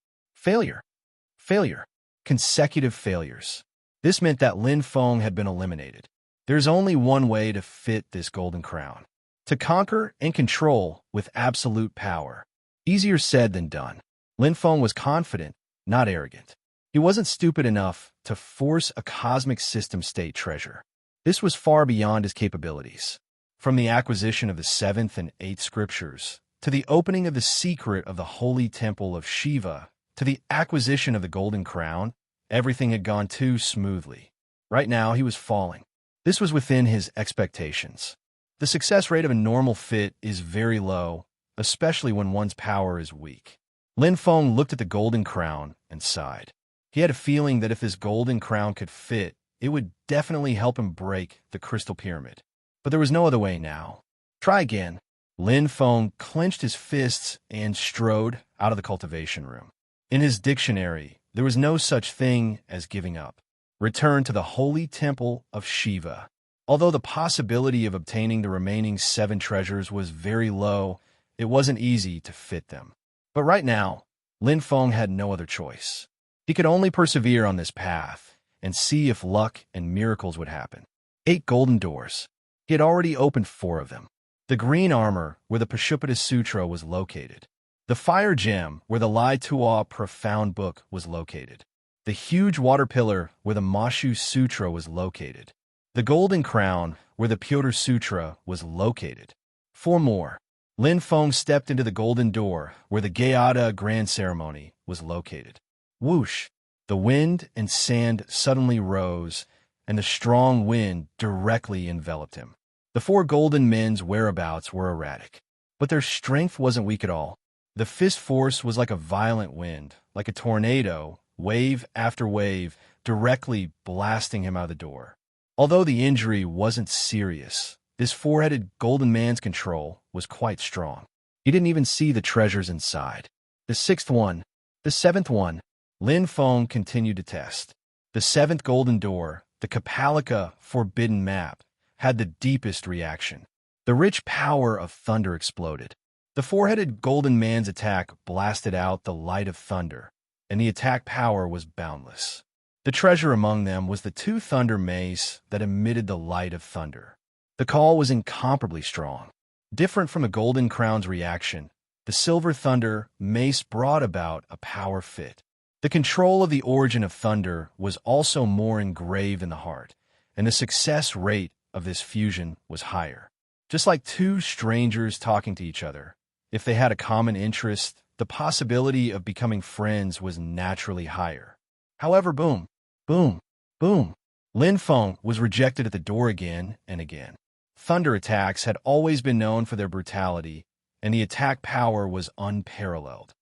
Consecutive failures. This meant that Lin Feng had been eliminated. There's only one way to fit this golden crown: to conquer and control with absolute power. Easier said than done. Lin Feng was confident, not arrogant. He wasn't stupid enough to force a cosmic system state treasure. This was far beyond his capabilities. From the acquisition of the 7th and 8th scriptures, to the opening of the secret of the holy temple of Shiva, to the acquisition of the golden crown, everything had gone too smoothly. Right now, he was falling. This was within his expectations. The success rate of a normal fit is very low, especially when one's power is weak. Lin Feng looked at the golden crown and sighed. He had a feeling that if this golden crown could fit, it would definitely help him break the crystal pyramid. But there was no other way now. Try again. Lin Feng clenched his fists and strode out of the cultivation room. In his dictionary, there was no such thing as giving up. Return to the holy temple of Shiva. Although the possibility of obtaining the remaining 7 treasures was very low, it wasn't easy to fit them. But right now, Lin Feng had no other choice. He could only persevere on this path and see if luck and miracles would happen. 8 golden doors. He had already opened 4 of them. The green armor, where the Pashupata Sutra was located. The fire gem, where the Lai Tua profound book was located. The huge water pillar, where the Mashu Sutra was located. The golden crown, where the Pyotr Sutra was located. 4 more. Lin Feng stepped into the golden door, where the Gayada grand ceremony was located. Whoosh! The wind and sand suddenly rose, and the strong wind directly enveloped him. The 4 golden men's whereabouts were erratic, but their strength wasn't weak at all. The fist force was like a violent wind, like a tornado, wave after wave, directly blasting him out of the door. Although the injury wasn't serious, this 4-headed golden man's control was quite strong. He didn't even see the treasures inside. The 6th one, the 7th one. Lin Feng continued to test. The 7th golden door, the Kapalika forbidden map, had the deepest reaction. The rich power of thunder exploded. The 4-headed golden man's attack blasted out the light of thunder, and the attack power was boundless. The treasure among them was the 2 thunder mace that emitted the light of thunder. The call was incomparably strong. Different from the golden crown's reaction, the silver thunder mace brought about a power fit. The control of the origin of thunder was also more engraved in the heart, and the success rate of this fusion was higher. Just like 2 strangers talking to each other, if they had a common interest, the possibility of becoming friends was naturally higher. However, boom, boom, boom. Lin Feng was rejected at the door again and again. Thunder attacks had always been known for their brutality, and the attack power was unparalleled.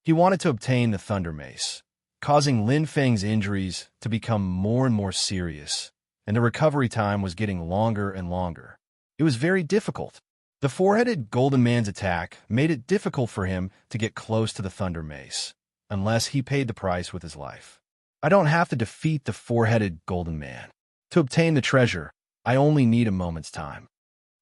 He wanted to obtain the thunder mace, causing Lin Feng's injuries to become more and more serious, and the recovery time was getting longer and longer. It was very difficult. The 4-headed golden man's attack made it difficult for him to get close to the thunder mace, unless he paid the price with his life. I don't have to defeat the 4-headed golden man. To obtain the treasure, I only need a moment's time.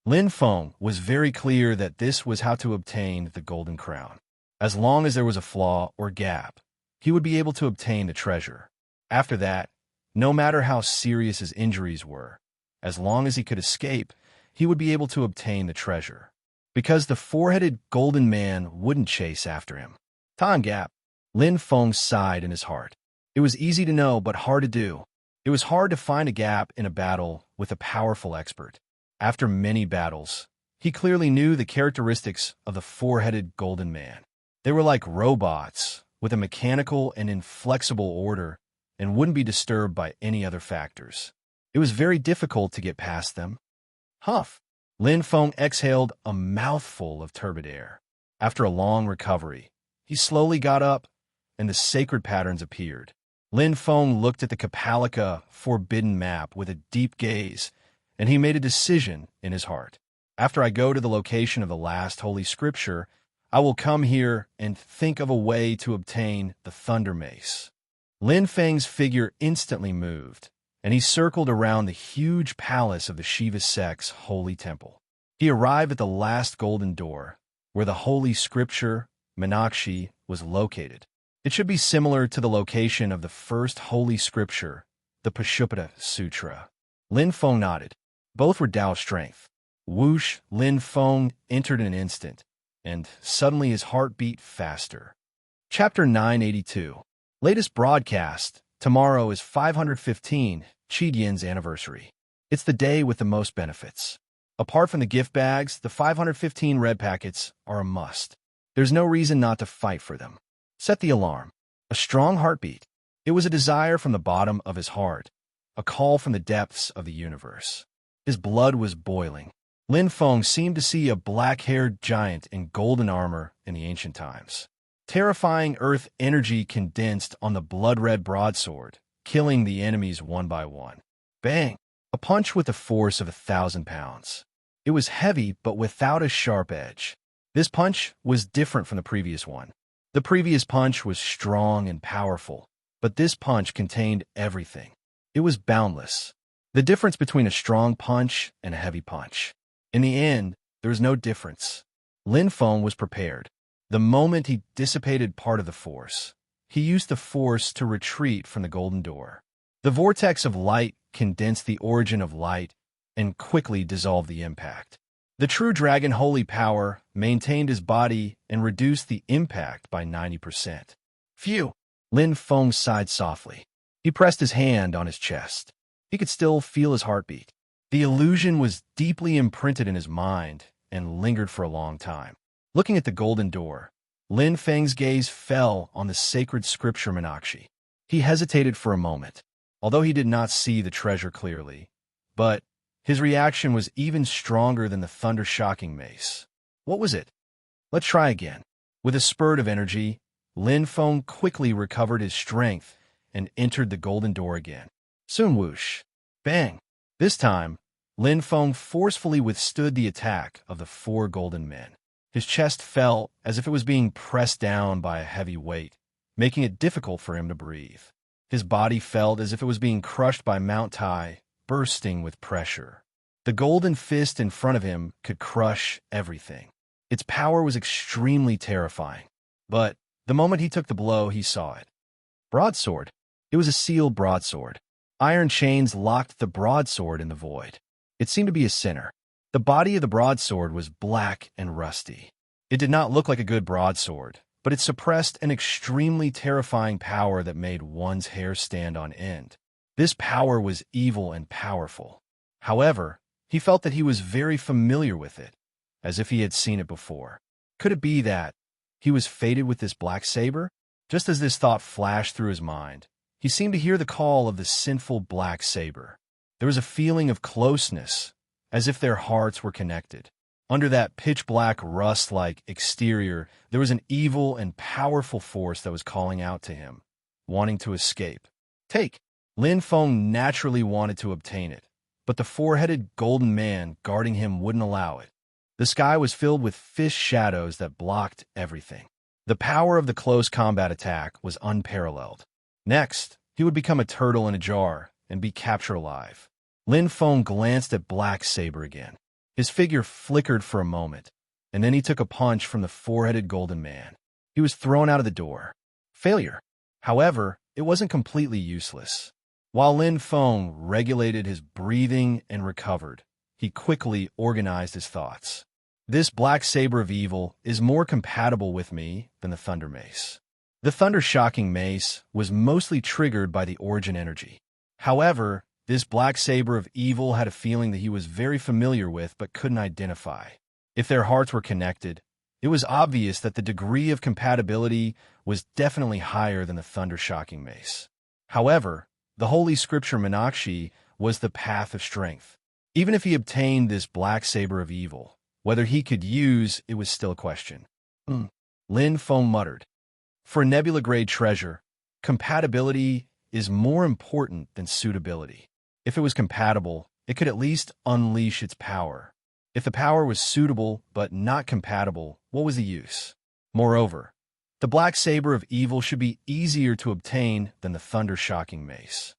Lin Feng was very clear that this was how to obtain the golden crown. As long as there was a flaw or gap, he would be able to obtain the treasure. After that, no matter how serious his injuries were, as long as he could escape, he would be able to obtain the treasure. Because the 4-headed golden man wouldn't chase after him. Time gap. Lin Feng sighed in his heart. It was easy to know, but hard to do. It was hard to find a gap in a battle with a powerful expert. After many battles, he clearly knew the characteristics of the 4-headed golden man. They were like robots, with a mechanical and inflexible order, and wouldn't be disturbed by any other factors. It was very difficult to get past them. Huff! Lin Feng exhaled a mouthful of turbid air. After a long recovery, he slowly got up, and the sacred patterns appeared. Lin Feng looked at the Kapalika forbidden map with a deep gaze, and he made a decision in his heart. After I go to the location of the last holy scripture, I will come here and think of a way to obtain the thunder mace. Lin Feng's figure instantly moved, and he circled around the huge palace of the Shiva sect's holy temple. He arrived at the last golden door, where the holy scripture, Meenakshi, was located. It should be similar to the location of the first holy scripture, the Pashupata Sutra. Lin Feng nodded. Both were Tao strength. Whoosh! Lin Feng entered in an instant, and suddenly his heart beat faster. Chapter 982. Latest broadcast. Tomorrow is 515, Qidian's anniversary. It's the day with the most benefits. Apart from the gift bags, the 515 red packets are a must. There's no reason not to fight for them. Set the alarm. A strong heartbeat. It was a desire from the bottom of his heart, a call from the depths of the universe. His blood was boiling. Lin Feng seemed to see a black-haired giant in golden armor in the ancient times. Terrifying earth energy condensed on the blood-red broadsword, killing the enemies one by one. Bang! A punch with the force of 1,000 pounds. It was heavy, but without a sharp edge. This punch was different from the previous one. The previous punch was strong and powerful, but this punch contained everything. It was boundless. The difference between a strong punch and a heavy punch. In the end, there was no difference. Lin Feng was prepared. The moment he dissipated part of the force, he used the force to retreat from the golden door. The vortex of light condensed the origin of light and quickly dissolved the impact. The true dragon holy power maintained his body and reduced the impact by 90%. Phew! Lin Feng sighed softly. He pressed his hand on his chest. He could still feel his heartbeat. The illusion was deeply imprinted in his mind and lingered for a long time. Looking at the golden door, Lin Feng's gaze fell on the sacred scripture Minakshi. He hesitated for a moment, although he did not see the treasure clearly. But his reaction was even stronger than the thunder-shocking mace. What was it? Let's try again. With a spurt of energy, Lin Feng quickly recovered his strength and entered the golden door again. Soon whoosh. Bang! This time, Lin Feng forcefully withstood the attack of the 4 golden men. His chest felt as if it was being pressed down by a heavy weight, making it difficult for him to breathe. His body felt as if it was being crushed by Mount Tai, bursting with pressure. The golden fist in front of him could crush everything. Its power was extremely terrifying. But the moment he took the blow, he saw it. Broadsword. It was a sealed broadsword. Iron chains locked the broadsword in the void. It seemed to be a sinner. The body of the broadsword was black and rusty. It did not look like a good broadsword, but it suppressed an extremely terrifying power that made one's hair stand on end. This power was evil and powerful. However, he felt that he was very familiar with it, as if he had seen it before. Could it be that he was fated with this black saber? Just as this thought flashed through his mind, he seemed to hear the call of the sinful black saber. There was a feeling of closeness, as if their hearts were connected. Under that pitch-black rust-like exterior, there was an evil and powerful force that was calling out to him, wanting to escape. Take! Lin Feng naturally wanted to obtain it, but the 4-headed golden man guarding him wouldn't allow it. The sky was filled with fish shadows that blocked everything. The power of the close combat attack was unparalleled. Next, he would become a turtle in a jar and be captured alive. Lin Feng glanced at Black Saber again. His figure flickered for a moment, and then he took a punch from the 4-headed golden man. He was thrown out of the door. Failure. However, it wasn't completely useless. While Lin Feng regulated his breathing and recovered, he quickly organized his thoughts. This Black Saber of Evil is more compatible with me than the Thunder Mace. The Thunder-Shocking Mace was mostly triggered by the Origin energy. However, this Black Saber of Evil had a feeling that he was very familiar with but couldn't identify. If their hearts were connected, it was obvious that the degree of compatibility was definitely higher than the Thunder-Shocking Mace. However, the Holy Scripture Minakshi was the path of strength. Even if he obtained this Black Saber of Evil, whether he could use it was still a question. Lin Feng muttered. For a nebula-grade treasure, compatibility is more important than suitability. If it was compatible, it could at least unleash its power. If the power was suitable but not compatible, what was the use? Moreover, the Black Saber of Evil should be easier to obtain than the Thunder-Shocking Mace.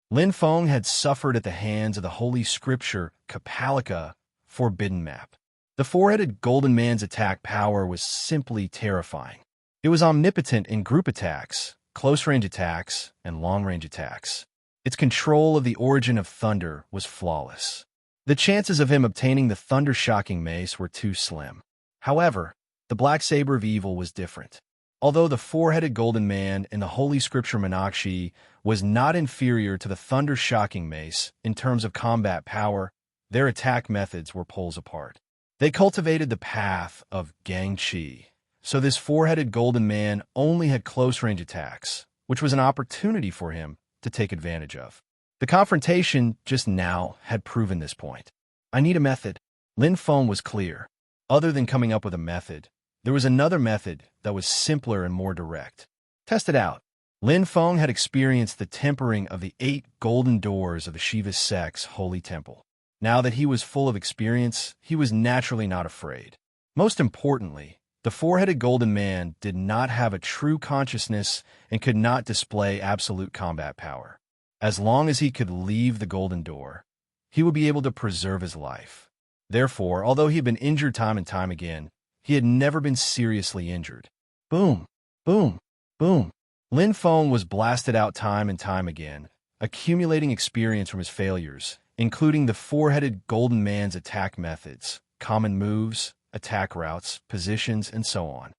Lin Feng had suffered at the hands of the Holy Scripture Kapalika Forbidden Map. The 4-headed golden man's attack power was simply terrifying. It was omnipotent in group attacks, close-range attacks, and long-range attacks. Its control of the origin of thunder was flawless. The chances of him obtaining the Thunder-Shocking Mace were too slim. However, the Black Saber of Evil was different. Although the 4-headed golden man in the Holy Scripture Minakshi was not inferior to the Thunder-Shocking Mace in terms of combat power, their attack methods were poles apart. They cultivated the path of Gangqi, so this 4-headed golden man only had close-range attacks, which was an opportunity for him to take advantage of. The confrontation just now had proven this point. I need a method. Lin Feng was clear. Other than coming up with a method, there was another method that was simpler and more direct. Test it out. Lin Feng had experienced the tempering of the 8 golden doors of the Shiva sect's holy temple. Now that he was full of experience, he was naturally not afraid. Most importantly, the 4-headed golden man did not have a true consciousness and could not display absolute combat power. As long as he could leave the golden door, he would be able to preserve his life. Therefore, although he had been injured time and time again, he had never been seriously injured. Boom, boom, boom. Lin Feng was blasted out time and time again, accumulating experience from his failures, including the four-headed golden man's attack methods, common moves, attack routes, positions, and so on.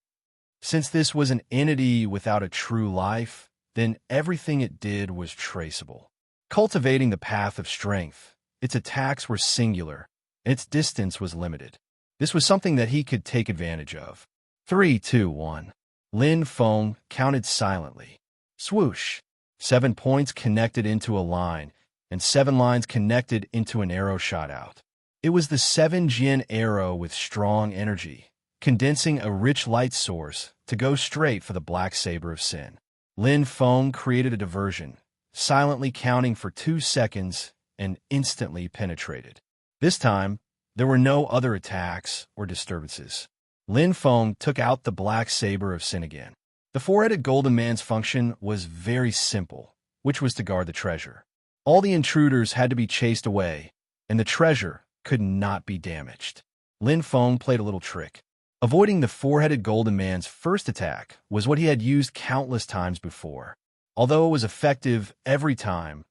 Since this was an entity without a true life, then everything it did was traceable. Cultivating the path of strength, its attacks were singular, and its distance was limited. This was something that he could take advantage of. 3, 2, 1. Lin Feng counted silently. Swoosh! 7 points connected into a line, and 7 lines connected into an arrow shot out. It was the 7 Jin arrow with strong energy, condensing a rich light source to go straight for the black saber of sin. Lin Feng created a diversion, silently counting for 2 seconds and instantly penetrated. This time, there were no other attacks or disturbances. Lin Feng took out the black saber of sin again. The four-headed golden man's function was very simple, which was to guard the treasure. All the intruders had to be chased away, and the treasure could not be damaged. Lin Feng played a little trick. Avoiding the four-headed golden man's first attack was what he had used countless times before. Although it was effective every time,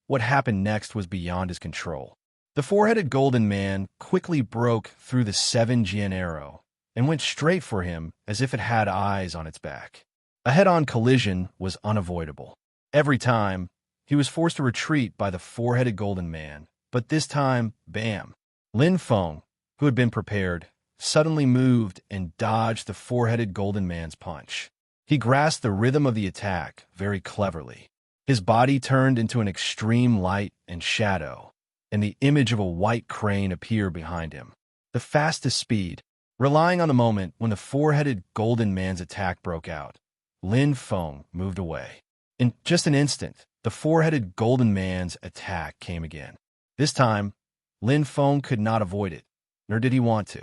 what happened next was beyond his control. The four-headed golden man quickly broke through the 7 Jin arrow and went straight for him as if it had eyes on its back. A head-on collision was unavoidable. Every time, he was forced to retreat by the four-headed golden man, but this time, bam! Lin Feng, who had been prepared, suddenly moved and dodged the four-headed golden man's punch. He grasped the rhythm of the attack very cleverly. His body turned into an extreme light and shadow, and the image of a white crane appeared behind him. The fastest speed, relying on the moment when the four-headed golden man's attack broke out, Lin Feng moved away. In just an instant, the four-headed golden man's attack came again. This time, Lin Feng could not avoid it, nor did he want to.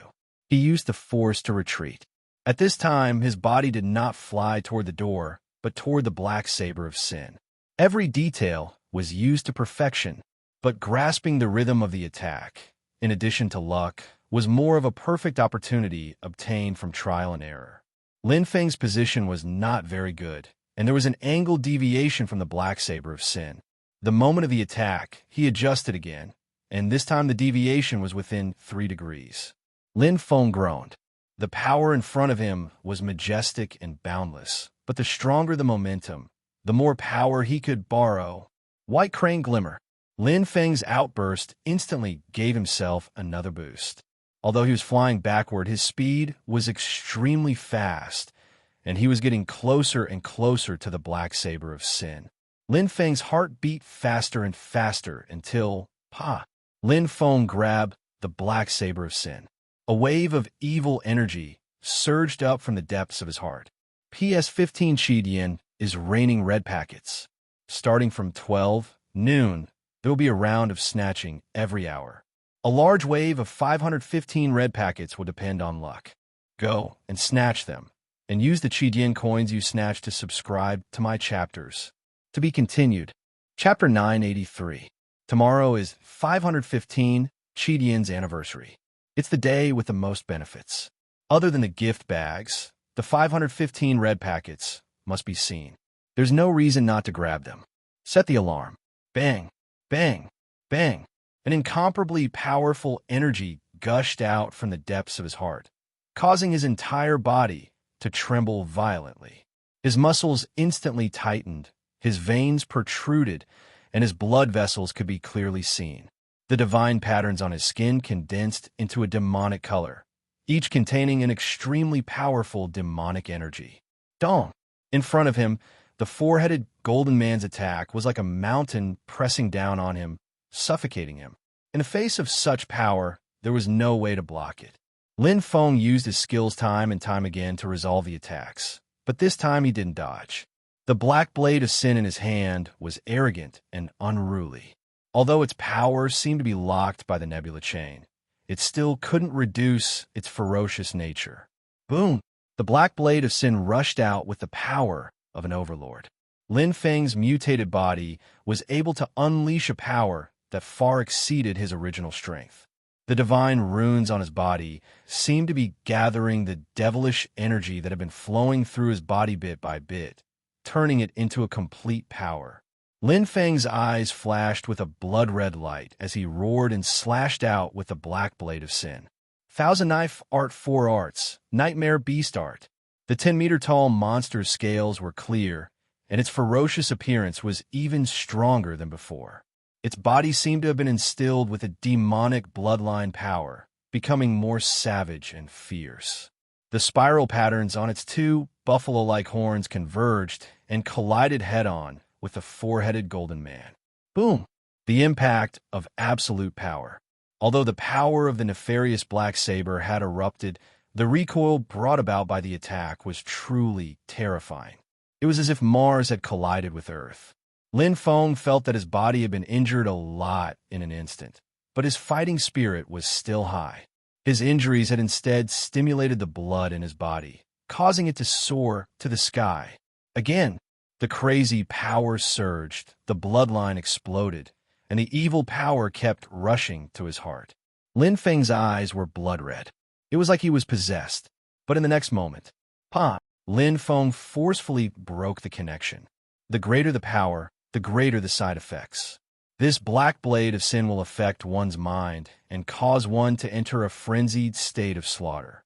He used the force to retreat. At this time, his body did not fly toward the door, but toward the black saber of sin. Every detail was used to perfection, but grasping the rhythm of the attack, in addition to luck, was more of a perfect opportunity obtained from trial and error. Lin Feng's position was not very good, and there was an angle deviation from the black saber of sin. The moment of the attack, he adjusted again, and this time the deviation was within 3 degrees. Lin Feng groaned. The power in front of him was majestic and boundless, but the stronger the momentum, the more power he could borrow. White crane glimmer. Lin Feng's outburst instantly gave himself another boost. Although he was flying backward, his speed was extremely fast, and he was getting closer and closer to the black saber of sin. Lin Feng's heart beat faster and faster until, Lin Feng grabbed the black saber of sin. A wave of evil energy surged up from the depths of his heart. PS15 Chidian is raining red packets. Starting from 12 noon, there will be a round of snatching every hour. A large wave of 515 red packets will depend on luck. Go and snatch them, and use the Chidian coins you snatch to subscribe to my chapters. To be continued. Chapter 983. Tomorrow is 515 Chidian's anniversary. It's the day with the most benefits. Other than the gift bags, the 515 red packets must be seen. There's no reason not to grab them. Set the alarm. Bang, bang, bang. An incomparably powerful energy gushed out from the depths of his heart, causing his entire body to tremble violently. His muscles instantly tightened, his veins protruded, and his blood vessels could be clearly seen. The divine patterns on his skin condensed into a demonic color, each containing an extremely powerful demonic energy. Dong! In front of him, the four-headed golden man's attack was like a mountain pressing down on him, suffocating him. In the face of such power, there was no way to block it. Lin Feng used his skills time and time again to resolve the attacks, but this time he didn't dodge. The black blade of sin in his hand was arrogant and unruly. Although its power seemed to be locked by the nebula chain, it still couldn't reduce its ferocious nature. Boom! The black blade of sin rushed out with the power of an overlord. Lin Feng's mutated body was able to unleash a power that far exceeded his original strength. The divine runes on his body seemed to be gathering the devilish energy that had been flowing through his body bit by bit turning it into a complete power. Lin Feng's eyes flashed with a blood-red light as he roared and slashed out with the black blade of sin. Thousand Knife Art 4 Arts, Nightmare Beast Art. The 10-meter-tall monster's scales were clear, and its ferocious appearance was even stronger than before. Its body seemed to have been instilled with a demonic bloodline power, becoming more savage and fierce. The spiral patterns on its two buffalo-like horns converged and collided head-on with the four-headed golden man. Boom! The impact of absolute power. Although the power of the nefarious black saber had erupted, the recoil brought about by the attack was truly terrifying. It was as if Mars had collided with Earth. Lin Feng felt that his body had been injured a lot in an instant, but his fighting spirit was still high. His injuries had instead stimulated the blood in his body, causing it to soar to the sky. Again, the crazy power surged, the bloodline exploded, and the evil power kept rushing to his heart. Lin Feng's eyes were blood-red. It was like he was possessed. But in the next moment, Lin Feng forcefully broke the connection. The greater the power, the greater the side effects. This black blade of sin will affect one's mind and cause one to enter a frenzied state of slaughter.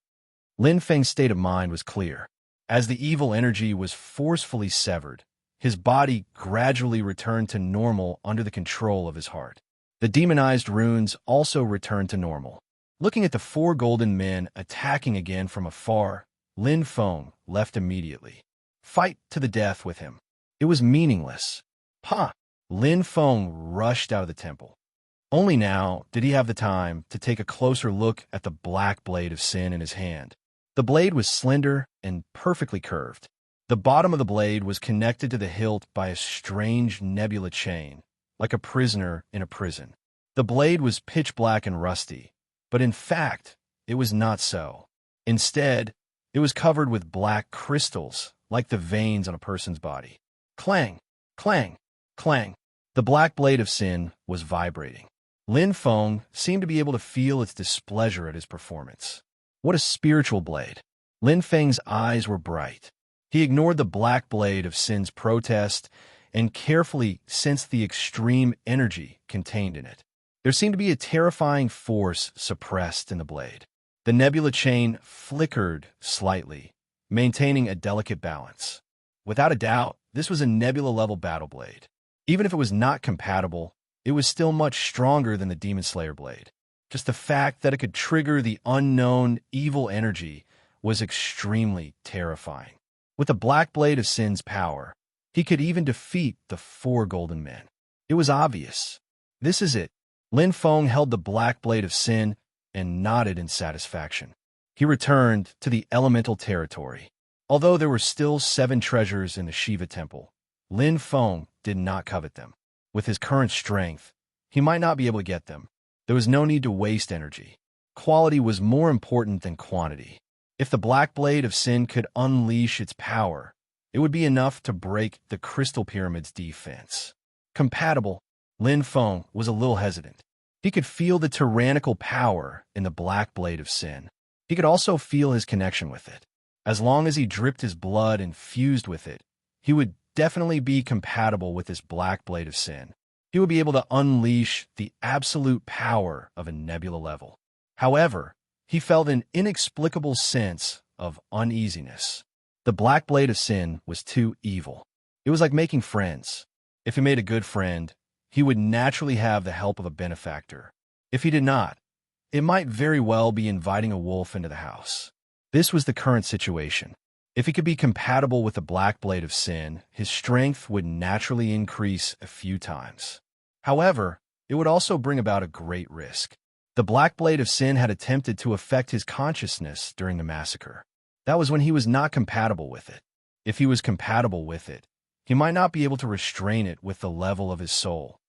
Lin Feng's state of mind was clear. As the evil energy was forcefully severed, his body gradually returned to normal under the control of his heart. The demonized runes also returned to normal. Looking at the four golden men attacking again from afar, Lin Feng left immediately. Fight to the death with him. It was meaningless. Lin Feng rushed out of the temple. Only now did he have the time to take a closer look at the black blade of sin in his hand. The blade was slender and perfectly curved. The bottom of the blade was connected to the hilt by a strange nebula chain, like a prisoner in a prison. The blade was pitch black and rusty, but in fact, it was not so. Instead, it was covered with black crystals, like the veins on a person's body. Clang, clang, clang. The black blade of sin was vibrating. Lin Feng seemed to be able to feel its displeasure at his performance. What a spiritual blade. Lin Feng's eyes were bright. He ignored the black blade of sin's protest and carefully sensed the extreme energy contained in it. There seemed to be a terrifying force suppressed in the blade. The nebula chain flickered slightly, maintaining a delicate balance. Without a doubt, this was a nebula-level battle blade. Even if it was not compatible, it was still much stronger than the Demon Slayer blade. Just the fact that it could trigger the unknown evil energy was extremely terrifying. With the black blade of sin's power, he could even defeat the four golden men. It was obvious. This is it. Lin Feng held the black blade of sin and nodded in satisfaction. He returned to the elemental territory. Although there were still 7 treasures in the Shiva temple, Lin Feng did not covet them. With his current strength, he might not be able to get them. There was no need to waste energy. Quality was more important than quantity. If the black blade of sin could unleash its power, it would be enough to break the Crystal Pyramid's defense. Compatible, Lin Feng was a little hesitant. He could feel the tyrannical power in the black blade of sin. He could also feel his connection with it. As long as he dripped his blood and fused with it, he would definitely be compatible with this black blade of sin. He would be able to unleash the absolute power of a nebula level. However, he felt an inexplicable sense of uneasiness. The black blade of sin was too evil. It was like making friends. If he made a good friend, he would naturally have the help of a benefactor. If he did not, it might very well be inviting a wolf into the house. This was the current situation. If he could be compatible with the black blade of sin, his strength would naturally increase a few times. However, it would also bring about a great risk. The black blade of sin had attempted to affect his consciousness during the massacre. That was when he was not compatible with it. If he was compatible with it, he might not be able to restrain it with the level of his soul.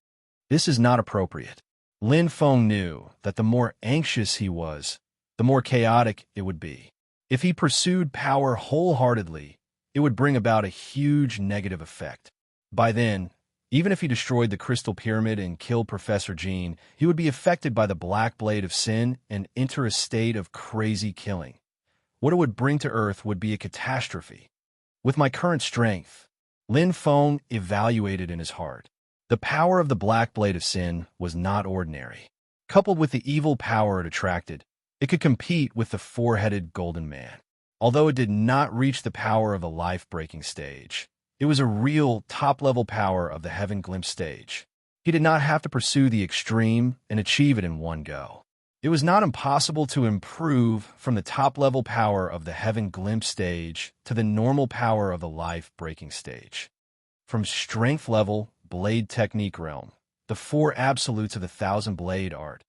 This is not appropriate. Lin Feng knew that the more anxious he was, the more chaotic it would be. If he pursued power wholeheartedly, it would bring about a huge negative effect. By then, even if he destroyed the Crystal Pyramid and killed Professor Jean, he would be affected by the black blade of sin and enter a state of crazy killing. What it would bring to Earth would be a catastrophe. With my current strength, Lin Feng evaluated in his heart. The power of the Black Blade of Sin was not ordinary. Coupled with the evil power it attracted, it could compete with the four-headed Golden Man. Although it did not reach the power of the life-breaking stage, it was a real top-level power of the Heaven Glimpse stage. He did not have to pursue the extreme and achieve it in one go. It was not impossible to improve from the top-level power of the Heaven Glimpse stage to the normal power of the life-breaking stage. From strength level, blade technique realm, the four absolutes of the Thousand Blade art.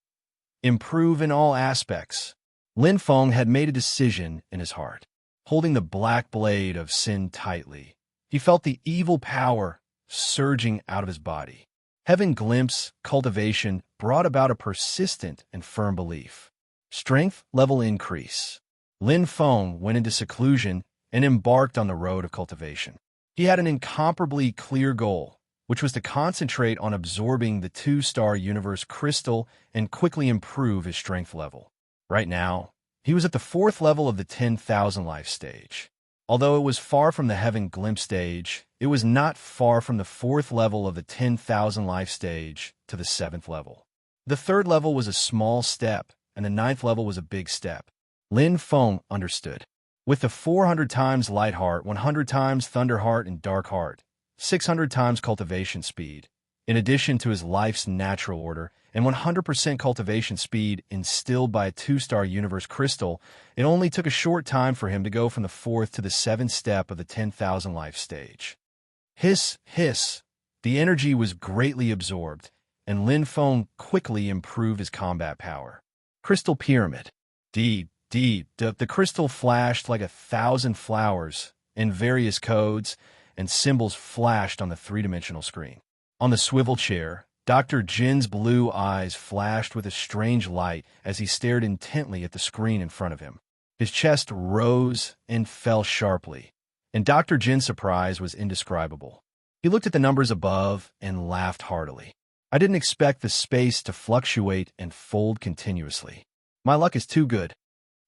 Improve in all aspects. Lin Feng had made a decision in his heart. Holding the Black Blade of Sin tightly, he felt the evil power surging out of his body. Heaven Glimpse cultivation brought about a persistent and firm belief. Strength level increase. Lin Feng went into seclusion and embarked on the road of cultivation. He had an incomparably clear goal, which was to concentrate on absorbing the two-star universe crystal and quickly improve his strength level. Right now, he was at the 4th level of the 10,000 life stage. Although it was far from the Heaven Glimpse stage, it was not far from the 4th level of the 10,000 life stage to the 7th level. The 3rd level was a small step, and the 9th level was a big step. Lin Feng understood. With the 400 times Light Heart, 100 times Thunder Heart and Dark Heart, 600 times cultivation speed, in addition to his life's natural order, and 100% cultivation speed instilled by a 2-star universe crystal, it only took a short time for him to go from the 4th to the 7th step of the 10,000 life stage. Hiss, hiss. The energy was greatly absorbed, and Lin Feng quickly improved his combat power. Crystal Pyramid. The crystal flashed like 1,000 flowers, and various codes and symbols flashed on the three-dimensional screen. On the swivel chair, Dr. Jin's blue eyes flashed with a strange light as he stared intently at the screen in front of him. His chest rose and fell sharply, and Dr. Jin's surprise was indescribable. He looked at the numbers above and laughed heartily. I didn't expect the space to fluctuate and fold continuously. My luck is too good.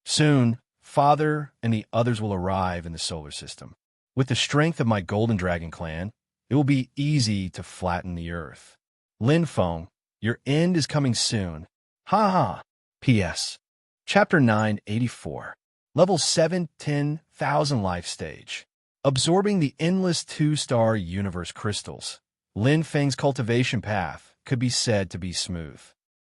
Soon, Father and the others will arrive in the solar system. With the strength of my Golden Dragon clan, it will be easy to flatten the Earth. Lin Feng, your end is coming soon. Ha ha. P.S. Chapter 984. Level 7, 10,000 life stage. Absorbing the endless 2-star universe crystals, Lin Feng's cultivation path could be said to be smooth.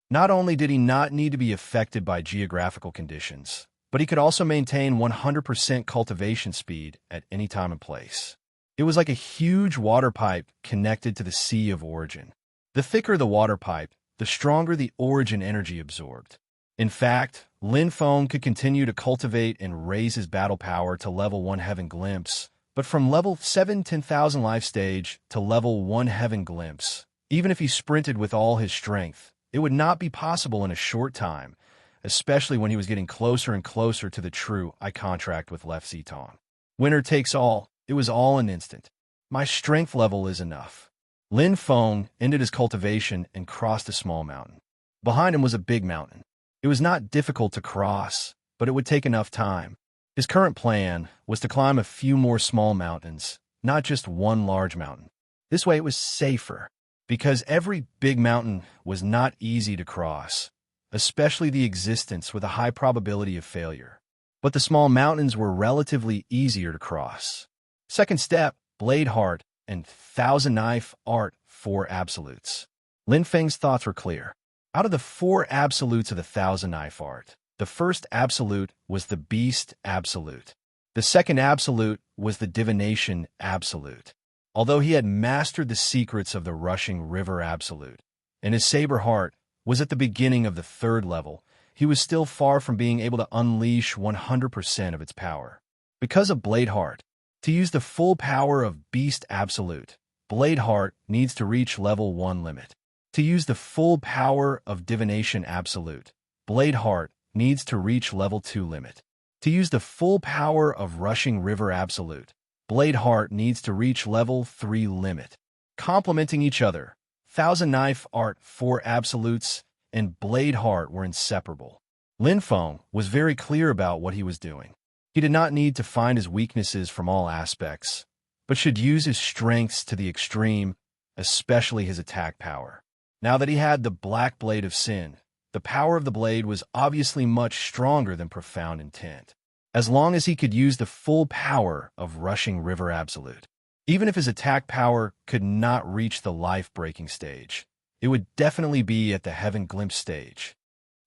Not only did he not need to be affected by geographical conditions, but he could also maintain 100% cultivation speed at any time and place. It was like a huge water pipe connected to the Sea of Origin. The thicker the water pipe, the stronger the origin energy absorbed. In fact, Lin Feng could continue to cultivate and raise his battle power to level 1 Heaven Glimpse, but from level 7 10,000 life stage to level 1 Heaven Glimpse, even if he sprinted with all his strength, it would not be possible in a short time, especially when he was getting closer and closer to the true eye contract with Left Zitong. Winner takes all. It was all an instant. My strength level is enough. Lin Feng ended his cultivation and crossed a small mountain. Behind him was a big mountain. It was not difficult to cross, but it would take enough time. His current plan was to climb a few more small mountains, not just one large mountain. This way it was safer, because every big mountain was not easy to cross, especially the existence with a high probability of failure. But the small mountains were relatively easier to cross. Second step, Blade Heart and Thousand Knife Art, 4 absolutes. Lin Feng's thoughts were clear. Out of the 4 absolutes of the Thousand Knife Art, the first absolute was the Beast Absolute. The second absolute was the Divination Absolute. Although he had mastered the secrets of the Rushing River Absolute, and his Saber Heart was at the beginning of the 3rd level, he was still far from being able to unleash 100% of its power. Because of Blade Heart, to use the full power of Beast Absolute, Blade Heart needs to reach level 1 limit. To use the full power of Divination Absolute, Blade Heart needs to reach level 2 limit. To use the full power of Rushing River Absolute, Blade Heart needs to reach level 3 limit. Complementing each other, Thousand Knife Art, 4 absolutes, and Blade Heart were inseparable. Lin Feng was very clear about what he was doing. He did not need to find his weaknesses from all aspects, but should use his strengths to the extreme, especially his attack power. Now that he had the Black Blade of Sin, the power of the blade was obviously much stronger than Profound Intent, as long as he could use the full power of Rushing River Absolute. Even if his attack power could not reach the life-breaking stage, it would definitely be at the Heaven Glimpse stage.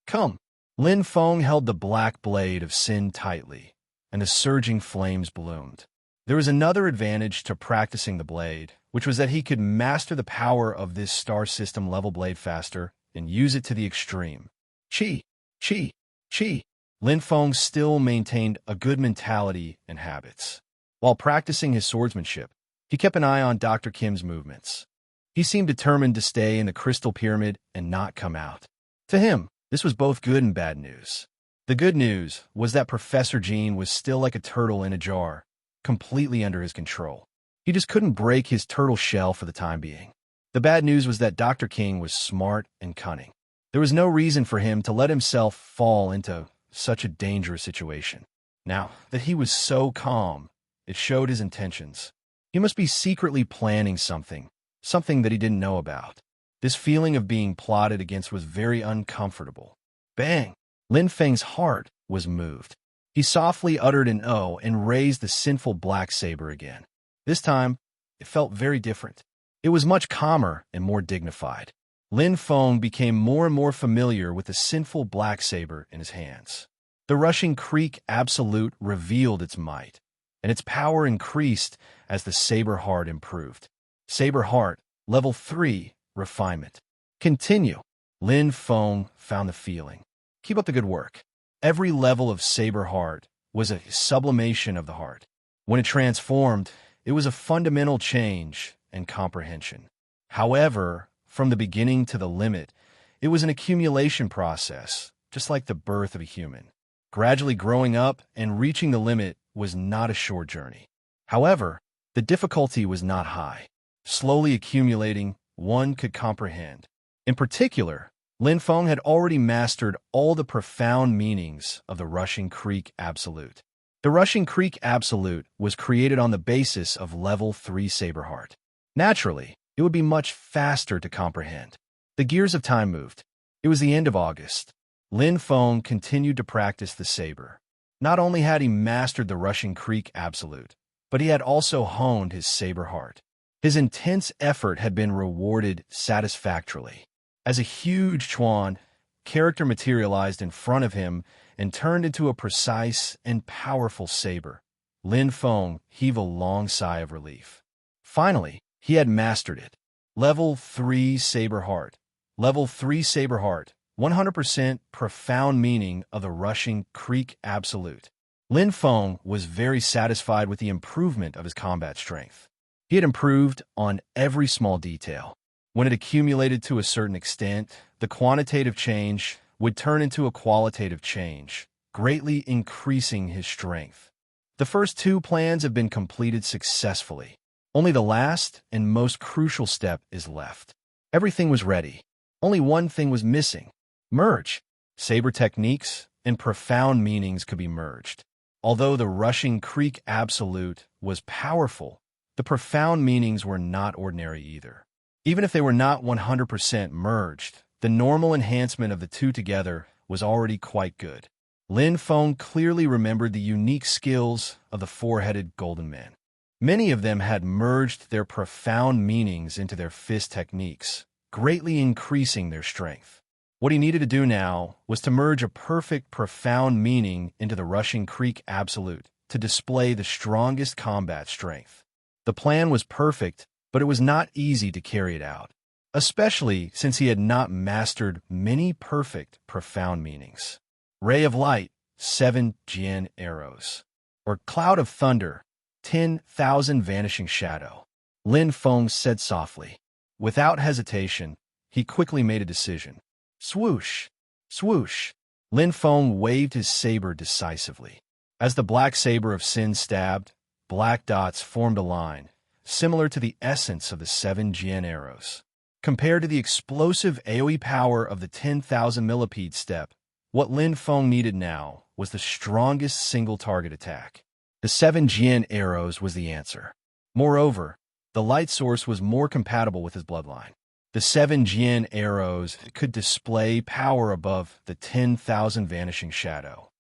Come! Lin Feng held the Black Blade of Sin tightly, and the surging flames bloomed. There was another advantage to practicing the blade, which was that he could master the power of this star system level blade faster and use it to the extreme. Chi! Chi! Chi! Lin Feng still maintained a good mentality and habits. While practicing his swordsmanship, he kept an eye on Dr. Kim's movements. He seemed determined to stay in the crystal pyramid and not come out. To him, this was both good and bad news. The good news was that Professor Jean was still like a turtle in a jar, completely under his control. He just couldn't break his turtle shell for the time being. The bad news was that Dr. King was smart and cunning. There was no reason for him to let himself fall into such a dangerous situation. Now that he was so calm, it showed his intentions. He must be secretly planning something that he didn't know about. This feeling of being plotted against was very uncomfortable. Bang! Lin Feng's heart was moved. He softly uttered an "oh" and raised the sinful black saber again. This time, it felt very different. It was much calmer and more dignified. Lin Feng became more and more familiar with the sinful black saber in his hands. The rushing Creek Absolute revealed its might, and its power increased as the saber heart improved. Saber heart, level 3, refinement. Continue. Lin Feng found the feeling. Keep up the good work. Every level of saber heart was a sublimation of the heart. When it transformed, it was a fundamental change and comprehension. However, from the beginning to the limit, it was an accumulation process, just like the birth of a human. Gradually growing up and reaching the limit was not a short journey. However, the difficulty was not high. Slowly accumulating, one could comprehend. In particular, Lin Feng had already mastered all the profound meanings of the Rushing Creek Absolute. The Rushing Creek Absolute was created on the basis of level 3 saber heart. Naturally, it would be much faster to comprehend. The gears of time moved. It was the end of August. Lin Feng continued to practice the saber. Not only had he mastered the Rushing Creek Absolute, but he had also honed his saber heart. His intense effort had been rewarded satisfactorily. As a huge Chuan character materialized in front of him and turned into a precise and powerful saber, Lin Feng heaved a long sigh of relief. Finally, he had mastered it. Level 3 Saber Heart. Level 3 Saber Heart. 100% profound meaning of the Rushing Creek Absolute. Lin Feng was very satisfied with the improvement of his combat strength. He had improved on every small detail. When it accumulated to a certain extent, the quantitative change would turn into a qualitative change, greatly increasing his strength. The first 2 plans have been completed successfully. Only the last and most crucial step is left. Everything was ready. Only one thing was missing. Merge. Saber techniques and profound meanings could be merged. Although the Rushing Creek Absolute was powerful, the profound meanings were not ordinary either. Even if they were not 100% merged, the normal enhancement of the two together was already quite good. Lin Feng clearly remembered the unique skills of the four-headed golden men. Many of them had merged their profound meanings into their fist techniques, greatly increasing their strength. What he needed to do now was to merge a perfect profound meaning into the Rushing Creek Absolute to display the strongest combat strength. The plan was perfect, but it was not easy to carry it out, especially since he had not mastered many perfect profound meanings. Ray of Light, 7 Jian arrows. Or Cloud of Thunder, 10,000 vanishing shadow. Lin Feng said softly. Without hesitation, he quickly made a decision. Swoosh! Swoosh! Lin Feng waved his saber decisively. As the black saber of Sin stabbed, black dots formed a line, similar to the essence of the 7 Jian arrows. Compared to the explosive AoE power of the 10,000 millipede step, what Lin Feng needed now was the strongest single-target attack. The 7 Jian arrows was the answer. Moreover, the light source was more compatible with his bloodline. The 7 Jian arrows could display power above the 10,000 vanishing shadow.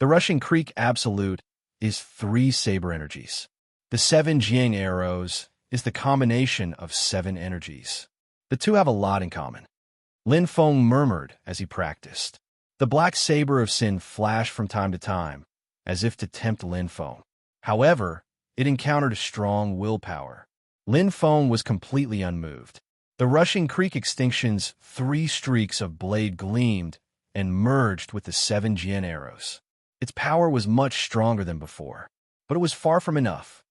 The Rushing Creek Absolute is 3 saber energies. The 7 Jiang arrows is the combination of 7 energies. The two have a lot in common. Lin Feng murmured as he practiced. The black saber of sin flashed from time to time, as if to tempt Lin Feng. However, it encountered a strong willpower. Lin Feng was completely unmoved. The Rushing Creek Extinction's 3 streaks of blade gleamed and merged with the 7 Jian arrows. Its power was much stronger than before, but it was far from enough.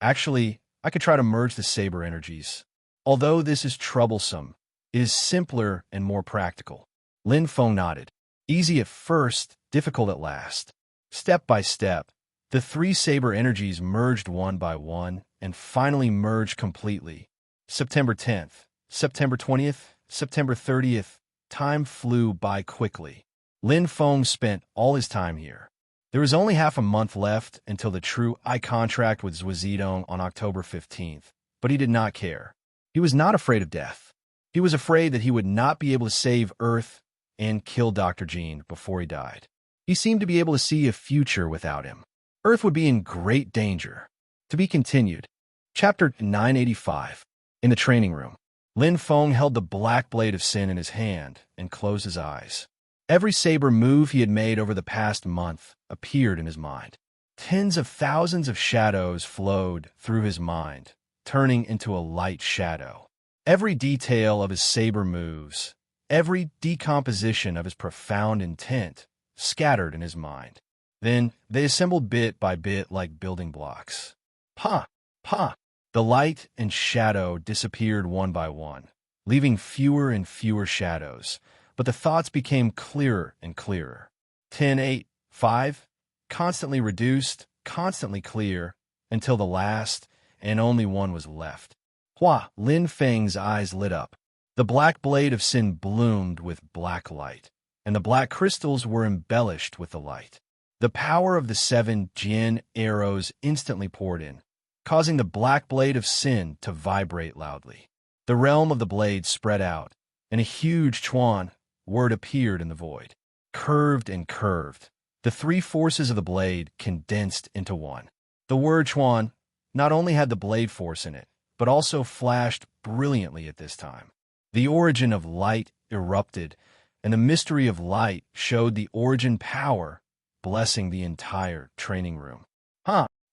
Actually, I could try to merge the saber energies. Although this is troublesome, it is simpler and more practical. Lin Feng nodded. Easy at first, difficult at last. Step by step, the 3 saber energies merged one by one and finally merged completely. September 10th, September 20th, September 30th, time flew by quickly. Lin Feng spent all his time here. There was only half a month left until the true eye contract with Zhuizidong on October 15th, but he did not care. He was not afraid of death. He was afraid that he would not be able to save Earth and kill Dr. Jean before he died. He seemed to be able to see a future without him. Earth would be in great danger. To be continued. Chapter 985. In the training room, Lin Feng held the black blade of sin in his hand and closed his eyes. Every saber move he had made over the past month appeared in his mind. Tens of thousands of shadows flowed through his mind, turning into a light shadow. Every detail of his saber moves, every decomposition of his profound intent, scattered in his mind. Then they assembled bit by bit like building blocks. Pa! Pa! The light and shadow disappeared one by one, leaving fewer and fewer shadows, but the thoughts became clearer and clearer. 10, 8, 5, constantly reduced, constantly clear, until the last and only one was left. Hua! Lin Feng's eyes lit up. The black blade of sin bloomed with black light, and the black crystals were embellished with the light. The power of the 7 Jian arrows instantly poured in, causing the black blade of sin to vibrate loudly. The realm of the blade spread out, and a huge Chuan word appeared in the void. Curved and curved, the 3 forces of the blade condensed into one. The word Chuan not only had the blade force in it, but also flashed brilliantly at this time. The origin of light erupted, and the mystery of light showed the origin power, blessing the entire training room.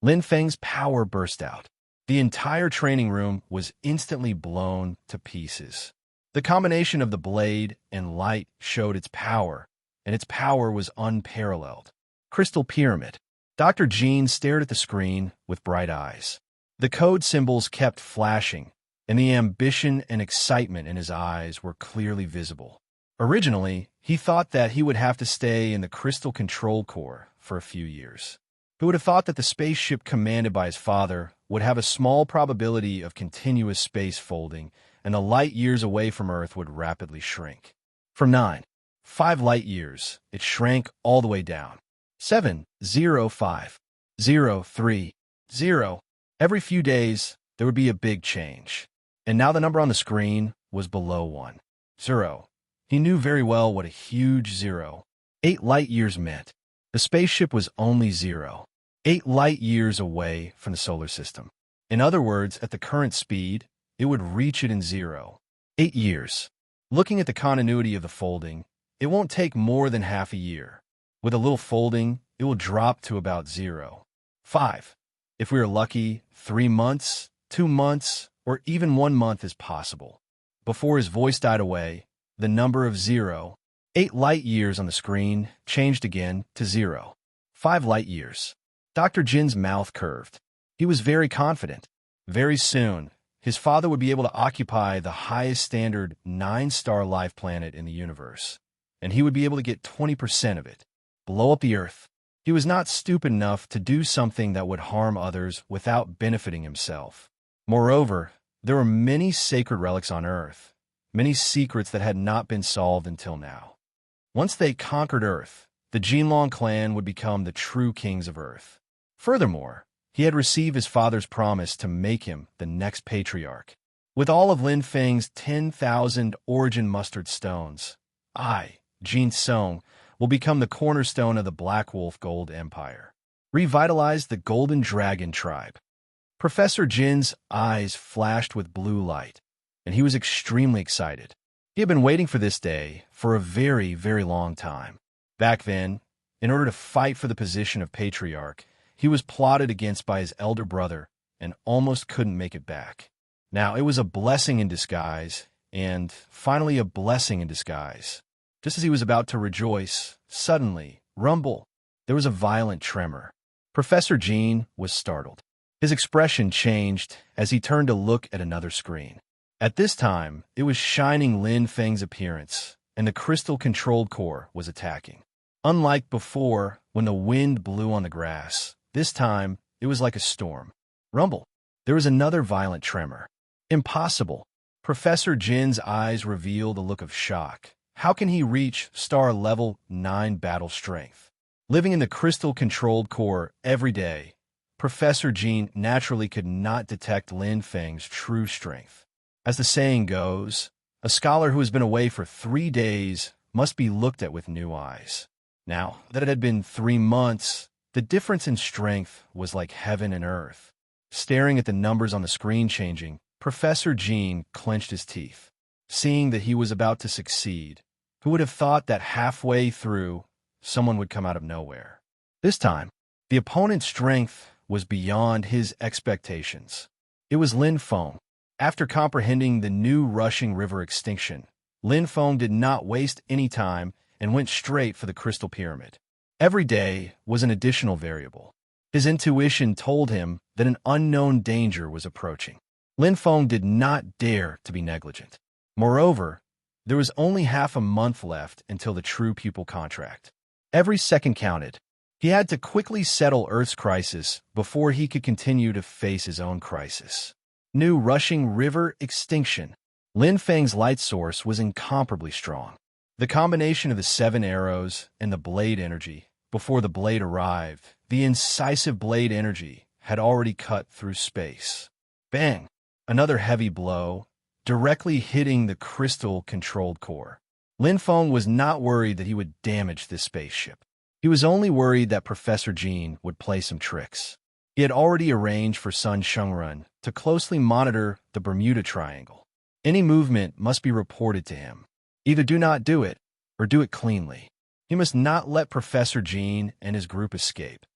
Lin Feng's power burst out. The entire training room was instantly blown to pieces. The combination of the blade and light showed its power, and its power was unparalleled. Crystal Pyramid. Dr. Jean stared at the screen with bright eyes. The code symbols kept flashing, and the ambition and excitement in his eyes were clearly visible. Originally, he thought that he would have to stay in the Crystal Control Corps for a few years. Who would have thought that the spaceship commanded by his father would have a small probability of continuous space folding, and the light years away from Earth would rapidly shrink. From 5 light years, it shrank all the way down. 7, 0, 5, 0, 3, 0. Every few days, there would be a big change. And now the number on the screen was below 1. 0. He knew very well what a huge 0. 8 light years meant. The spaceship was only 0. 8 light years away from the solar system. In other words, at the current speed, it would reach it in 0. 8 years. Looking at the continuity of the folding, it won't take more than half a year. With a little folding, it will drop to about 0. 5. If we are lucky, 3 months, 2 months, or even 1 month is possible. Before his voice died away, the number of 0, 8 light years on the screen, changed again to 0. 5 light years. Dr. Jin's mouth curved. He was very confident. Very soon, his father would be able to occupy the highest standard 9-star life planet in the universe, and he would be able to get 20% of it. Blow up the Earth. He was not stupid enough to do something that would harm others without benefiting himself. Moreover, there were many sacred relics on Earth, many secrets that had not been solved until now. Once they conquered Earth, the Jinlong clan would become the true kings of Earth. Furthermore, He had received his father's promise to make him the next patriarch. With all of Lin Feng's 10,000 origin mustard stones, I, Jin Song, will become the cornerstone of the Black Wolf Gold Empire. Revitalize the Golden Dragon tribe. Professor Jin's eyes flashed with blue light, and he was extremely excited. He had been waiting for this day for a very, very long time. Back then, in order to fight for the position of patriarch, he was plotted against by his elder brother and almost couldn't make it back. Now, it was a blessing in disguise, and finally a blessing in disguise. Just as he was about to rejoice, suddenly, rumble, there was a violent tremor. Professor Jin was startled. His expression changed as he turned to look at another screen. At this time, it was shining Lin Feng's appearance, and the crystal-controlled core was attacking. Unlike before, when the wind blew on the grass, this time, it was like a storm. Rumble. There was another violent tremor. Impossible. Professor Jin's eyes revealed a look of shock. How can he reach star level 9 battle strength? Living in the crystal-controlled core every day, Professor Jin naturally could not detect Lin Feng's true strength. As the saying goes, a scholar who has been away for 3 days must be looked at with new eyes. Now that it had been 3 months, the difference in strength was like heaven and earth. Staring at the numbers on the screen changing, Professor Jin clenched his teeth. Seeing that he was about to succeed, who would have thought that halfway through, someone would come out of nowhere? This time, the opponent's strength was beyond his expectations. It was Lin Feng. After comprehending the new rushing river extinction, Lin Feng did not waste any time and went straight for the crystal pyramid. Every day was an additional variable. His intuition told him that an unknown danger was approaching. Lin Feng did not dare to be negligent. Moreover, there was only half a month left until the true pupil contract. Every second counted. He had to quickly settle Earth's crisis before he could continue to face his own crisis. New rushing river extinction. Lin Feng's light source was incomparably strong. The combination of the 7 arrows and the blade energy, before the blade arrived, the incisive blade energy had already cut through space. Bang! Another heavy blow, directly hitting the crystal-controlled core. Lin Feng was not worried that he would damage this spaceship. He was only worried that Professor Jin would play some tricks. He had already arranged for Sun Shungrun to closely monitor the Bermuda Triangle. Any movement must be reported to him. Either do not do it, or do it cleanly. He must not let Professor Jin and his group escape.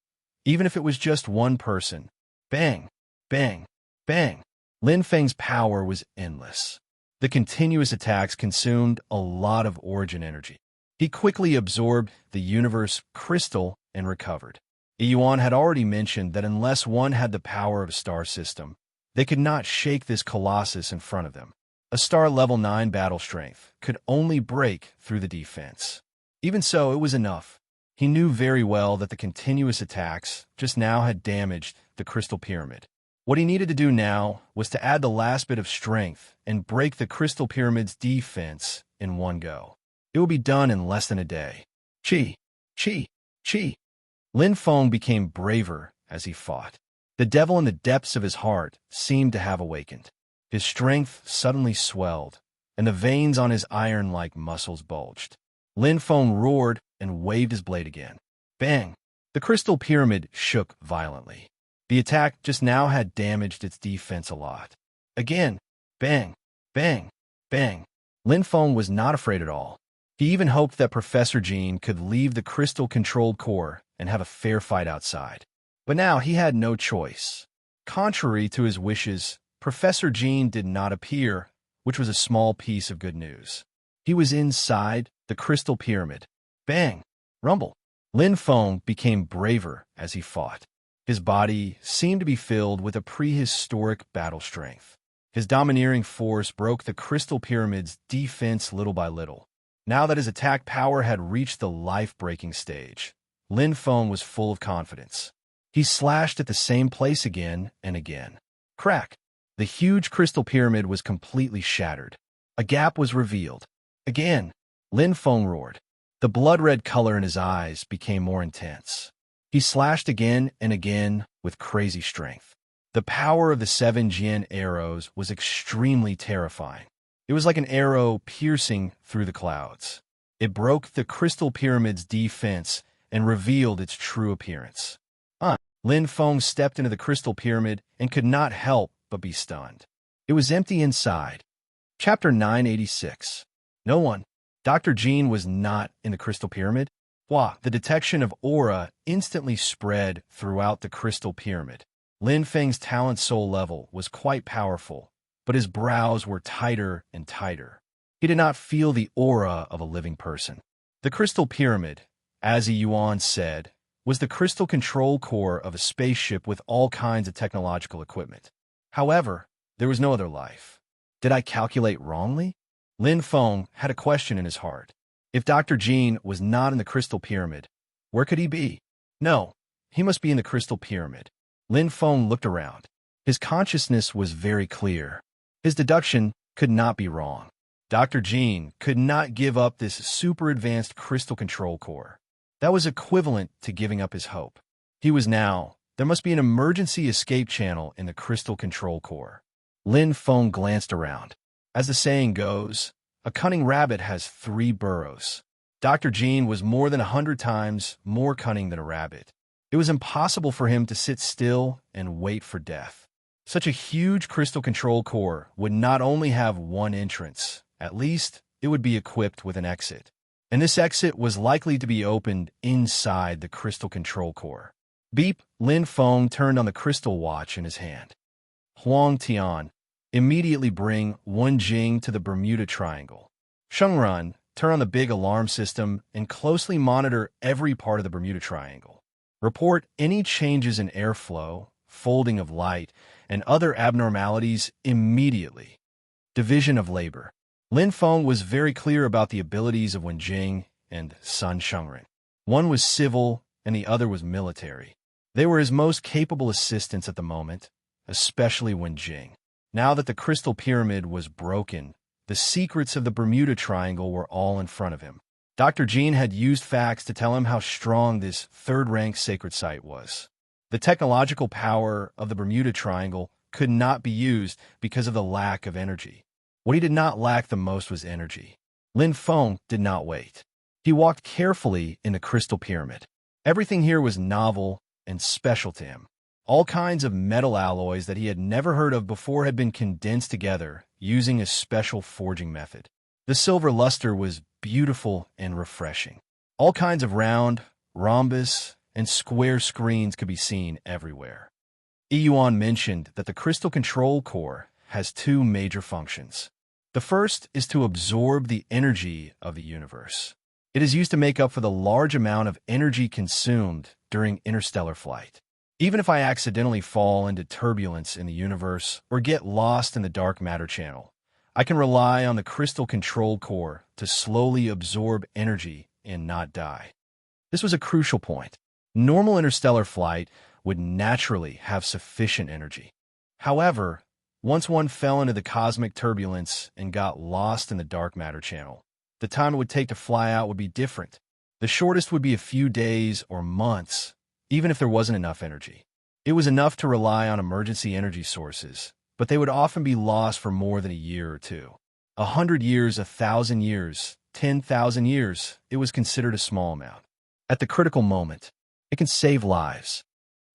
Even if it was just one person. Bang! Bang! Bang! Lin Feng's power was endless. The continuous attacks consumed a lot of origin energy. He quickly absorbed the universe crystal and recovered. Yuan had already mentioned that unless one had the power of a star system, they could not shake this colossus in front of them. A star level 9 battle strength could only break through the defense. Even so, it was enough. He knew very well that the continuous attacks just now had damaged the crystal pyramid. What he needed to do now was to add the last bit of strength and break the crystal pyramid's defense in one go. It would be done in less than a day. Chi! Chi! Chi! Lin Feng became braver as he fought. The devil in the depths of his heart seemed to have awakened. His strength suddenly swelled, and the veins on his iron-like muscles bulged. Lin Feng roared and waved his blade again. Bang! The crystal pyramid shook violently. The attack just now had damaged its defense a lot. Again! Bang! Bang! Bang! Lin Feng was not afraid at all. He even hoped that Professor Jin could leave the crystal-controlled core and have a fair fight outside. But now he had no choice. Contrary to his wishes, Professor Jin did not appear, which was a small piece of good news. He was inside the crystal pyramid. Bang! Rumble! Lin Feng became braver as he fought. His body seemed to be filled with a prehistoric battle strength. His domineering force broke the crystal pyramid's defense little by little. Now that his attack power had reached the life-breaking stage, Lin Feng was full of confidence. He slashed at the same place again and again. Crack! The huge crystal pyramid was completely shattered. A gap was revealed. Again, Lin Feng roared. The blood-red color in his eyes became more intense. He slashed again and again with crazy strength. The power of the 7 arrows was extremely terrifying. It was like an arrow piercing through the clouds. It broke the crystal pyramid's defense and revealed its true appearance. Lin Feng stepped into the crystal pyramid and could not help but be stunned. It was empty inside. Chapter 986. No one. Dr. Jean was not in the crystal pyramid. The detection of aura instantly spread throughout the crystal pyramid. Lin Feng's talent soul level was quite powerful, but his brows were tighter and tighter. He did not feel the aura of a living person. The crystal pyramid, as Yuan said, was the crystal control core of a spaceship with all kinds of technological equipment. However, there was no other life. Did I calculate wrongly? Lin Feng had a question in his heart. If Dr. Jean was not in the crystal pyramid, where could he be? No, he must be in the crystal pyramid. Lin Feng looked around. His consciousness was very clear. His deduction could not be wrong. Dr. Jean could not give up this super-advanced crystal control core. That was equivalent to giving up his hope. There must be an emergency escape channel in the crystal control core. Lin Feng glanced around. As the saying goes, a cunning rabbit has 3 burrows. Dr. Jean was more than 100 times more cunning than a rabbit. It was impossible for him to sit still and wait for death. Such a huge crystal control core would not only have one entrance, at least it would be equipped with an exit. And this exit was likely to be opened inside the crystal control core. Beep! Lin Feng turned on the crystal watch in his hand. Huang Tian, immediately bring 1 Jing to the Bermuda Triangle. Shengran, turn on the big alarm system and closely monitor every part of the Bermuda Triangle. Report any changes in airflow, folding of light, and other abnormalities immediately. Division of labor. Lin Feng was very clear about the abilities of Wen Jing and Sun Shengran. One was civil and the other was military. They were his most capable assistants at the moment, especially Wen Jing. Now that the crystal pyramid was broken, the secrets of the Bermuda Triangle were all in front of him. Dr. Jean had used facts to tell him how strong this third-rank sacred site was. The technological power of the Bermuda Triangle could not be used because of the lack of energy. What he did not lack the most was energy. Lin Feng did not wait. He walked carefully in the crystal pyramid. Everything here was novel and special to him. All kinds of metal alloys that he had never heard of before had been condensed together using a special forging method. The silver luster was beautiful and refreshing. All kinds of round, rhombus, and square screens could be seen everywhere. Yuan mentioned that the crystal control core has 2 major functions. The first is to absorb the energy of the universe. It is used to make up for the large amount of energy consumed during interstellar flight. Even if I accidentally fall into turbulence in the universe or get lost in the dark matter channel, I can rely on the crystal control core to slowly absorb energy and not die. This was a crucial point. Normal interstellar flight would naturally have sufficient energy. However, once one fell into the cosmic turbulence and got lost in the dark matter channel, the time it would take to fly out would be different. The shortest would be a few days or months, even if there wasn't enough energy. It was enough to rely on emergency energy sources, but they would often be lost for more than a year or 2. 100 years, 1,000 years, 10,000 years, it was considered a small amount. At the critical moment, it can save lives.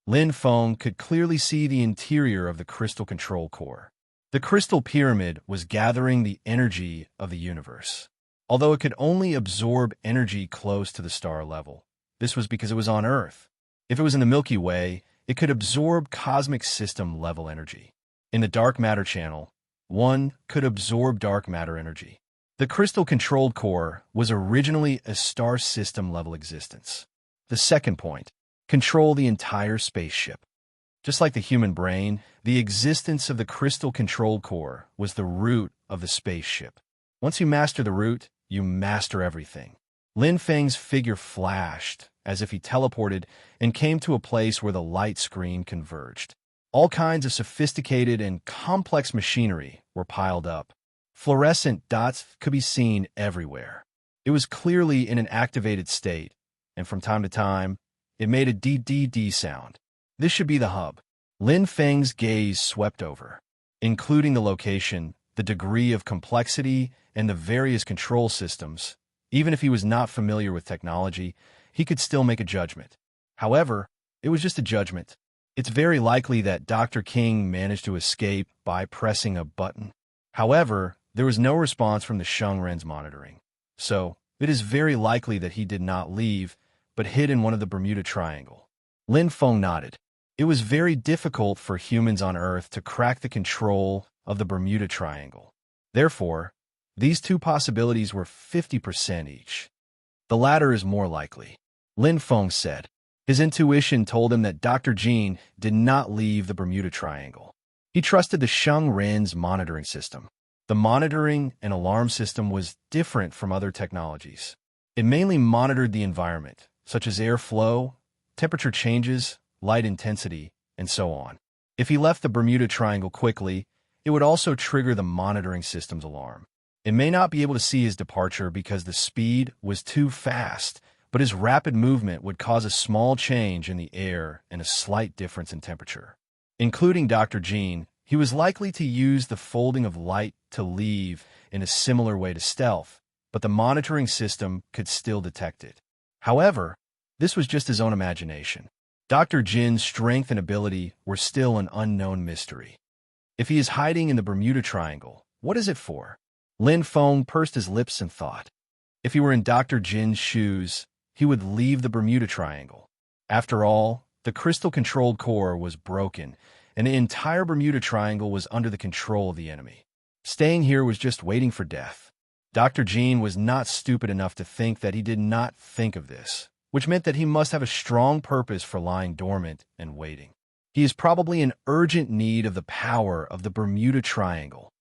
Lin Feng could clearly see the interior of the crystal control core. The crystal pyramid was gathering the energy of the universe. Although it could only absorb energy close to the star level, this was because it was on Earth. If it was in the Milky Way, it could absorb cosmic system level energy. In the dark matter channel, one could absorb dark matter energy. The crystal-controlled core was originally a star system level existence. The second point, control the entire spaceship. Just like the human brain, the existence of the crystal-controlled core was the root of the spaceship. Once you master the root, you master everything. Lin Feng's figure flashed, as if he teleported, and came to a place where the light screen converged. All kinds of sophisticated and complex machinery were piled up. Fluorescent dots could be seen everywhere. It was clearly in an activated state, and from time to time, It made a D sound. This should be the hub. Lin Feng's gaze swept over, including the location, the degree of complexity, and the various control systems. Even if he was not familiar with technology, he could still make a judgment. However, it was just a judgment. It's very likely that Dr. King managed to escape by pressing a button. However, there was no response from the Shengren's monitoring. So, it is very likely that he did not leave, but hid in one of the Bermuda Triangle. Lin Feng nodded. It was very difficult for humans on Earth to crack the control of the Bermuda Triangle. Therefore, these two possibilities were 50% each. The latter is more likely, Lin Feng said. His intuition told him that Dr. Jean did not leave the Bermuda Triangle. He trusted the Shengren's monitoring system. The monitoring and alarm system was different from other technologies. It mainly monitored the environment, such as airflow, temperature changes, light intensity, and so on. If he left the Bermuda Triangle quickly, it would also trigger the monitoring system's alarm. It may not be able to see his departure because the speed was too fast, but his rapid movement would cause a small change in the air and a slight difference in temperature. Including Dr. Jean, he was likely to use the folding of light to leave in a similar way to stealth, but the monitoring system could still detect it. However, this was just his own imagination. Dr. Jin's strength and ability were still an unknown mystery. If he is hiding in the Bermuda Triangle, what is it for? Lin Feng pursed his lips and thought. If he were in Dr. Jin's shoes, he would leave the Bermuda Triangle. After all, the crystal-controlled core was broken, and the entire Bermuda Triangle was under the control of the enemy. Staying here was just waiting for death. Dr. Jean was not stupid enough to think that he did not think of this, which meant that he must have a strong purpose for lying dormant and waiting. He is probably in urgent need of the power of the Bermuda Triangle.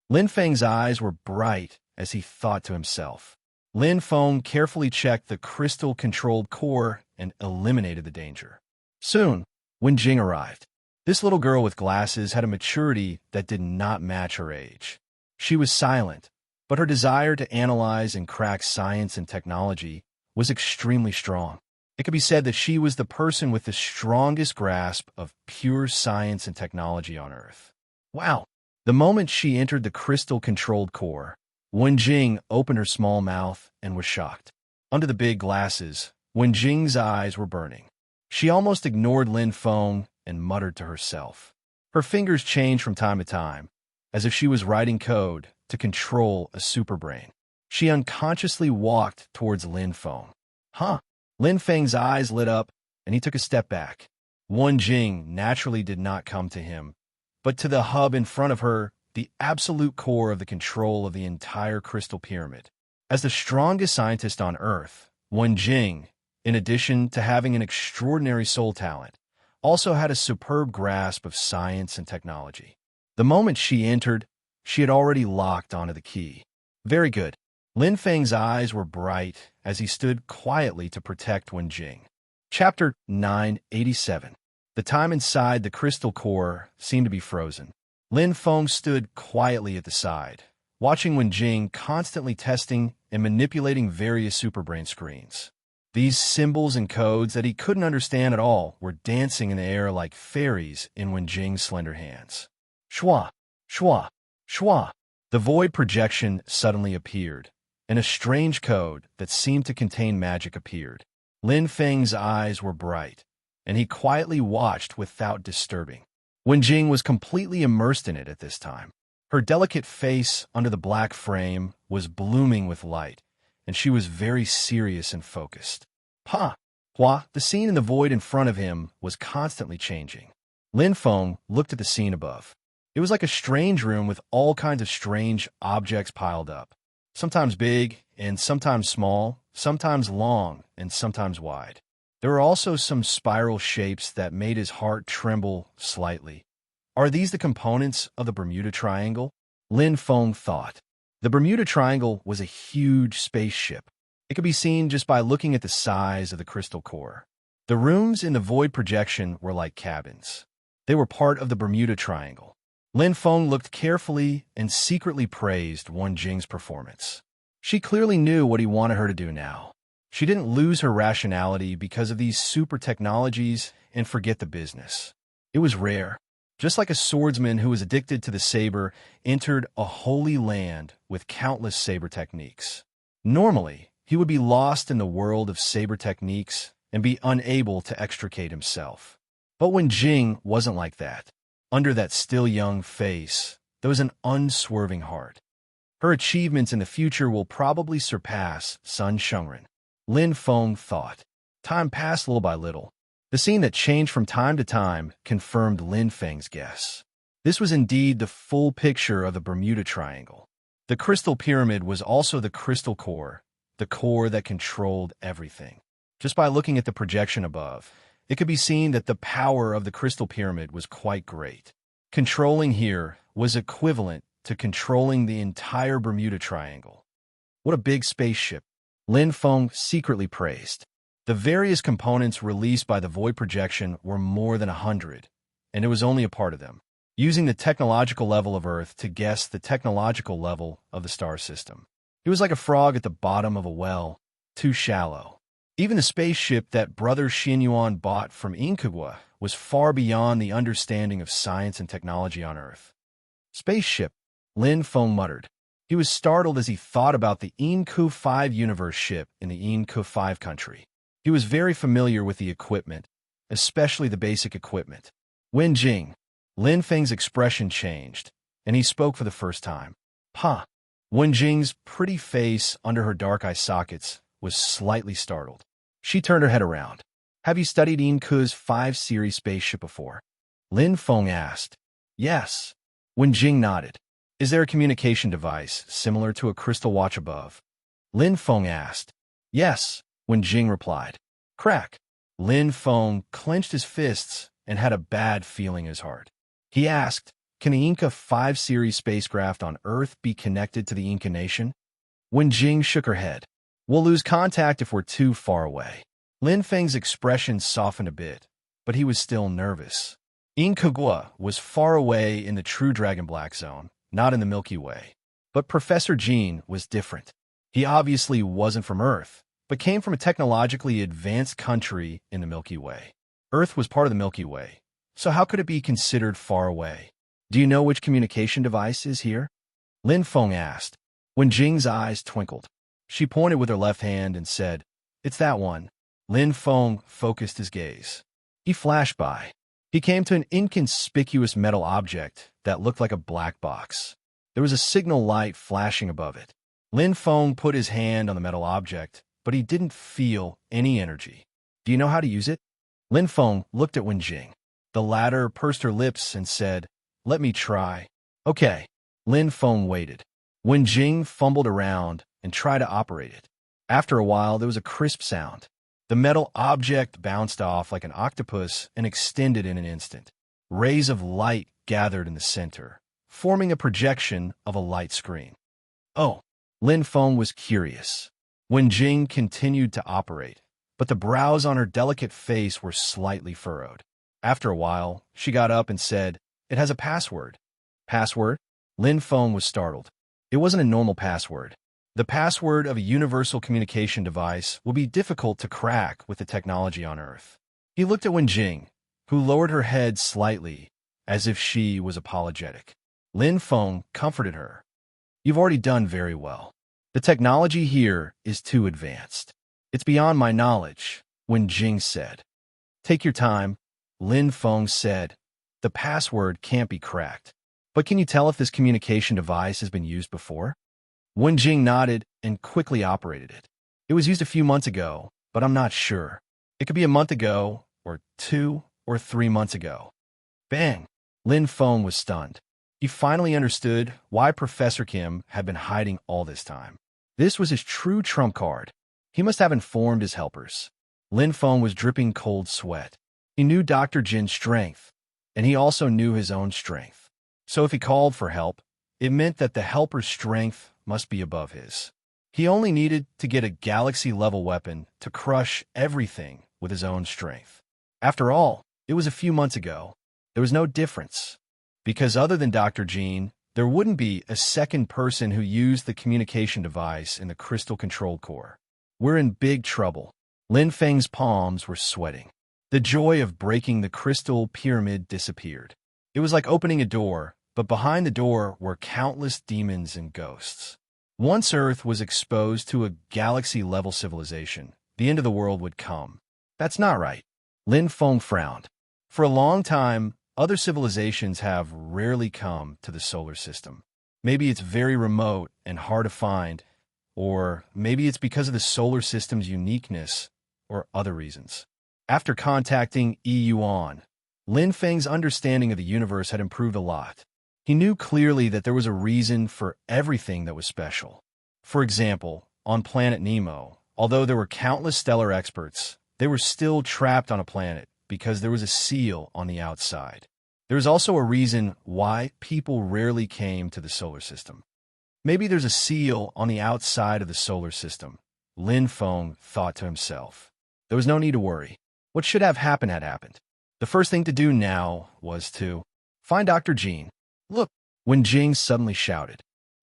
Lin Feng's eyes were bright as he thought to himself. Lin Feng carefully checked the crystal-controlled core and eliminated the danger. Soon, Wen Jing arrived. This little girl with glasses had a maturity that did not match her age. She was silent, but her desire to analyze and crack science and technology was extremely strong. It could be said that she was the person with the strongest grasp of pure science and technology on Earth. Wow! The moment she entered the crystal-controlled core, Wen Jing opened her small mouth and was shocked. Under the big glasses, Wen Jing's eyes were burning. She almost ignored Lin Feng and muttered to herself. Her fingers changed from time to time, as if she was writing code to control a superbrain. She unconsciously walked towards Lin Feng. Huh? Lin Feng's eyes lit up, and he took a step back. Wen Jing naturally did not come to him, but to the hub in front of her, the absolute core of the control of the entire crystal pyramid. As the strongest scientist on Earth, Wen Jing, in addition to having an extraordinary soul talent, also had a superb grasp of science and technology. The moment she entered, she had already locked onto the key. Very good. Lin Feng's eyes were bright as he stood quietly to protect Wen Jing. Chapter 987. The time inside the crystal core seemed to be frozen. Lin Feng stood quietly at the side, watching Wen Jing constantly testing and manipulating various superbrain screens. These symbols and codes that he couldn't understand at all were dancing in the air like fairies in Wen Jing's slender hands. Shwa, shwa, shwa. The void projection suddenly appeared, and a strange code that seemed to contain magic appeared. Lin Feng's eyes were bright, and he quietly watched without disturbing. Wen Jing was completely immersed in it at this time. Her delicate face under the black frame was blooming with light, and she was very serious and focused. Ha! Hua, the scene in the void in front of him was constantly changing. Lin Feng looked at the scene above. It was like a strange room with all kinds of strange objects piled up, sometimes big and sometimes small, sometimes long and sometimes wide. There were also some spiral shapes that made his heart tremble slightly. Are these the components of the Bermuda Triangle? Lin Feng thought. The Bermuda Triangle was a huge spaceship. It could be seen just by looking at the size of the crystal core. The rooms in the void projection were like cabins. They were part of the Bermuda Triangle. Lin Feng looked carefully and secretly praised Wen Jing's performance. She clearly knew what he wanted her to do now. She didn't lose her rationality because of these super technologies and forget the business. It was rare. Just like a swordsman who was addicted to the saber entered a holy land with countless saber techniques. Normally, he would be lost in the world of saber techniques and be unable to extricate himself. But Wen Jing wasn't like that. Under that still young face, there was an unswerving heart. Her achievements in the future will probably surpass Sun Shengren. Lin Feng thought. Time passed little by little. The scene that changed from time to time confirmed Lin Feng's guess. This was indeed the full picture of the Bermuda Triangle. The crystal pyramid was also the crystal core, the core that controlled everything. Just by looking at the projection above, it could be seen that the power of the crystal pyramid was quite great. Controlling here was equivalent to controlling the entire Bermuda Triangle. What a big spaceship, Lin Feng secretly praised. The various components released by the void projection were more than 100, and it was only a part of them. Using the technological level of Earth to guess the technological level of the star system. It was like a frog at the bottom of a well, too shallow. Even the spaceship that Brother Xinyuan bought from Inkagua was far beyond the understanding of science and technology on Earth. Spaceship, Lin Feng muttered. He was startled as he thought about the Enku 5 universe ship in the Enku 5 country. He was very familiar with the equipment, especially the basic equipment. Wen Jing. Lin Feng's expression changed, and he spoke for the first time. Huh. Wen Jing's pretty face under her dark eye sockets was slightly startled. She turned her head around. Have you studied Enku's 5 series spaceship before? Lin Feng asked. Yes. Wen Jing nodded. Is there a communication device similar to a crystal watch above? Lin Feng asked. Yes, Wen Jing replied. Crack. Lin Feng clenched his fists and had a bad feeling in his heart. He asked, can the Inca 5 series spacecraft on Earth be connected to the Inca nation? Wen Jing shook her head. We'll lose contact if we're too far away. Lin Feng's expression softened a bit, but he was still nervous. Inkagua was far away in the true Dragon Black Zone, not in the Milky Way. But Professor Jean was different. He obviously wasn't from Earth, but came from a technologically advanced country in the Milky Way. Earth was part of the Milky Way, so how could it be considered far away? Do you know which communication device is here? Lin Feng asked. Wen Jing's eyes twinkled. She pointed with her left hand and said, It's that one. Lin Feng focused his gaze. He flashed by. He came to an inconspicuous metal object that looked like a black box. There was a signal light flashing above it. Lin Feng put his hand on the metal object, but he didn't feel any energy. Do you know how to use it? Lin Feng looked at Wen Jing. The latter pursed her lips and said, Let me try. Okay. Lin Feng waited. Wen Jing fumbled around and tried to operate it. After a while, there was a crisp sound. The metal object bounced off like an octopus and extended in an instant. Rays of light gathered in the center, forming a projection of a light screen. Oh, Lin Feng was curious. Wen Jing continued to operate, but the brows on her delicate face were slightly furrowed. After a while, she got up and said, It has a password. Password? Lin Feng was startled. It wasn't a normal password. The password of a universal communication device will be difficult to crack with the technology on Earth. He looked at Wen Jing, who lowered her head slightly, as if she was apologetic. Lin Feng comforted her. You've already done very well. The technology here is too advanced. It's beyond my knowledge, Wen Jing said. Take your time, Lin Feng said. The password can't be cracked. But can you tell if this communication device has been used before? Wen Jing nodded and quickly operated it. It was used a few months ago, but I'm not sure. It could be a month ago, or 2 or 3 months ago. Bang! Lin Feng was stunned. He finally understood why Professor Kim had been hiding all this time. This was his true trump card. He must have informed his helpers. Lin Feng was dripping cold sweat. He knew Dr. Jin's strength, and he also knew his own strength. So if he called for help, it meant that the helper's strength must be above his. He only needed to get a galaxy-level weapon to crush everything with his own strength. After all, it was a few months ago. There was no difference. Because other than Dr. Jean, there wouldn't be a second person who used the communication device in the crystal control core. We're in big trouble. Lin Feng's palms were sweating. The joy of breaking the crystal pyramid disappeared. It was like opening a door, but behind the door were countless demons and ghosts. Once Earth was exposed to a galaxy-level civilization, the end of the world would come. That's not right. Lin Feng frowned. For a long time, other civilizations have rarely come to the solar system. Maybe it's very remote and hard to find, or maybe it's because of the solar system's uniqueness, or other reasons. After contacting Yi Yuan, Lin Feng's understanding of the universe had improved a lot. He knew clearly that there was a reason for everything that was special. For example, on planet Nemo, although there were countless stellar experts, they were still trapped on a planet because there was a seal on the outside. There was also a reason why people rarely came to the solar system. Maybe there's a seal on the outside of the solar system, Lin Feng thought to himself. There was no need to worry. What should have happened had happened. The first thing to do now was to find Dr. Jean. Look, Wen Jing suddenly shouted.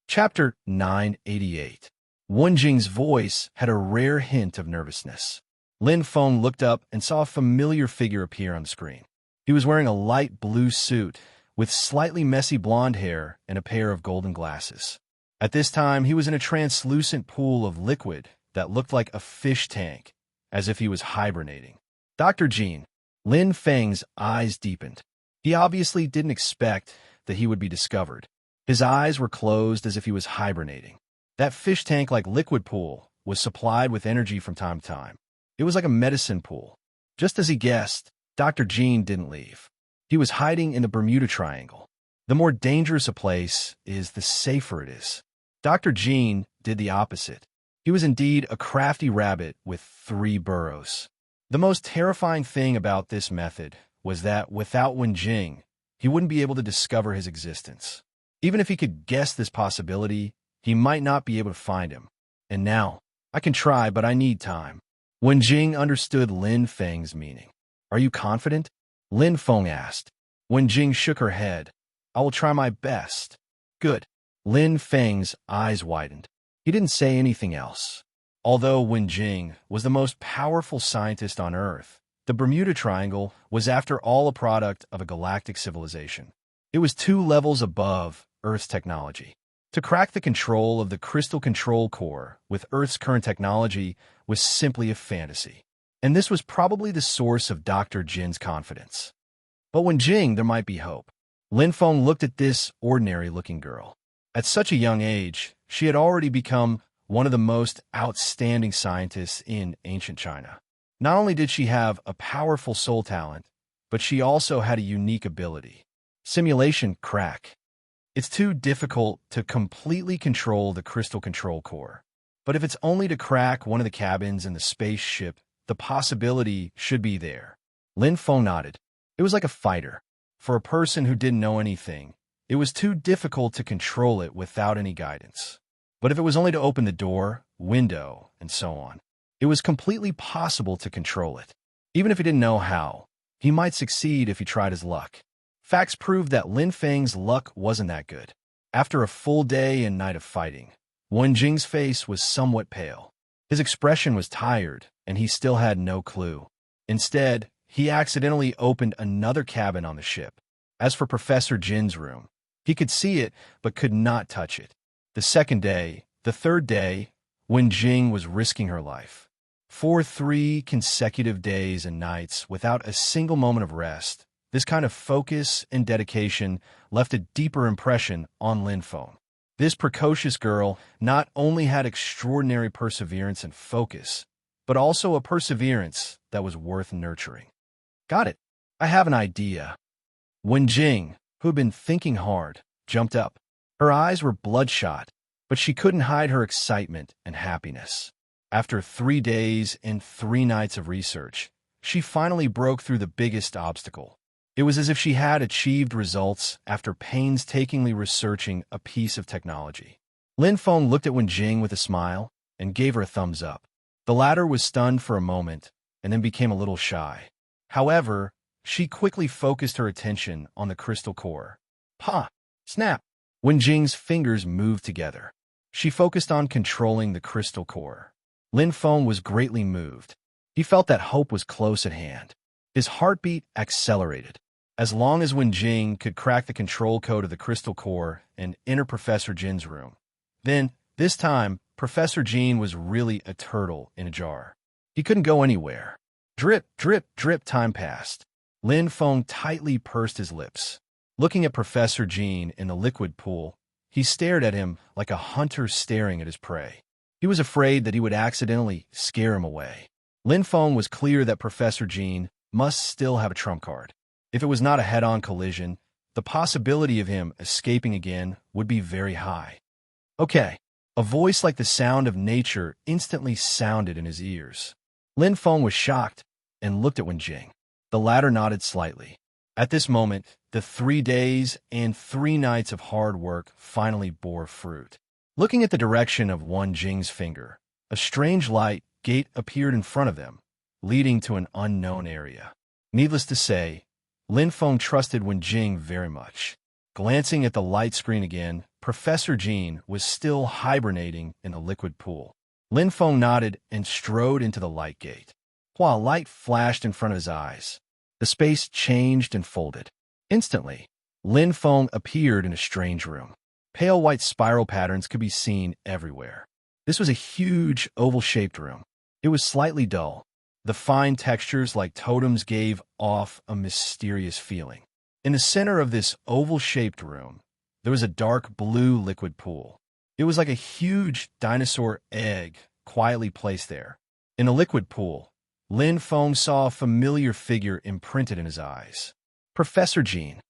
Chapter 988. Wen Jing's voice had a rare hint of nervousness. Lin Feng looked up and saw a familiar figure appear on the screen. He was wearing a light blue suit with slightly messy blonde hair and a pair of golden glasses. At this time, he was in a translucent pool of liquid that looked like a fish tank, as if he was hibernating. Dr. Jean. Lin Feng's eyes deepened. He obviously didn't expect that he would be discovered. His eyes were closed as if he was hibernating. That fish tank-like liquid pool was supplied with energy from time to time. It was like a medicine pool. Just as he guessed, Dr. Jean didn't leave. He was hiding in the Bermuda Triangle. The more dangerous a place is, the safer it is. Dr. Jean did the opposite. He was indeed a crafty rabbit with 3 burrows. The most terrifying thing about this method was that without Wen Jing, he wouldn't be able to discover his existence. Even if he could guess this possibility, he might not be able to find him. And now, I can try, but I need time. Wen Jing understood Lin Feng's meaning. Are you confident? Lin Feng asked. Wen Jing shook her head. I will try my best. Good. Lin Feng's eyes widened. He didn't say anything else. Although Wen Jing was the most powerful scientist on Earth, the Bermuda Triangle was after all a product of a galactic civilization. It was 2 levels above Earth's technology. To crack the control of the crystal control core with Earth's current technology was simply a fantasy. And this was probably the source of Dr. Jin's confidence. But Wen Jing, there might be hope. Lin Feng looked at this ordinary-looking girl. At such a young age, she had already become one of the most outstanding scientists in ancient China. Not only did she have a powerful soul talent, but she also had a unique ability. Simulation crack. It's too difficult to completely control the crystal control core. But if it's only to crack one of the cabins in the spaceship, the possibility should be there. Lin Feng nodded. It was like a fighter. For a person who didn't know anything, it was too difficult to control it without any guidance. But if it was only to open the door, window, and so on, it was completely possible to control it. Even if he didn't know how, he might succeed if he tried his luck. Facts proved that Lin Feng's luck wasn't that good. After a full day and night of fighting, Wen Jing's face was somewhat pale. His expression was tired, and he still had no clue. Instead, he accidentally opened another cabin on the ship. As for Professor Jin's room, he could see it but could not touch it. The second day, the third day, Wen Jing was risking her life. For 3 consecutive days and nights without a single moment of rest, this kind of focus and dedication left a deeper impression on Lin Feng. This precocious girl not only had extraordinary perseverance and focus, but also a perseverance that was worth nurturing. Got it. I have an idea. Wen Jing, who had been thinking hard, jumped up. Her eyes were bloodshot, but she couldn't hide her excitement and happiness. After 3 days and 3 nights of research, she finally broke through the biggest obstacle. It was as if she had achieved results after painstakingly researching a piece of technology. Lin Feng looked at Wen Jing with a smile and gave her a thumbs up. The latter was stunned for a moment and then became a little shy. However, she quickly focused her attention on the crystal core. Pa! Snap! Wen Jing's fingers moved together. She focused on controlling the crystal core. Lin Feng was greatly moved. He felt that hope was close at hand. His heartbeat accelerated. As long as Wen Jing could crack the control code of the crystal core and enter Professor Jin's room, then, this time, Professor Jin was really a turtle in a jar. He couldn't go anywhere. Drip, drip, drip, time passed. Lin Feng tightly pursed his lips. Looking at Professor Jin in the liquid pool, he stared at him like a hunter staring at his prey. He was afraid that he would accidentally scare him away. Lin Feng was clear that Professor Jin must still have a trump card. If it was not a head-on collision, the possibility of him escaping again would be very high. Okay. A voice like the sound of nature instantly sounded in his ears. Lin Feng was shocked and looked at Wen Jing. The latter nodded slightly. At this moment, the 3 days and 3 nights of hard work finally bore fruit. Looking at the direction of Wen Jing's finger, a strange light gate appeared in front of them, leading to an unknown area. Needless to say, Lin Feng trusted Wen Jing very much. Glancing at the light screen again, Professor Jin was still hibernating in the liquid pool. Lin Feng nodded and strode into the light gate. While light flashed in front of his eyes, the space changed and folded. Instantly, Lin Feng appeared in a strange room. Pale white spiral patterns could be seen everywhere. This was a huge, oval-shaped room. It was slightly dull. The fine textures like totems gave off a mysterious feeling. In the center of this oval-shaped room, there was a dark blue liquid pool. It was like a huge dinosaur egg quietly placed there. In the liquid pool, Lin Feng saw a familiar figure imprinted in his eyes. Professor Jin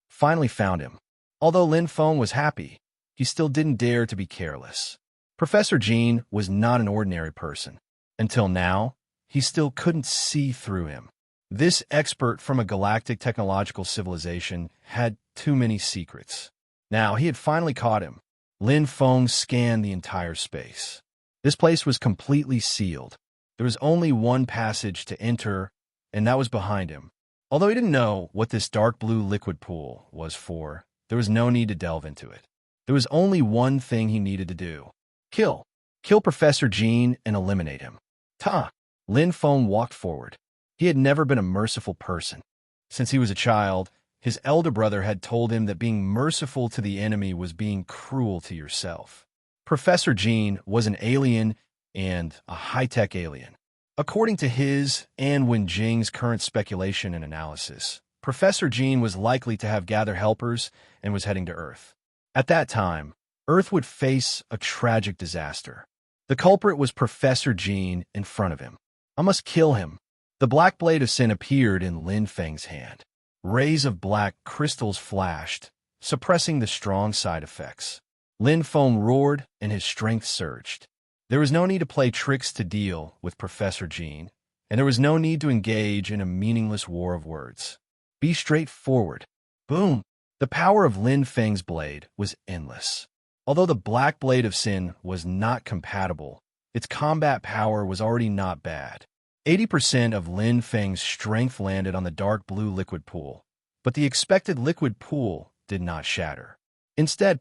finally found him. Although Lin Feng was happy, he still didn't dare to be careless. Professor Jin was not an ordinary person. Until now, he still couldn't see through him. This expert from a galactic technological civilization had too many secrets. Now, he had finally caught him. Lin Feng scanned the entire space. This place was completely sealed. There was only one passage to enter, and that was behind him. Although he didn't know what this dark blue liquid pool was for, there was no need to delve into it. There was only one thing he needed to do. Kill. Kill Professor Jin and eliminate him. Ta! Lin Feng walked forward. He had never been a merciful person. Since he was a child, his elder brother had told him that being merciful to the enemy was being cruel to yourself. Professor Jin was an alien and a high-tech alien. According to his and Wen Jing's current speculation and analysis, Professor Jin was likely to have gathered helpers and was heading to Earth. At that time, Earth would face a tragic disaster. The culprit was Professor Jin in front of him. I must kill him. The black blade of sin appeared in Lin Feng's hand. Rays of black crystals flashed, suppressing the strong side effects. Lin Feng roared and his strength surged. There was no need to play tricks to deal with Professor Jin, and there was no need to engage in a meaningless war of words. Be straightforward. Boom! The power of Lin Feng's blade was endless. Although the black blade of sin was not compatible, its combat power was already not bad. 80% of Lin Feng's strength landed on the dark blue liquid pool, but the expected liquid pool did not shatter. Instead,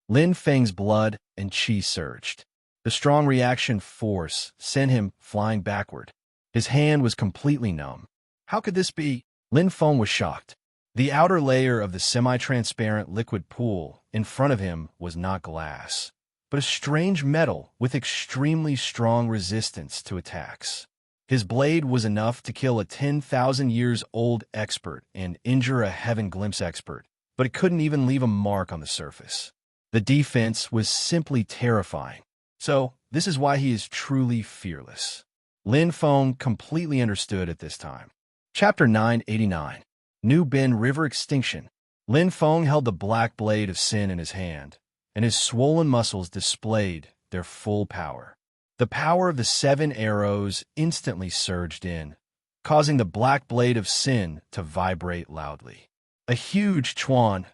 Lin Feng's blood and qi surged. The strong reaction force sent him flying backward. His hand was completely numb. How could this be? Lin Feng was shocked. The outer layer of the semi-transparent liquid pool in front of him was not glass, but a strange metal with extremely strong resistance to attacks. His blade was enough to kill a 10,000 years old expert and injure a Heaven Glimpse expert, but it couldn't even leave a mark on the surface. The defense was simply terrifying. So, this is why he is truly fearless. Lin Feng completely understood at this time. Chapter 989. New Bin River Extinction. Lin Feng held the black blade of sin in his hand, and his swollen muscles displayed their full power. The power of the 7 arrows instantly surged in, causing the black blade of sin to vibrate loudly. A huge Chuan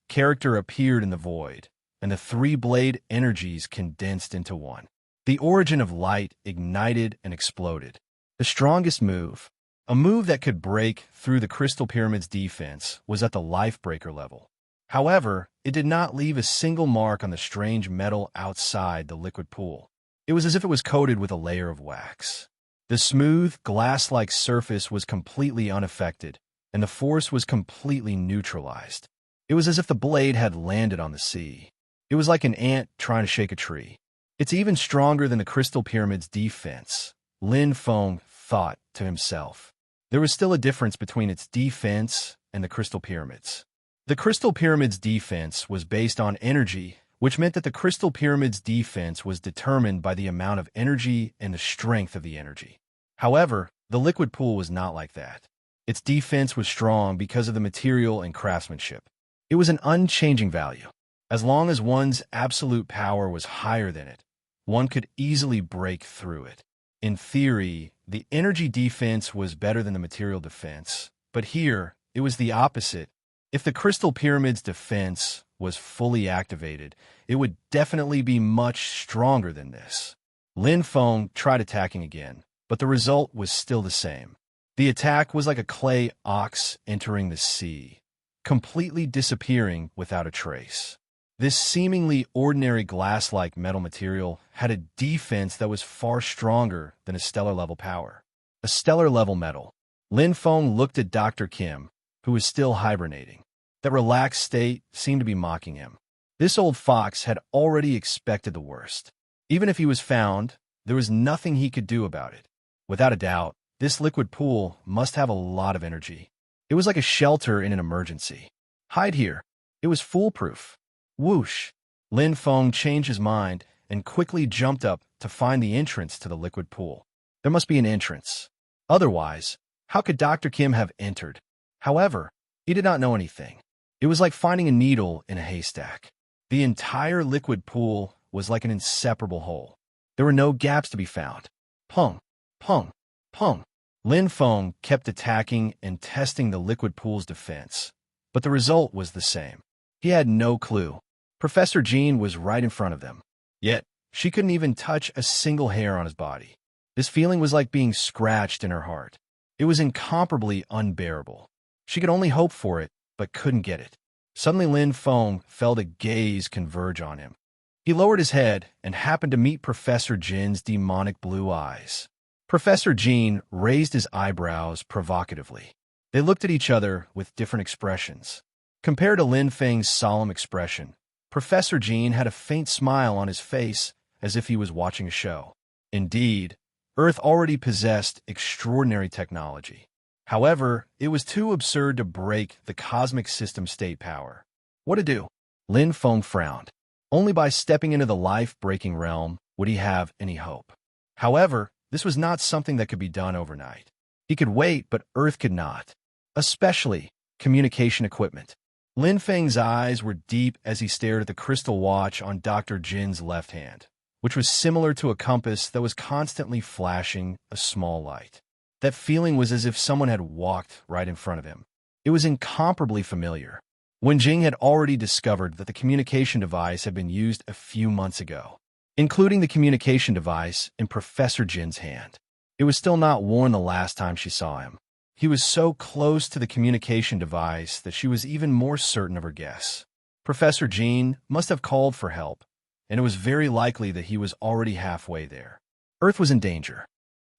character appeared in the void, and the 3 blade energies condensed into one. The origin of light ignited and exploded. The strongest move, a move that could break through the Crystal Pyramid's defense, was at the Lifebreaker level. However, it did not leave a single mark on the strange metal outside the liquid pool. It was as if it was coated with a layer of wax. The smooth, glass-like surface was completely unaffected, and the force was completely neutralized. It was as if the blade had landed on the sea. It was like an ant trying to shake a tree. It's even stronger than the Crystal Pyramid's defense, Lin Feng thought to himself. There was still a difference between its defense and the Crystal Pyramid's. The Crystal Pyramid's defense was based on energy, which meant that the Crystal Pyramid's defense was determined by the amount of energy and the strength of the energy. However, the liquid pool was not like that. Its defense was strong because of the material and craftsmanship. It was an unchanging value. As long as one's absolute power was higher than it, one could easily break through it. In theory, the energy defense was better than the material defense, but here, it was the opposite. If the Crystal Pyramid's defense was fully activated, it would definitely be much stronger than this. Lin Feng tried attacking again, but the result was still the same. The attack was like a clay ox entering the sea, completely disappearing without a trace. This seemingly ordinary glass-like metal material had a defense that was far stronger than a stellar-level power. A stellar-level metal. Lin Feng looked at Dr. Kim, who was still hibernating. That relaxed state seemed to be mocking him. This old fox had already expected the worst. Even if he was found, there was nothing he could do about it. Without a doubt, this liquid pool must have a lot of energy. It was like a shelter in an emergency. Hide here. It was foolproof. Whoosh! Lin Feng changed his mind and quickly jumped up to find the entrance to the liquid pool. There must be an entrance. Otherwise, how could Dr. Kim have entered? However, he did not know anything. It was like finding a needle in a haystack. The entire liquid pool was like an inseparable whole. There were no gaps to be found. Pung, pung, pung. Lin Feng kept attacking and testing the liquid pool's defense, but the result was the same. He had no clue. Professor Jean was right in front of them. Yet, she couldn't even touch a single hair on his body. This feeling was like being scratched in her heart. It was incomparably unbearable. She could only hope for it, but couldn't get it. Suddenly Lin Feng felt a gaze converge on him. He lowered his head and happened to meet Professor Jin's demonic blue eyes. Professor Jean raised his eyebrows provocatively. They looked at each other with different expressions. Compared to Lin Feng's solemn expression, Professor Jean had a faint smile on his face as if he was watching a show. Indeed, Earth already possessed extraordinary technology. However, it was too absurd to break the cosmic system state power. What to do? Lin Feng frowned. Only by stepping into the life-breaking realm would he have any hope. However, this was not something that could be done overnight. He could wait, but Earth could not. Especially communication equipment. Lin Feng's eyes were deep as he stared at the crystal watch on Dr. Jin's left hand, which was similar to a compass that was constantly flashing a small light. That feeling was as if someone had walked right in front of him. It was incomparably familiar. Wen Jing had already discovered that the communication device had been used a few months ago, including the communication device in Professor Jin's hand. It was still not worn the last time she saw him. He was so close to the communication device that she was even more certain of her guess. Professor Jin must have called for help, and it was very likely that he was already halfway there. Earth was in danger.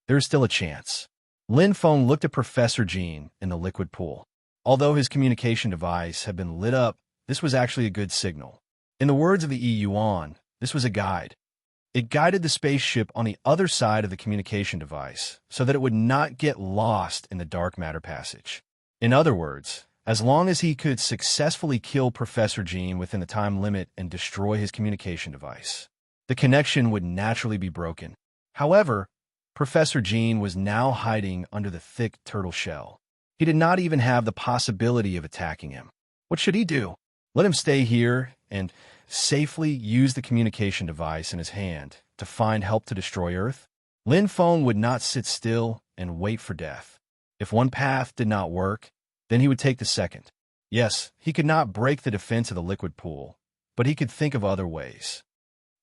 There is still a chance. Lin Feng looked at Professor Jin in the liquid pool. Although his communication device had been lit up, this was actually a good signal. In the words of the Yuan, this was a guide. It guided the spaceship on the other side of the communication device so that it would not get lost in the dark matter passage. In other words, as long as he could successfully kill Professor Jean within the time limit and destroy his communication device, the connection would naturally be broken. However, Professor Jean was now hiding under the thick turtle shell. He did not even have the possibility of attacking him. What should he do? Let him stay here and safely use the communication device in his hand to find help to destroy Earth? Lin Feng would not sit still and wait for death. If one path did not work, then he would take the second. Yes, he could not break the defense of the liquid pool, but he could think of other ways.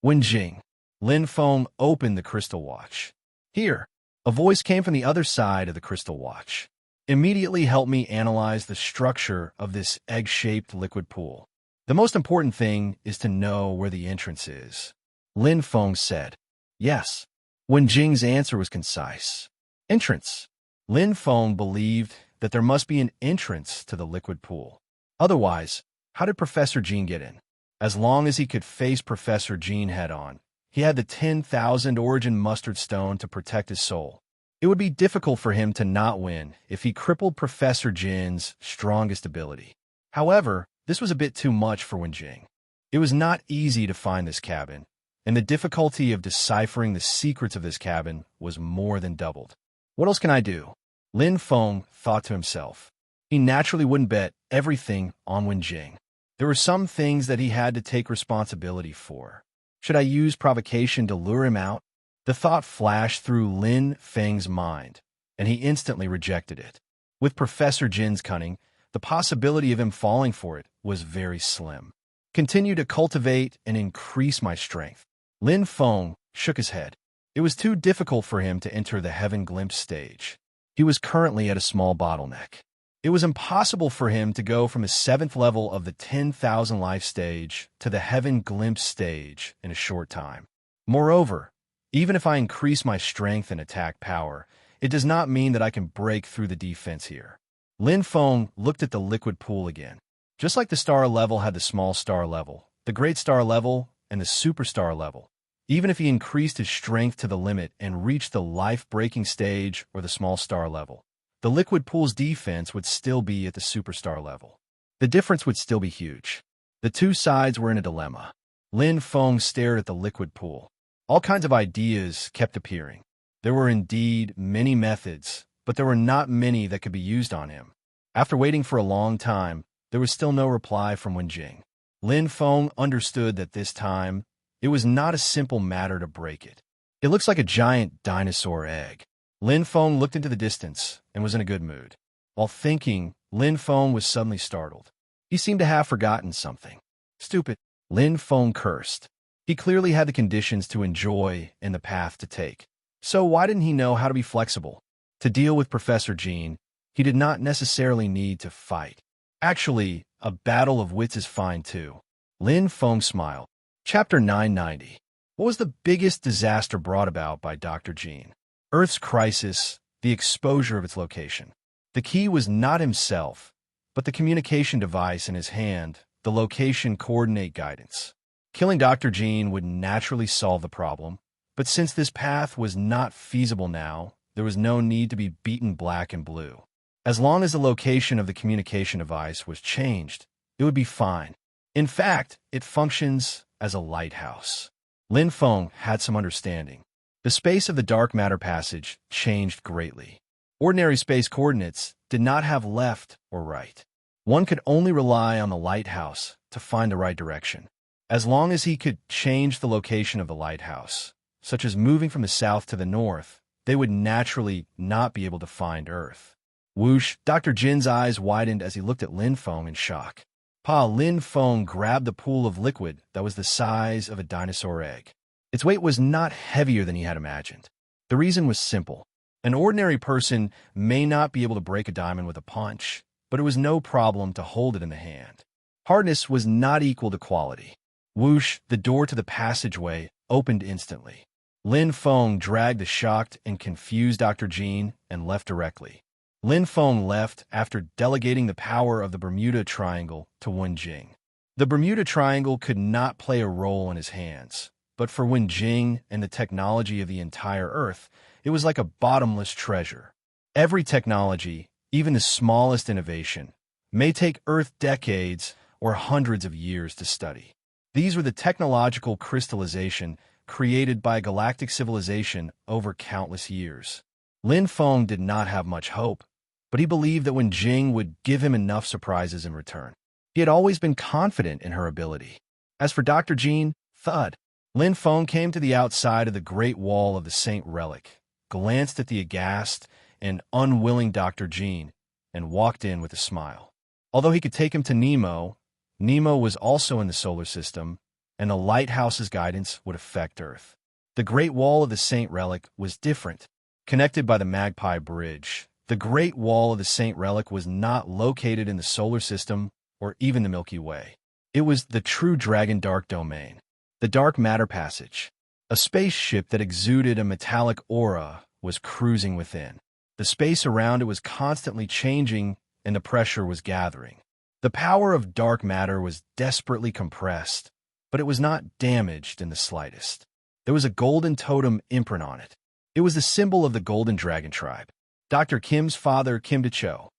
Wen Jing. Lin Feng opened the crystal watch. Here, a voice came from the other side of the crystal watch. Immediately help me analyze the structure of this egg-shaped liquid pool. The most important thing is to know where the entrance is, Lin Feng said. Yes. Wen Jing's answer was concise. Entrance. Lin Feng believed that there must be an entrance to the liquid pool. Otherwise, how did Professor Jean get in? As long as he could face Professor Jean head-on, he had the 10,000 origin mustard stone to protect his soul. It would be difficult for him to not win if he crippled Professor Jin's strongest ability. However, this was a bit too much for Wen Jing. It was not easy to find this cabin, and the difficulty of deciphering the secrets of this cabin was more than doubled. What else can I do? Lin Feng thought to himself. He naturally wouldn't bet everything on Wen Jing. There were some things that he had to take responsibility for. Should I use provocation to lure him out? The thought flashed through Lin Feng's mind, and he instantly rejected it. With Professor Jin's cunning, the possibility of him falling for it was very slim. Continue to cultivate and increase my strength. Lin Feng shook his head. It was too difficult for him to enter the Heaven Glimpse stage. He was currently at a small bottleneck. It was impossible for him to go from his 7th level of the 10,000 life stage to the Heaven Glimpse stage in a short time. Moreover, even if I increase my strength and attack power, it does not mean that I can break through the defense here. Lin Feng looked at the liquid pool again. Just like the star level had the small star level, the great star level, and the superstar level, even if he increased his strength to the limit and reached the life-breaking stage or the small star level, the liquid pool's defense would still be at the superstar level. The difference would still be huge. The two sides were in a dilemma. Lin Feng stared at the liquid pool. All kinds of ideas kept appearing. There were indeed many methods, but there were not many that could be used on him. After waiting for a long time, there was still no reply from Wen Jing. Lin Feng understood that this time, it was not a simple matter to break it. It looks like a giant dinosaur egg. Lin Feng looked into the distance and was in a good mood. While thinking, Lin Feng was suddenly startled. He seemed to have forgotten something. Stupid. Lin Feng cursed. He clearly had the conditions to enjoy and the path to take. So why didn't he know how to be flexible? To deal with Professor Jean, he did not necessarily need to fight. Actually, a battle of wits is fine too. Lin Feng smiled. Chapter 990. What was the biggest disaster brought about by Dr. Jean? Earth's crisis, the exposure of its location. The key was not himself, but the communication device in his hand, the location coordinate guidance. Killing Dr. Jean would naturally solve the problem, but since this path was not feasible now, there was no need to be beaten black and blue. As long as the location of the communication device was changed, it would be fine. In fact, it functions as a lighthouse. Lin Feng had some understanding. The space of the dark matter passage changed greatly. Ordinary space coordinates did not have left or right. One could only rely on the lighthouse to find the right direction. As long as he could change the location of the lighthouse, such as moving from the south to the north, they would naturally not be able to find Earth. Whoosh! Dr. Jin's eyes widened as he looked at Lin Feng in shock. Lin Feng grabbed the pool of liquid that was the size of a dinosaur egg. Its weight was not heavier than he had imagined. The reason was simple. An ordinary person may not be able to break a diamond with a punch, but it was no problem to hold it in the hand. Hardness was not equal to quality. Whoosh! The door to the passageway opened instantly. Lin Feng dragged the shocked and confused Dr. Jean and left directly. Lin Feng left after delegating the power of the Bermuda Triangle to Wen Jing. The Bermuda Triangle could not play a role in his hands, but for Wen Jing and the technology of the entire Earth, it was like a bottomless treasure. Every technology, even the smallest innovation, may take Earth decades or hundreds of years to study. These were the technological crystallization created by galactic civilization over countless years. Lin Feng did not have much hope, but he believed that Wen Jing would give him enough surprises in return. He had always been confident in her ability. As for Dr. Jean, thud. Lin Feng came to the outside of the Great Wall of the Saint Relic, glanced at the aghast and unwilling Dr. Jean, and walked in with a smile. Although he could take him to Nemo, Nemo was also in the solar system, and the lighthouse's guidance would affect Earth. The Great Wall of the Saint Relic was different. Connected by the Magpie Bridge, the Great Wall of the Saint Relic was not located in the solar system or even the Milky Way. It was the true Dragon Dark Domain, the dark matter passage. A spaceship that exuded a metallic aura was cruising within. The space around it was constantly changing, and the pressure was gathering. The power of dark matter was desperately compressed, but it was not damaged in the slightest. There was a golden totem imprint on it. It was the symbol of the Golden Dragon tribe. Dr. Kim's father, Kim Cho.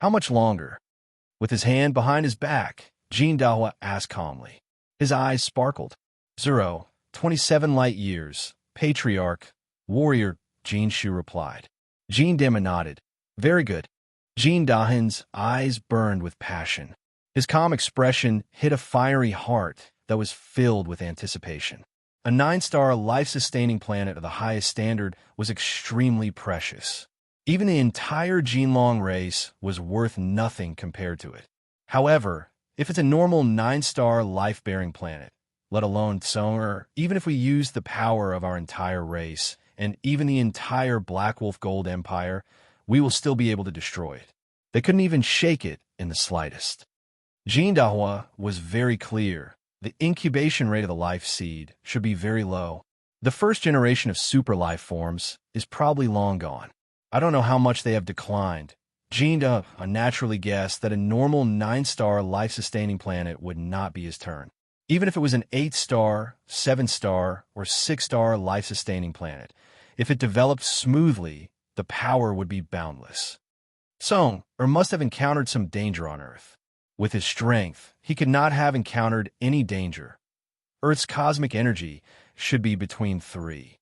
How much longer? With his hand behind his back, Jin Dahua asked calmly. His eyes sparkled. 27 light years. Patriarch, warrior, Jin Shu replied. Jin Dama nodded. Very good. Jin Dahan's eyes burned with passion. His calm expression hid a fiery heart that was filled with anticipation. A 9-star life-sustaining planet of the highest standard was extremely precious. Even the entire Jinlong race was worth nothing compared to it. However, if it's a normal 9-star life-bearing planet, let alone Tsong, or even if we use the power of our entire race, and even the entire Black Wolf Gold Empire, we will still be able to destroy it. They couldn't even shake it in the slightest. Jin Dahua was very clear. The incubation rate of the life seed should be very low. The first generation of super life forms is probably long gone. I don't know how much they have declined. Jin Dahua naturally guessed that a normal 9-star life-sustaining planet would not be his turn. Even if it was an 8-star, 7-star, or 6-star life-sustaining planet, if it developed smoothly, the power would be boundless. Song must have encountered some danger on Earth. With his strength, he could not have encountered any danger. Earth's cosmic energy should be between 3.0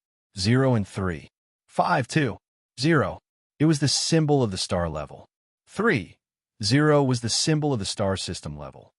and 3.520. It was the symbol of the star level. 3.0 was the symbol of the star system level.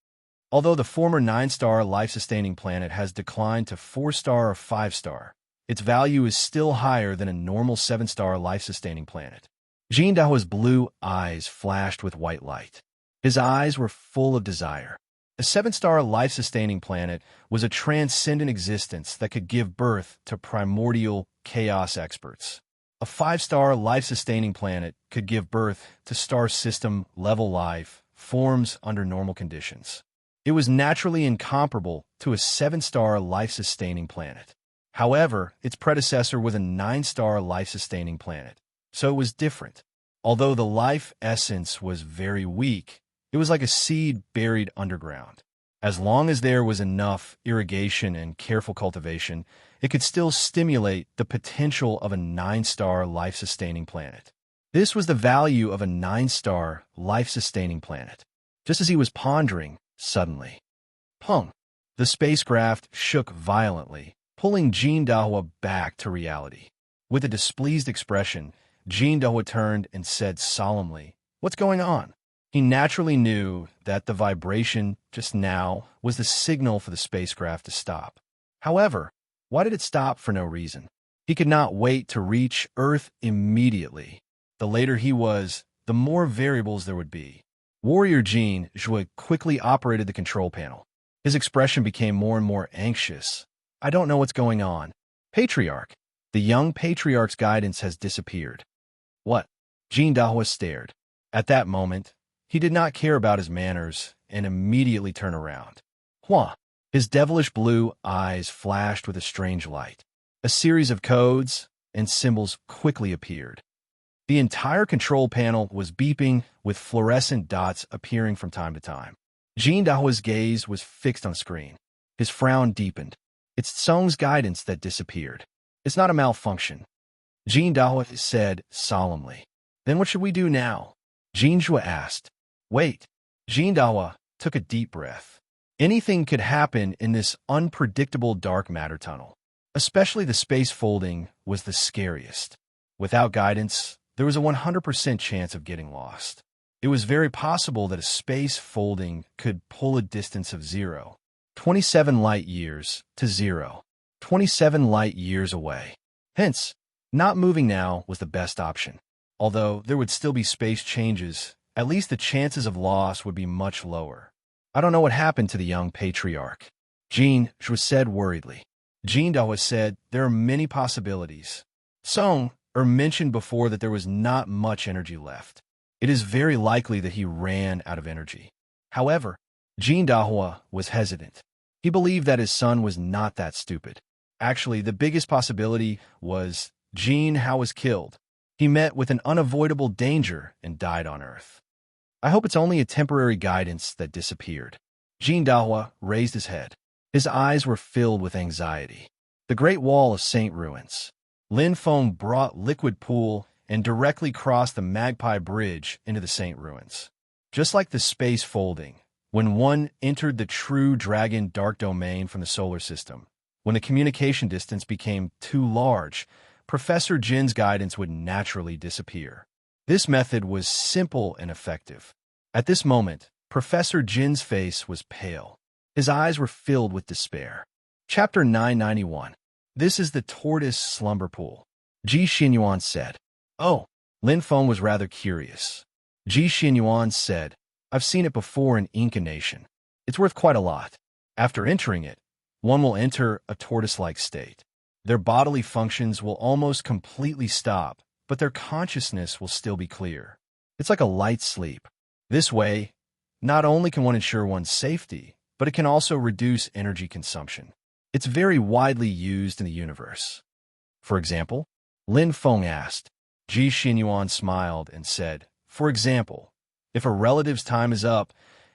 Although the former 9-star life-sustaining planet has declined to 4-star or 5-star, its value is still higher than a normal 7-star life-sustaining planet. Jin Dahua's blue eyes flashed with white light. His eyes were full of desire. A 7-star life-sustaining planet was a transcendent existence that could give birth to primordial chaos experts. A 5-star life-sustaining planet could give birth to star system-level life forms under normal conditions. It was naturally incomparable to a 7-star life-sustaining planet. However, its predecessor was a 9-star life-sustaining planet, so it was different. Although the life essence was very weak, it was like a seed buried underground. As long as there was enough irrigation and careful cultivation, it could still stimulate the potential of a 9-star life-sustaining planet. This was the value of a 9-star life-sustaining planet. Just as he was pondering, suddenly, pung! The spacecraft shook violently, pulling Jin Dahua back to reality. With a displeased expression, Jin Dahua turned and said solemnly, "What's going on?" He naturally knew that the vibration just now was the signal for the spacecraft to stop. However, why did it stop for no reason? He could not wait to reach Earth immediately. The later he was, the more variables there would be. Warrior Jin Zhui quickly operated the control panel. His expression became more and more anxious. "I don't know what's going on. Patriarch." The young patriarch's guidance has disappeared. "What?" Jin Dahua stared. At that moment, he did not care about his manners and immediately turned around. Hua! His devilish blue eyes flashed with a strange light. A series of codes and symbols quickly appeared. The entire control panel was beeping, with fluorescent dots appearing from time to time. Jin Dahua's gaze was fixed on the screen. His frown deepened. It's Tsong's guidance that disappeared. It's not a malfunction. Jin Dahua said solemnly. Then what should we do now? Jin Zhui asked. Wait. Jin Dahua took a deep breath. Anything could happen in this unpredictable dark matter tunnel. Especially the space folding was the scariest. Without guidance, there was a 100% chance of getting lost. It was very possible that a space folding could pull a distance of 27 light years to 27 light years away. Hence, not moving now was the best option. Although there would still be space changes, at least the chances of loss would be much lower. I don't know what happened to the young patriarch. Jin Zhui said worriedly. Jin Dahua said there are many possibilities. Song mentioned before that there was not much energy left. It is very likely that he ran out of energy. However, Jin Dahua was hesitant. He believed that his son was not that stupid. Actually, the biggest possibility was Jin Hao was killed. He met with an unavoidable danger and died on Earth. I hope it's only a temporary guidance that disappeared. Jin Dahua raised his head. His eyes were filled with anxiety. The Great Wall of Saint Ruins. Lin Feng brought liquid pool and directly crossed the Magpie Bridge into the Saint Ruins. Just like the space folding, when one entered the true dragon dark domain from the solar system, when the communication distance became too large, Professor Jin's guidance would naturally disappear. This method was simple and effective. At this moment, Professor Jin's face was pale. His eyes were filled with despair. Chapter 991. This is the tortoise slumber pool. Ji Xinyuan said. Oh, Lin Feng was rather curious. Ji Xinyuan said, I've seen it before in Inca Nation. It's worth quite a lot. After entering it, one will enter a tortoise-like state. Their bodily functions will almost completely stop, but their consciousness will still be clear. It's like a light sleep. This way, not only can one ensure one's safety, but it can also reduce energy consumption. It's very widely used in the universe. For example, Lin Feng asked. Ji Xinyuan smiled and said, for example, if a relative's time is up,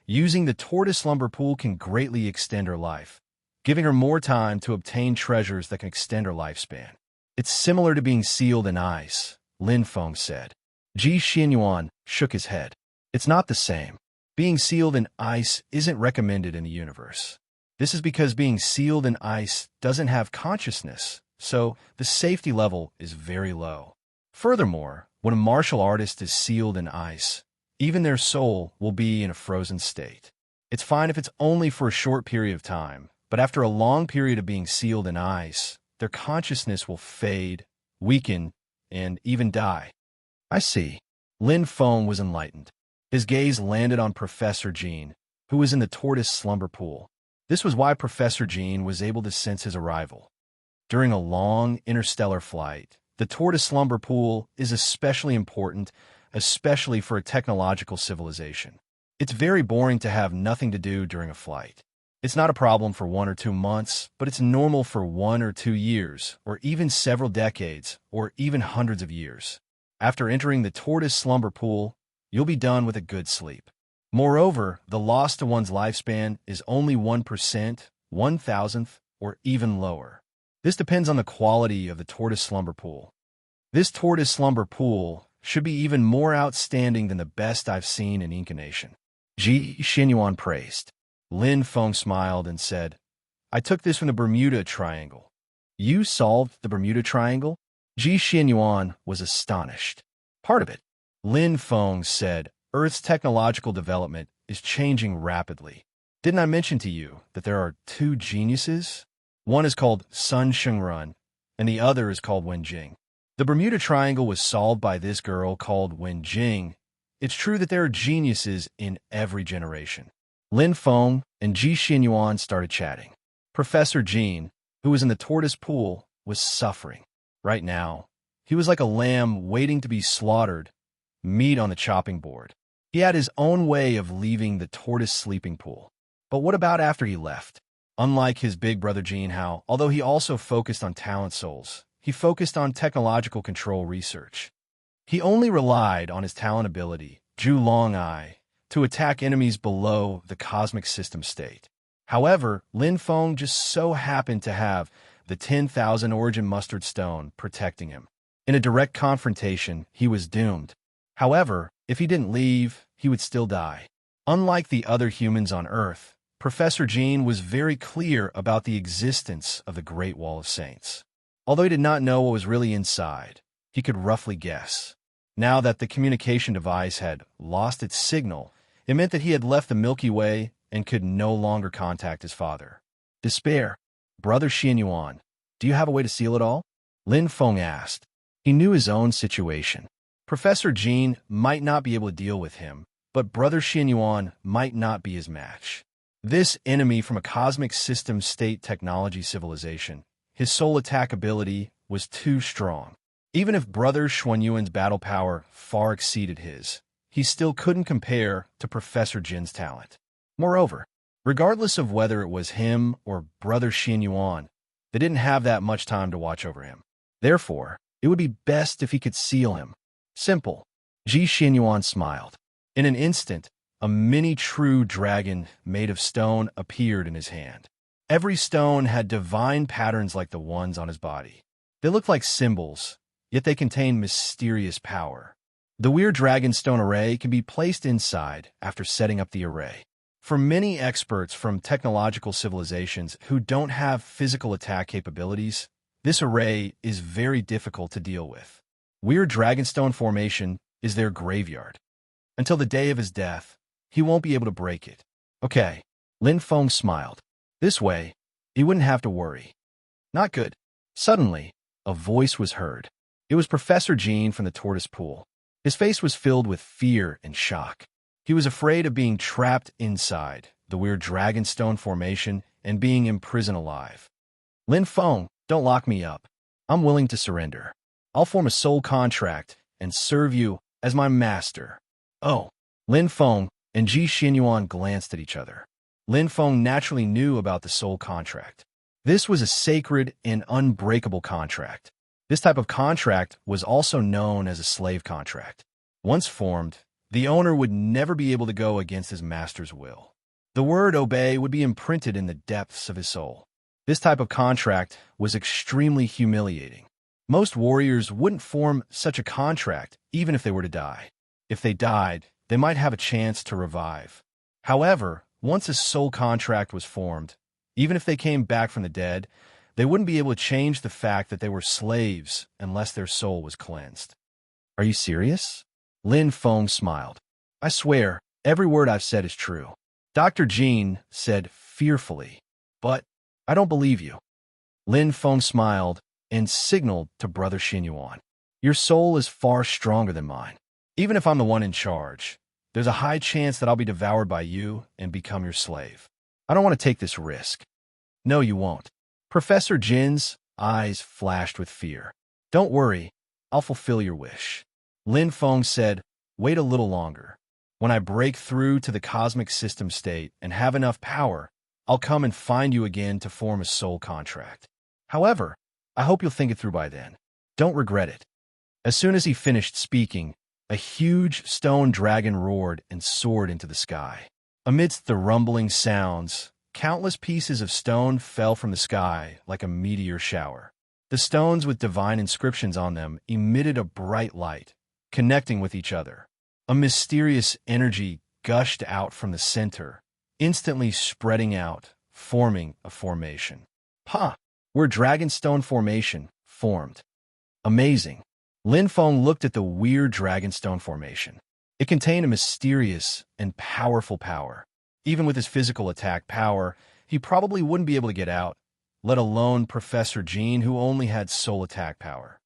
using the tortoise slumber pool can greatly extend her life, giving her more time to obtain treasures that can extend her lifespan. It's similar to being sealed in ice, Lin Feng said. Ji Xinyuan shook his head. It's not the same. Being sealed in ice isn't recommended in the universe. This is because being sealed in ice doesn't have consciousness, so the safety level is very low. Furthermore, when a martial artist is sealed in ice, even their soul will be in a frozen state. It's fine if it's only for a short period of time, but after a long period of being sealed in ice, their consciousness will fade, weaken, and even die. I see. Lin Feng was enlightened. His gaze landed on Professor Jin, who was in the tortoise slumber pool. This was why Professor Jin was able to sense his arrival. During a long interstellar flight, the tortoise slumber pool is especially important, especially for a technological civilization. It's very boring to have nothing to do during a flight. It's not a problem for 1 or 2 months, but it's normal for 1 or 2 years, or even several decades, or even hundreds of years. After entering the tortoise slumber pool, you'll be done with a good sleep. Moreover, the loss to one's lifespan is only 1%, 1,000th, or even lower. This depends on the quality of the tortoise slumber pool. This tortoise slumber pool should be even more outstanding than the best I've seen in Inca Nation. Ji Xinyuan praised. Lin Feng smiled and said, I took this from the Bermuda Triangle. You solved the Bermuda Triangle? Ji Xinyuan was astonished. Part of it. Lin Feng said, Earth's technological development is changing rapidly. Didn't I mention to you that there are 2 geniuses? One is called Sun Shengren, and the other is called Wenjing. The Bermuda Triangle was solved by this girl called Wenjing. It's true that there are geniuses in every generation. Lin Feng and Ji Xinyuan started chatting. Professor Jin, who was in the tortoise pool, was suffering. Right now, he was like a lamb waiting to be slaughtered, meat on the chopping board. He had his own way of leaving the tortoise sleeping pool. But what about after he left? Unlike his big brother Jin Hao, although he also focused on talent souls, he focused on technological control research. He only relied on his talent ability, Zhu Long Eye, to attack enemies below the cosmic system state. However, Lin Feng just so happened to have the 10,000 origin mustard stone protecting him. In a direct confrontation, he was doomed. However, if he didn't leave, he would still die. Unlike the other humans on Earth, Professor Jin was very clear about the existence of the Great Wall of Saints. Although he did not know what was really inside, he could roughly guess. Now that the communication device had lost its signal, it meant that he had left the Milky Way and could no longer contact his father. Despair. Brother Xinyuan, do you have a way to seal it all? Lin Feng asked. He knew his own situation. Professor Jin might not be able to deal with him, but Brother Xinyuan might not be his match. This enemy from a cosmic system state technology civilization, his soul attack ability was too strong. Even if Brother Xuanyuan's battle power far exceeded his, he still couldn't compare to Professor Jin's talent. Moreover, regardless of whether it was him or Brother Xinyuan, They didn't have that much time to watch over him. Therefore, it would be best if he could seal him. Simple. Ji Xinyuan smiled. In an instant, a mini true dragon made of stone appeared in his hand. Every stone had divine patterns like the ones on his body. They looked like symbols, yet they contained mysterious power. The weird dragon stone array can be placed inside after setting up the array. For many experts from technological civilizations who don't have physical attack capabilities, this array is very difficult to deal with. Weird Dragonstone Formation is their graveyard. Until the day of his death, he won't be able to break it. Okay, Lin Feng smiled. This way, he wouldn't have to worry. Not good. Suddenly, a voice was heard. It was Professor Jean from the Tortoise Pool. His face was filled with fear and shock. He was afraid of being trapped inside the weird Dragonstone Formation and being imprisoned alive. Lin Feng, don't lock me up. I'm willing to surrender. I'll form a soul contract and serve you as my master. Oh, Lin Feng and Ji Xinyuan glanced at each other. Lin Feng naturally knew about the soul contract. This was a sacred and unbreakable contract. This type of contract was also known as a slave contract. Once formed, the owner would never be able to go against his master's will. The word obey would be imprinted in the depths of his soul. This type of contract was extremely humiliating. Most warriors wouldn't form such a contract even if they were to die. If they died, they might have a chance to revive. However, once a soul contract was formed, even if they came back from the dead, they wouldn't be able to change the fact that they were slaves unless their soul was cleansed. Are you serious? Lin Feng smiled. I swear, every word I've said is true. Dr. Jean said fearfully, but I don't believe you. Lin Feng smiled and signaled to Brother Xinyuan. Your soul is far stronger than mine. Even if I'm the one in charge, there's a high chance that I'll be devoured by you and become your slave. I don't want to take this risk. No, you won't. Professor Jin's eyes flashed with fear. Don't worry, I'll fulfill your wish. Lin Feng said, wait a little longer. When I break through to the cosmic system state and have enough power, I'll come and find you again to form a soul contract. However, I hope you'll think it through by then. Don't regret it. As soon as he finished speaking, a huge stone dragon roared and soared into the sky. Amidst the rumbling sounds, countless pieces of stone fell from the sky like a meteor shower. The stones with divine inscriptions on them emitted a bright light, connecting with each other. A mysterious energy gushed out from the center, instantly spreading out, forming a formation. Where Dragonstone Formation formed. Amazing. Lin Feng looked at the weird Dragonstone Formation. It contained a mysterious and powerful power. Even with his physical attack power, he probably wouldn't be able to get out, let alone Professor Jean, who only had soul attack power.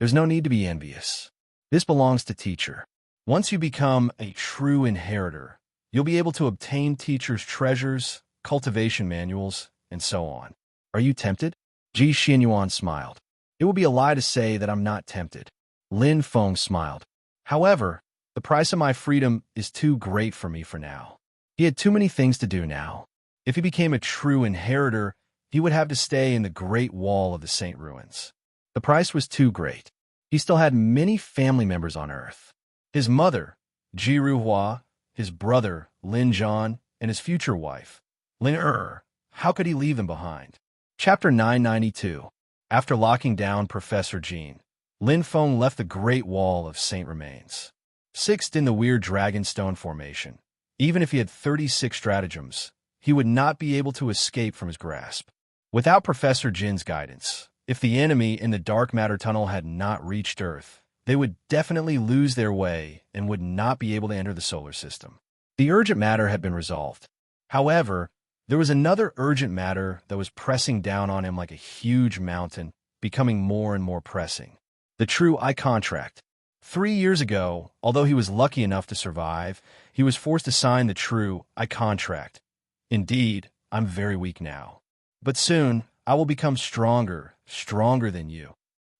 There's no need to be envious. This belongs to Teacher. Once you become a true inheritor, you'll be able to obtain Teacher's treasures, cultivation manuals, and so on. Are you tempted? Ji Xinyuan smiled. It would be a lie to say that I'm not tempted. Lin Feng smiled. However, the price of my freedom is too great for me for now. He had too many things to do now. If he became a true inheritor, he would have to stay in the Great Wall of the Saint Ruins. The price was too great. He still had many family members on Earth. His mother, Ji Ruhua, his brother, Lin Zhan, and his future wife, Lin Er. How could he leave them behind? Chapter 992. After locking down Professor Jean, Lin Feng left the Great Wall of Saint Remains. Sixth in the weird Dragonstone Formation. Even if he had 36 stratagems, he would not be able to escape from his grasp. Without Professor Jin's guidance, if the enemy in the dark matter tunnel had not reached Earth, they would definitely lose their way and would not be able to enter the solar system. The urgent matter had been resolved. However, there was another urgent matter that was pressing down on him like a huge mountain, becoming more and more pressing. The true eye contract. 3 years ago, although he was lucky enough to survive, he was forced to sign the true eye contract. Indeed, I'm very weak now. But soon, I will become stronger than you.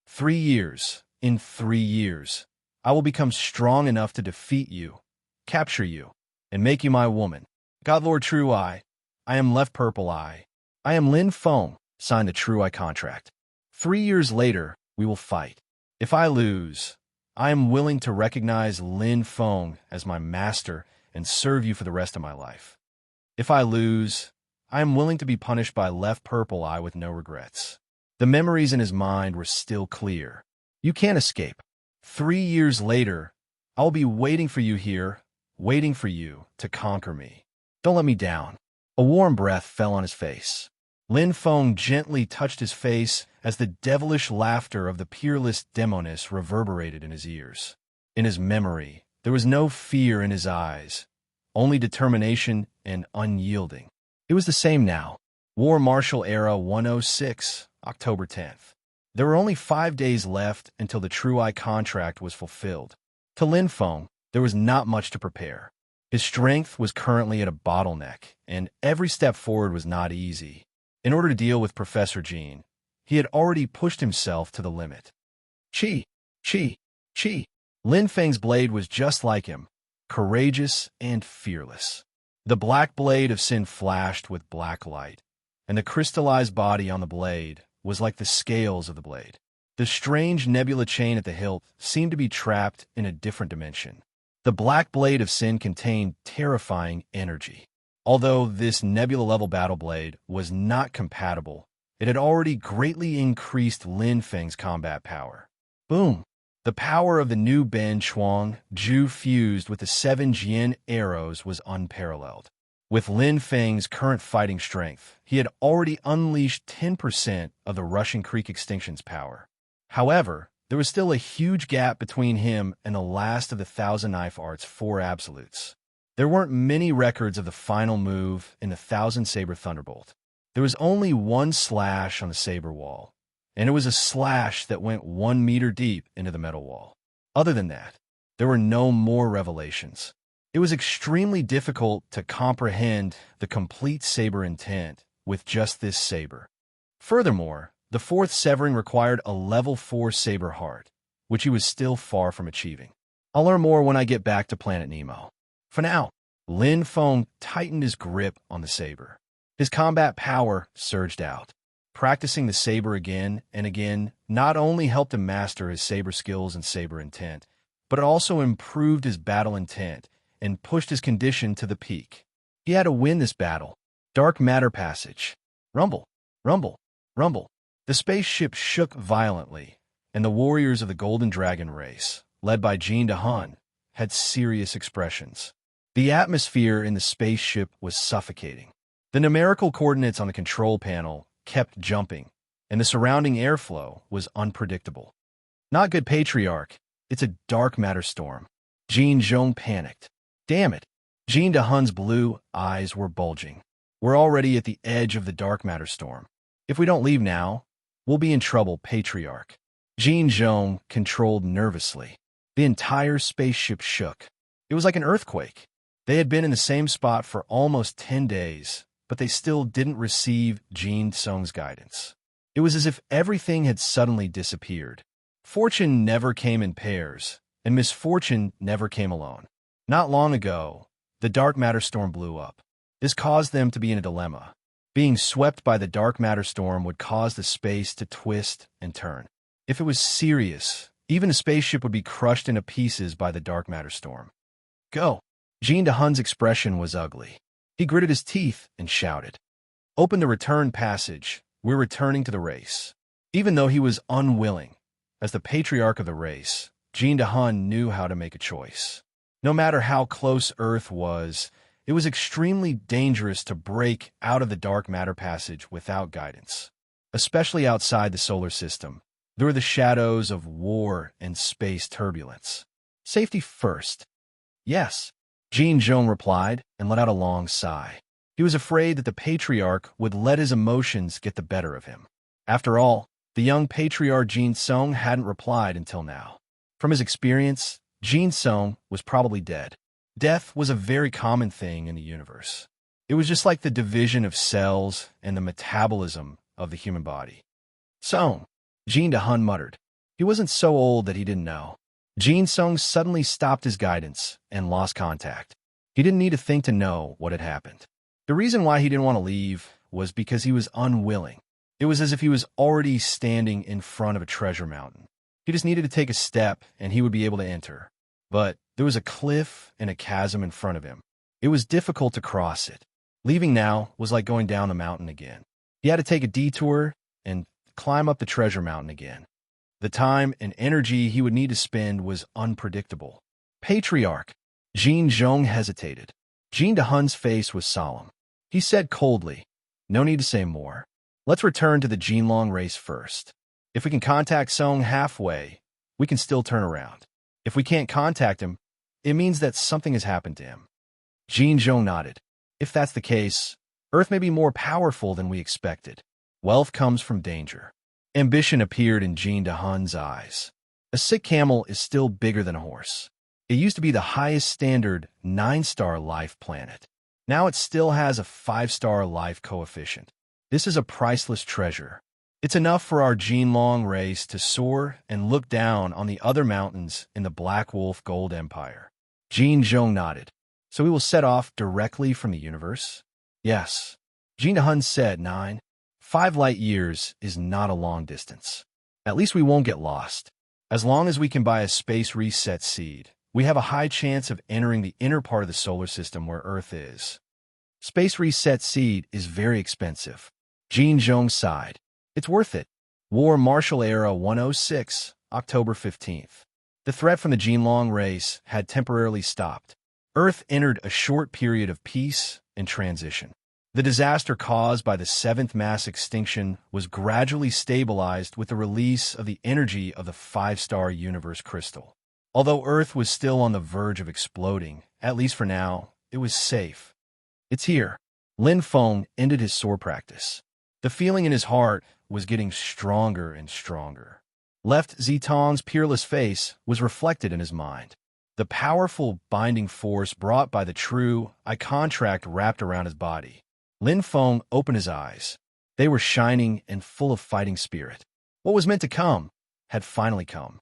3 years, in 3 years, I will become strong enough to defeat you, capture you, and make you my woman. God Lord True Eye, I am Left Purple Eye. I am Lin Feng, sign the true I contract. 3 years later, we will fight. If I lose, I am willing to recognize Lin Feng as my master and serve you for the rest of my life. If I lose, I am willing to be punished by Left Purple Eye with no regrets. The memories in his mind were still clear. You can't escape. 3 years later, I'll be waiting for you here, waiting for you to conquer me. Don't let me down. A warm breath fell on his face. Lin Feng gently touched his face as the devilish laughter of the peerless demoness reverberated in his ears. In his memory, there was no fear in his eyes, only determination and unyielding. It was the same now. War Martial Era 106, October 10th. There were only 5 days left until the True Eye contract was fulfilled. To Lin Feng, there was not much to prepare. His strength was currently at a bottleneck, and every step forward was not easy. In order to deal with Professor Jean, he had already pushed himself to the limit. Chi, Chi, Chi. Lin Feng's blade was just like him, courageous and fearless. The black blade of sin flashed with black light, and the crystallized body on the blade was like the scales of the blade. The strange nebula chain at the hilt seemed to be trapped in a different dimension. The black blade of sin contained terrifying energy. Although this nebula-level battle blade was not compatible, it had already greatly increased Lin Feng's combat power. Boom! The power of the new Ben Chuang Ju fused with the 7 Jian arrows was unparalleled. With Lin Feng's current fighting strength, he had already unleashed 10% of the Russian Creek Extinction's power. However, there was still a huge gap between him and the last of the Thousand Knife Art's 4 absolutes. There weren't many records of the final move in the Thousand Saber Thunderbolt. There was only one slash on the saber wall, and it was a slash that went 1 meter deep into the metal wall. Other than that, there were no more revelations. It was extremely difficult to comprehend the complete saber intent with just this saber. Furthermore, the 4th severing required a level 4 saber heart, which he was still far from achieving. I'll learn more when I get back to Planet Nemo. For now, Lin Feng tightened his grip on the saber. His combat power surged out. Practicing the saber again and again not only helped him master his saber skills and saber intent, but it also improved his battle intent and pushed his condition to the peak. He had to win this battle. Dark matter passage. Rumble, rumble, rumble. The spaceship shook violently, and the warriors of the Golden Dragon race, led by Jean de Han, had serious expressions. The atmosphere in the spaceship was suffocating. The numerical coordinates on the control panel kept jumping, and the surrounding airflow was unpredictable. Not good, Patriarch. It's a dark matter storm. Jean Zhong panicked. Damn it. Jean de Han's blue eyes were bulging. We're already at the edge of the dark matter storm. If we don't leave now, we'll be in trouble, Patriarch. Jean Zhong controlled nervously. The entire spaceship shook. It was like an earthquake. They had been in the same spot for almost 10 days, but they still didn't receive Jean Zhong's guidance. It was as if everything had suddenly disappeared. Fortune never came in pairs, and misfortune never came alone. Not long ago, the dark matter storm blew up. This caused them to be in a dilemma. Being swept by the dark matter storm would cause the space to twist and turn. If it was serious, even a spaceship would be crushed into pieces by the dark matter storm. Go! Jean de Han's expression was ugly. He gritted his teeth and shouted, "Open the return passage. We're returning to the race." Even though he was unwilling, as the patriarch of the race, Jean de Han knew how to make a choice. No matter how close Earth was, it was extremely dangerous to break out of the dark matter passage without guidance. Especially outside the solar system, there were the shadows of war and space turbulence. Safety first. Yes, Jean Zhong replied and let out a long sigh. He was afraid that the patriarch would let his emotions get the better of him. After all, the young patriarch Jean Zhong hadn't replied until now. From his experience, Jean Zhong was probably dead. Death was a very common thing in the universe. It was just like the division of cells and the metabolism of the human body. Zhong, Jean de Han muttered. He wasn't so old that he didn't know. Jean Zhong suddenly stopped his guidance and lost contact. He didn't need to think to know what had happened. The reason why he didn't want to leave was because he was unwilling. It was as if he was already standing in front of a treasure mountain. He just needed to take a step and he would be able to enter. But there was a cliff and a chasm in front of him. It was difficult to cross it. Leaving now was like going down the mountain again. He had to take a detour and climb up the treasure mountain again. The time and energy he would need to spend was unpredictable. Patriarch. Jin Zhong hesitated. Jin Dahun's face was solemn. He said coldly, "No need to say more. Let's return to the Jinlong race first. If we can contact Song halfway, we can still turn around. If we can't contact him, it means that something has happened to him." Jin Zhong nodded. If that's the case, Earth may be more powerful than we expected. Wealth comes from danger. Ambition appeared in Jin Dahun's eyes. A sick camel is still bigger than a horse. It used to be the highest standard 9-star life planet. Now it still has a 5-star life coefficient. This is a priceless treasure. It's enough for our Jinlong race to soar and look down on the other mountains in the Black Wolf Gold Empire. Jin Zhong nodded. So we will set off directly from the universe? Yes. Jin Dahun said 5 light years is not a long distance. At least we won't get lost. As long as we can buy a space reset seed, we have a high chance of entering the inner part of the solar system where Earth is. Space reset seed is very expensive. Jin Zhong sighed. It's worth it. War Martial Era 106, October 15th. The threat from the Jinlong race had temporarily stopped. Earth entered a short period of peace and transition. The disaster caused by the 7th mass extinction was gradually stabilized with the release of the energy of the 5-star universe crystal. Although Earth was still on the verge of exploding, at least for now, it was safe. It's here. Lin Feng ended his sword practice. The feeling in his heart was getting stronger and stronger. Left Zitong's peerless face was reflected in his mind. The powerful binding force brought by the true I contract wrapped around his body. Lin Feng opened his eyes. They were shining and full of fighting spirit. What was meant to come had finally come.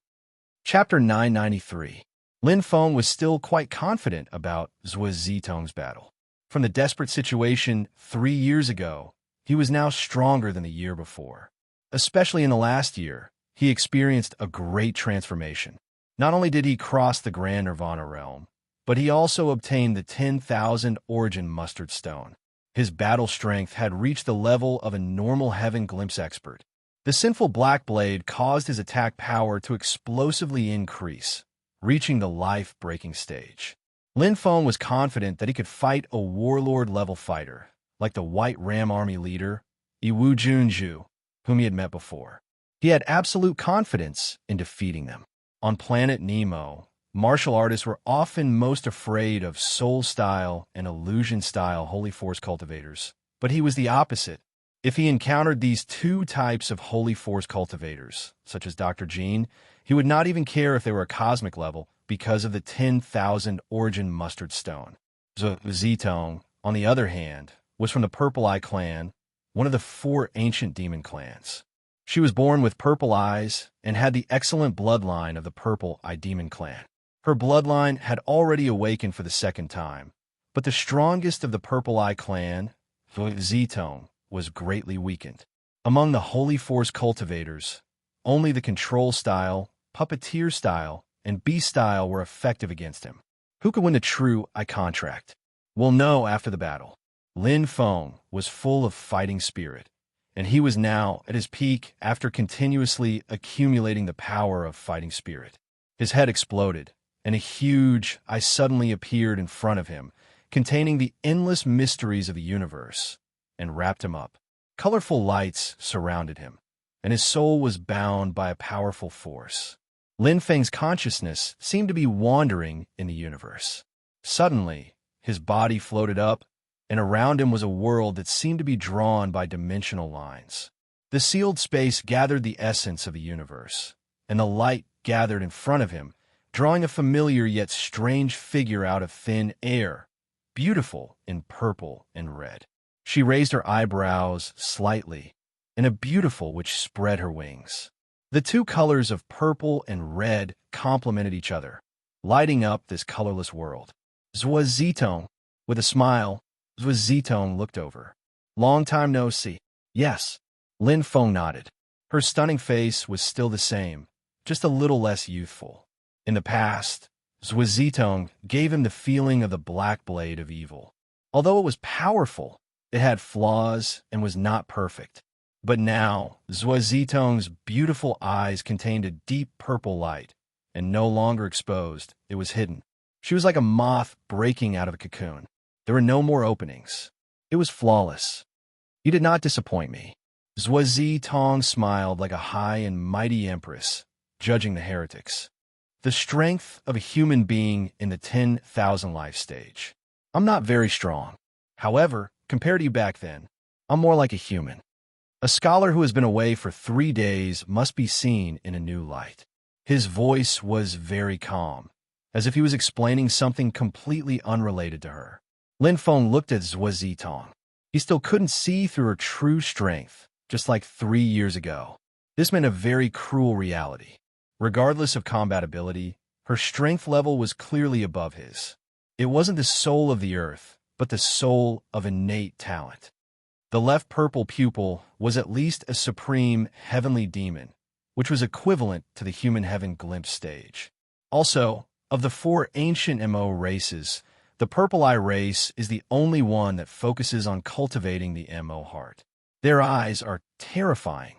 Chapter 993. Lin Feng was still quite confident about Zhuo Zitong's battle. From the desperate situation 3 years ago, he was now stronger than the year before. Especially in the last year, he experienced a great transformation. Not only did he cross the Grand Nirvana realm, but he also obtained the 10,000 origin mustard stone. His battle strength had reached the level of a normal heaven glimpse expert. The sinful black blade caused his attack power to explosively increase, reaching the life-breaking stage. Lin Feng was confident that he could fight a warlord-level fighter, like the White Ram Army leader, Yiwu Junju, whom he had met before. He had absolute confidence in defeating them. On planet Nemo, martial artists were often most afraid of soul-style and illusion-style holy force cultivators, but he was the opposite. If he encountered these 2 types of holy force cultivators, such as Dr. Jean, he would not even care if they were a cosmic level because of the 10,000 origin mustard stone. Zhuo Zitong, on the other hand, was from the Purple Eye clan, one of the 4 ancient demon clans. She was born with purple eyes and had the excellent bloodline of the Purple Eye Demon clan. Her bloodline had already awakened for the 2nd time, but the strongest of the Purple Eye clan, Zhuo Zitong, was greatly weakened. Among the Holy Force cultivators, only the Control style, Puppeteer style, and Beast style were effective against him. Who could win the true I contract? We'll know after the battle. Lin Feng was full of fighting spirit, and he was now at his peak after continuously accumulating the power of fighting spirit. His head exploded, and a huge eye suddenly appeared in front of him, containing the endless mysteries of the universe, and wrapped him up. Colorful lights surrounded him, and his soul was bound by a powerful force. Lin Feng's consciousness seemed to be wandering in the universe. Suddenly, his body floated up, and around him was a world that seemed to be drawn by dimensional lines. The sealed space gathered the essence of the universe, and the light gathered in front of him, drawing a familiar yet strange figure out of thin air, beautiful in purple and red. She raised her eyebrows slightly, and a beautiful which spread her wings. The 2 colors of purple and red complemented each other, lighting up this colorless world. Zhuo Zitong, with a smile, Zhuo Zitong looked over. Long time no see. Yes. Lin Feng nodded. Her stunning face was still the same, just a little less youthful. In the past, Zhuozitong gave him the feeling of the black blade of evil. Although it was powerful, it had flaws and was not perfect. But now, Zhuozitong's beautiful eyes contained a deep purple light, and no longer exposed, it was hidden. She was like a moth breaking out of a cocoon. There were no more openings. It was flawless. You did not disappoint me. Zhuozitong smiled like a high and mighty empress, judging the heretics. The strength of a human being in the 10,000 life stage. I'm not very strong. However, compared to you back then, I'm more like a human. A scholar who has been away for 3 days must be seen in a new light. His voice was very calm, as if he was explaining something completely unrelated to her. Lin Feng looked at Zhuozitong. He still couldn't see through her true strength, just like 3 years ago. This meant a very cruel reality. Regardless of combat ability, her strength level was clearly above his. It wasn't the soul of the earth, but the soul of innate talent. The left purple pupil was at least a supreme heavenly demon, which was equivalent to the human heaven glimpse stage. Also, of the 4 ancient MO races, the Purple Eye race is the only one that focuses on cultivating the MO heart. Their eyes are terrifying.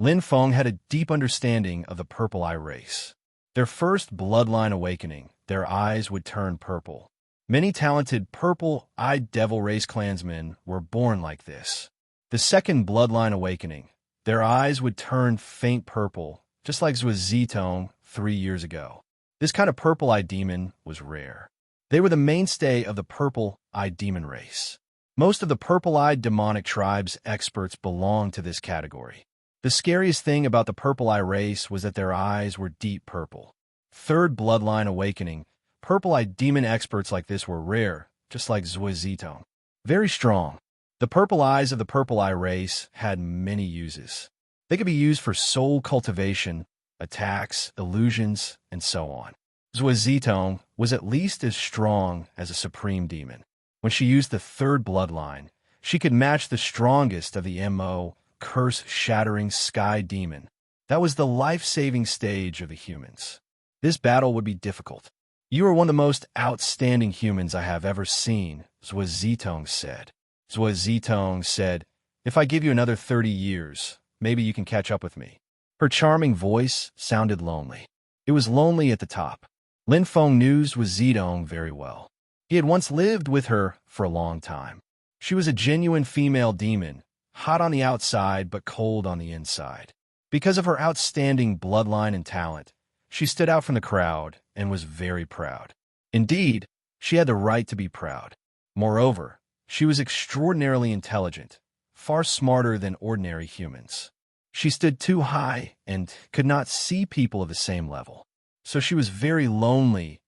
Lin Feng had a deep understanding of the Purple Eye race. Their first bloodline awakening, their eyes would turn purple. Many talented purple-eyed devil race clansmen were born like this. The second bloodline awakening, their eyes would turn faint purple, just like Zhuozitong 3 years ago. This kind of purple-eyed demon was rare. They were the mainstay of the purple-eyed demon race. Most of the purple-eyed demonic tribes experts belonged to this category. The scariest thing about the Purple Eye race was that their eyes were deep purple. Third bloodline awakening, purple-eyed demon experts like this were rare, just like Zhuozitong. Very strong. The purple eyes of the Purple Eye race had many uses. They could be used for soul cultivation, attacks, illusions, and so on. Zhuozitong was at least as strong as a supreme demon. When she used the third bloodline, she could match the strongest of the MO curse-shattering sky demon. That was the life-saving stage of the humans. This battle would be difficult. You are one of the most outstanding humans I have ever seen, Zhuozitong said. Zhuozitong said, if I give you another 30 years, maybe you can catch up with me. Her charming voice sounded lonely. It was lonely at the top. Lin Feng knew Zhuozitong very well. He had once lived with her for a long time. She was a genuine female demon, hot on the outside but cold on the inside. Because of her outstanding bloodline and talent, she stood out from the crowd and was very proud. Indeed, she had the right to be proud. Moreover, she was extraordinarily intelligent, far smarter than ordinary humans. She stood too high and could not see people of the same level. So she was very lonely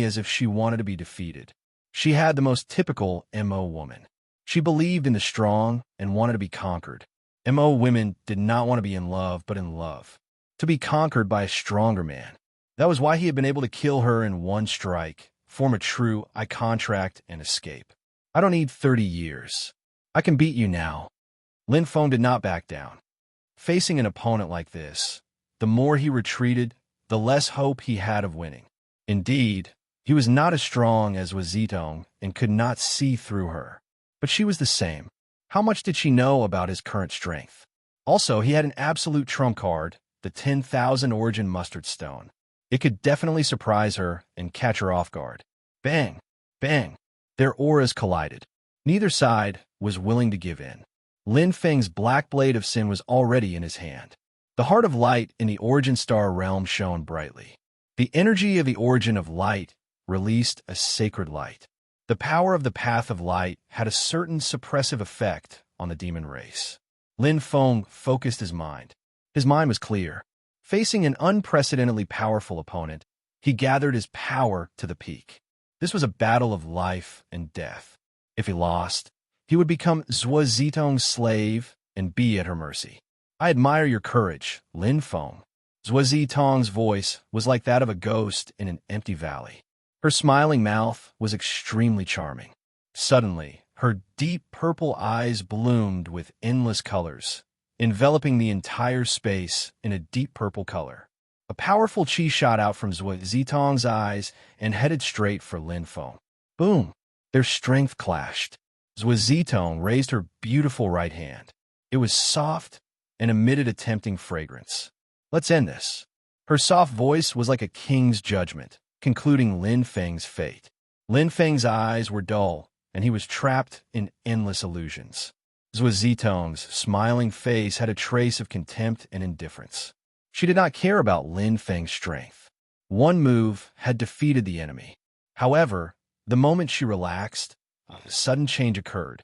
as if she wanted to be defeated. She had the most typical MO woman. She believed in the strong and wanted to be conquered. MO women did not want to be in love, but in love. To be conquered by a stronger man. That was why he had been able to kill her in one strike, form a true eye contract, and escape. I don't need 30 years. I can beat you now. Lin Feng did not back down. Facing an opponent like this, the more he retreated, the less hope he had of winning. Indeed, he was not as strong as Zhuozitong and could not see through her. But she was the same. How much did she know about his current strength? Also, he had an absolute trump card, the 10,000 origin mustard stone. It could definitely surprise her and catch her off guard. Bang! Bang! Their auras collided. Neither side was willing to give in. Lin Feng's black blade of sin was already in his hand. The heart of light in the origin star realm shone brightly. The energy of the origin of light released a sacred light. The power of the path of light had a certain suppressive effect on the demon race. Lin Feng focused his mind. His mind was clear. Facing an unprecedentedly powerful opponent, he gathered his power to the peak. This was a battle of life and death. If he lost, he would become Zhuozitong's slave and be at her mercy. I admire your courage, Lin Feng. Zhuozitong's voice was like that of a ghost in an empty valley. Her smiling mouth was extremely charming. Suddenly, her deep purple eyes bloomed with endless colors, enveloping the entire space in a deep purple color. A powerful chi shot out from Zhuo Zitong's eyes and headed straight for Lin Feng. Boom! Their strength clashed. Zhuo Zitong raised her beautiful right hand. It was soft and emitted a tempting fragrance. Let's end this. Her soft voice was like a king's judgment, concluding Lin Feng's fate. Lin Feng's eyes were dull, and he was trapped in endless illusions. Zhuo Zitong's smiling face had a trace of contempt and indifference. She did not care about Lin Feng's strength. One move had defeated the enemy. However, the moment she relaxed, a sudden change occurred.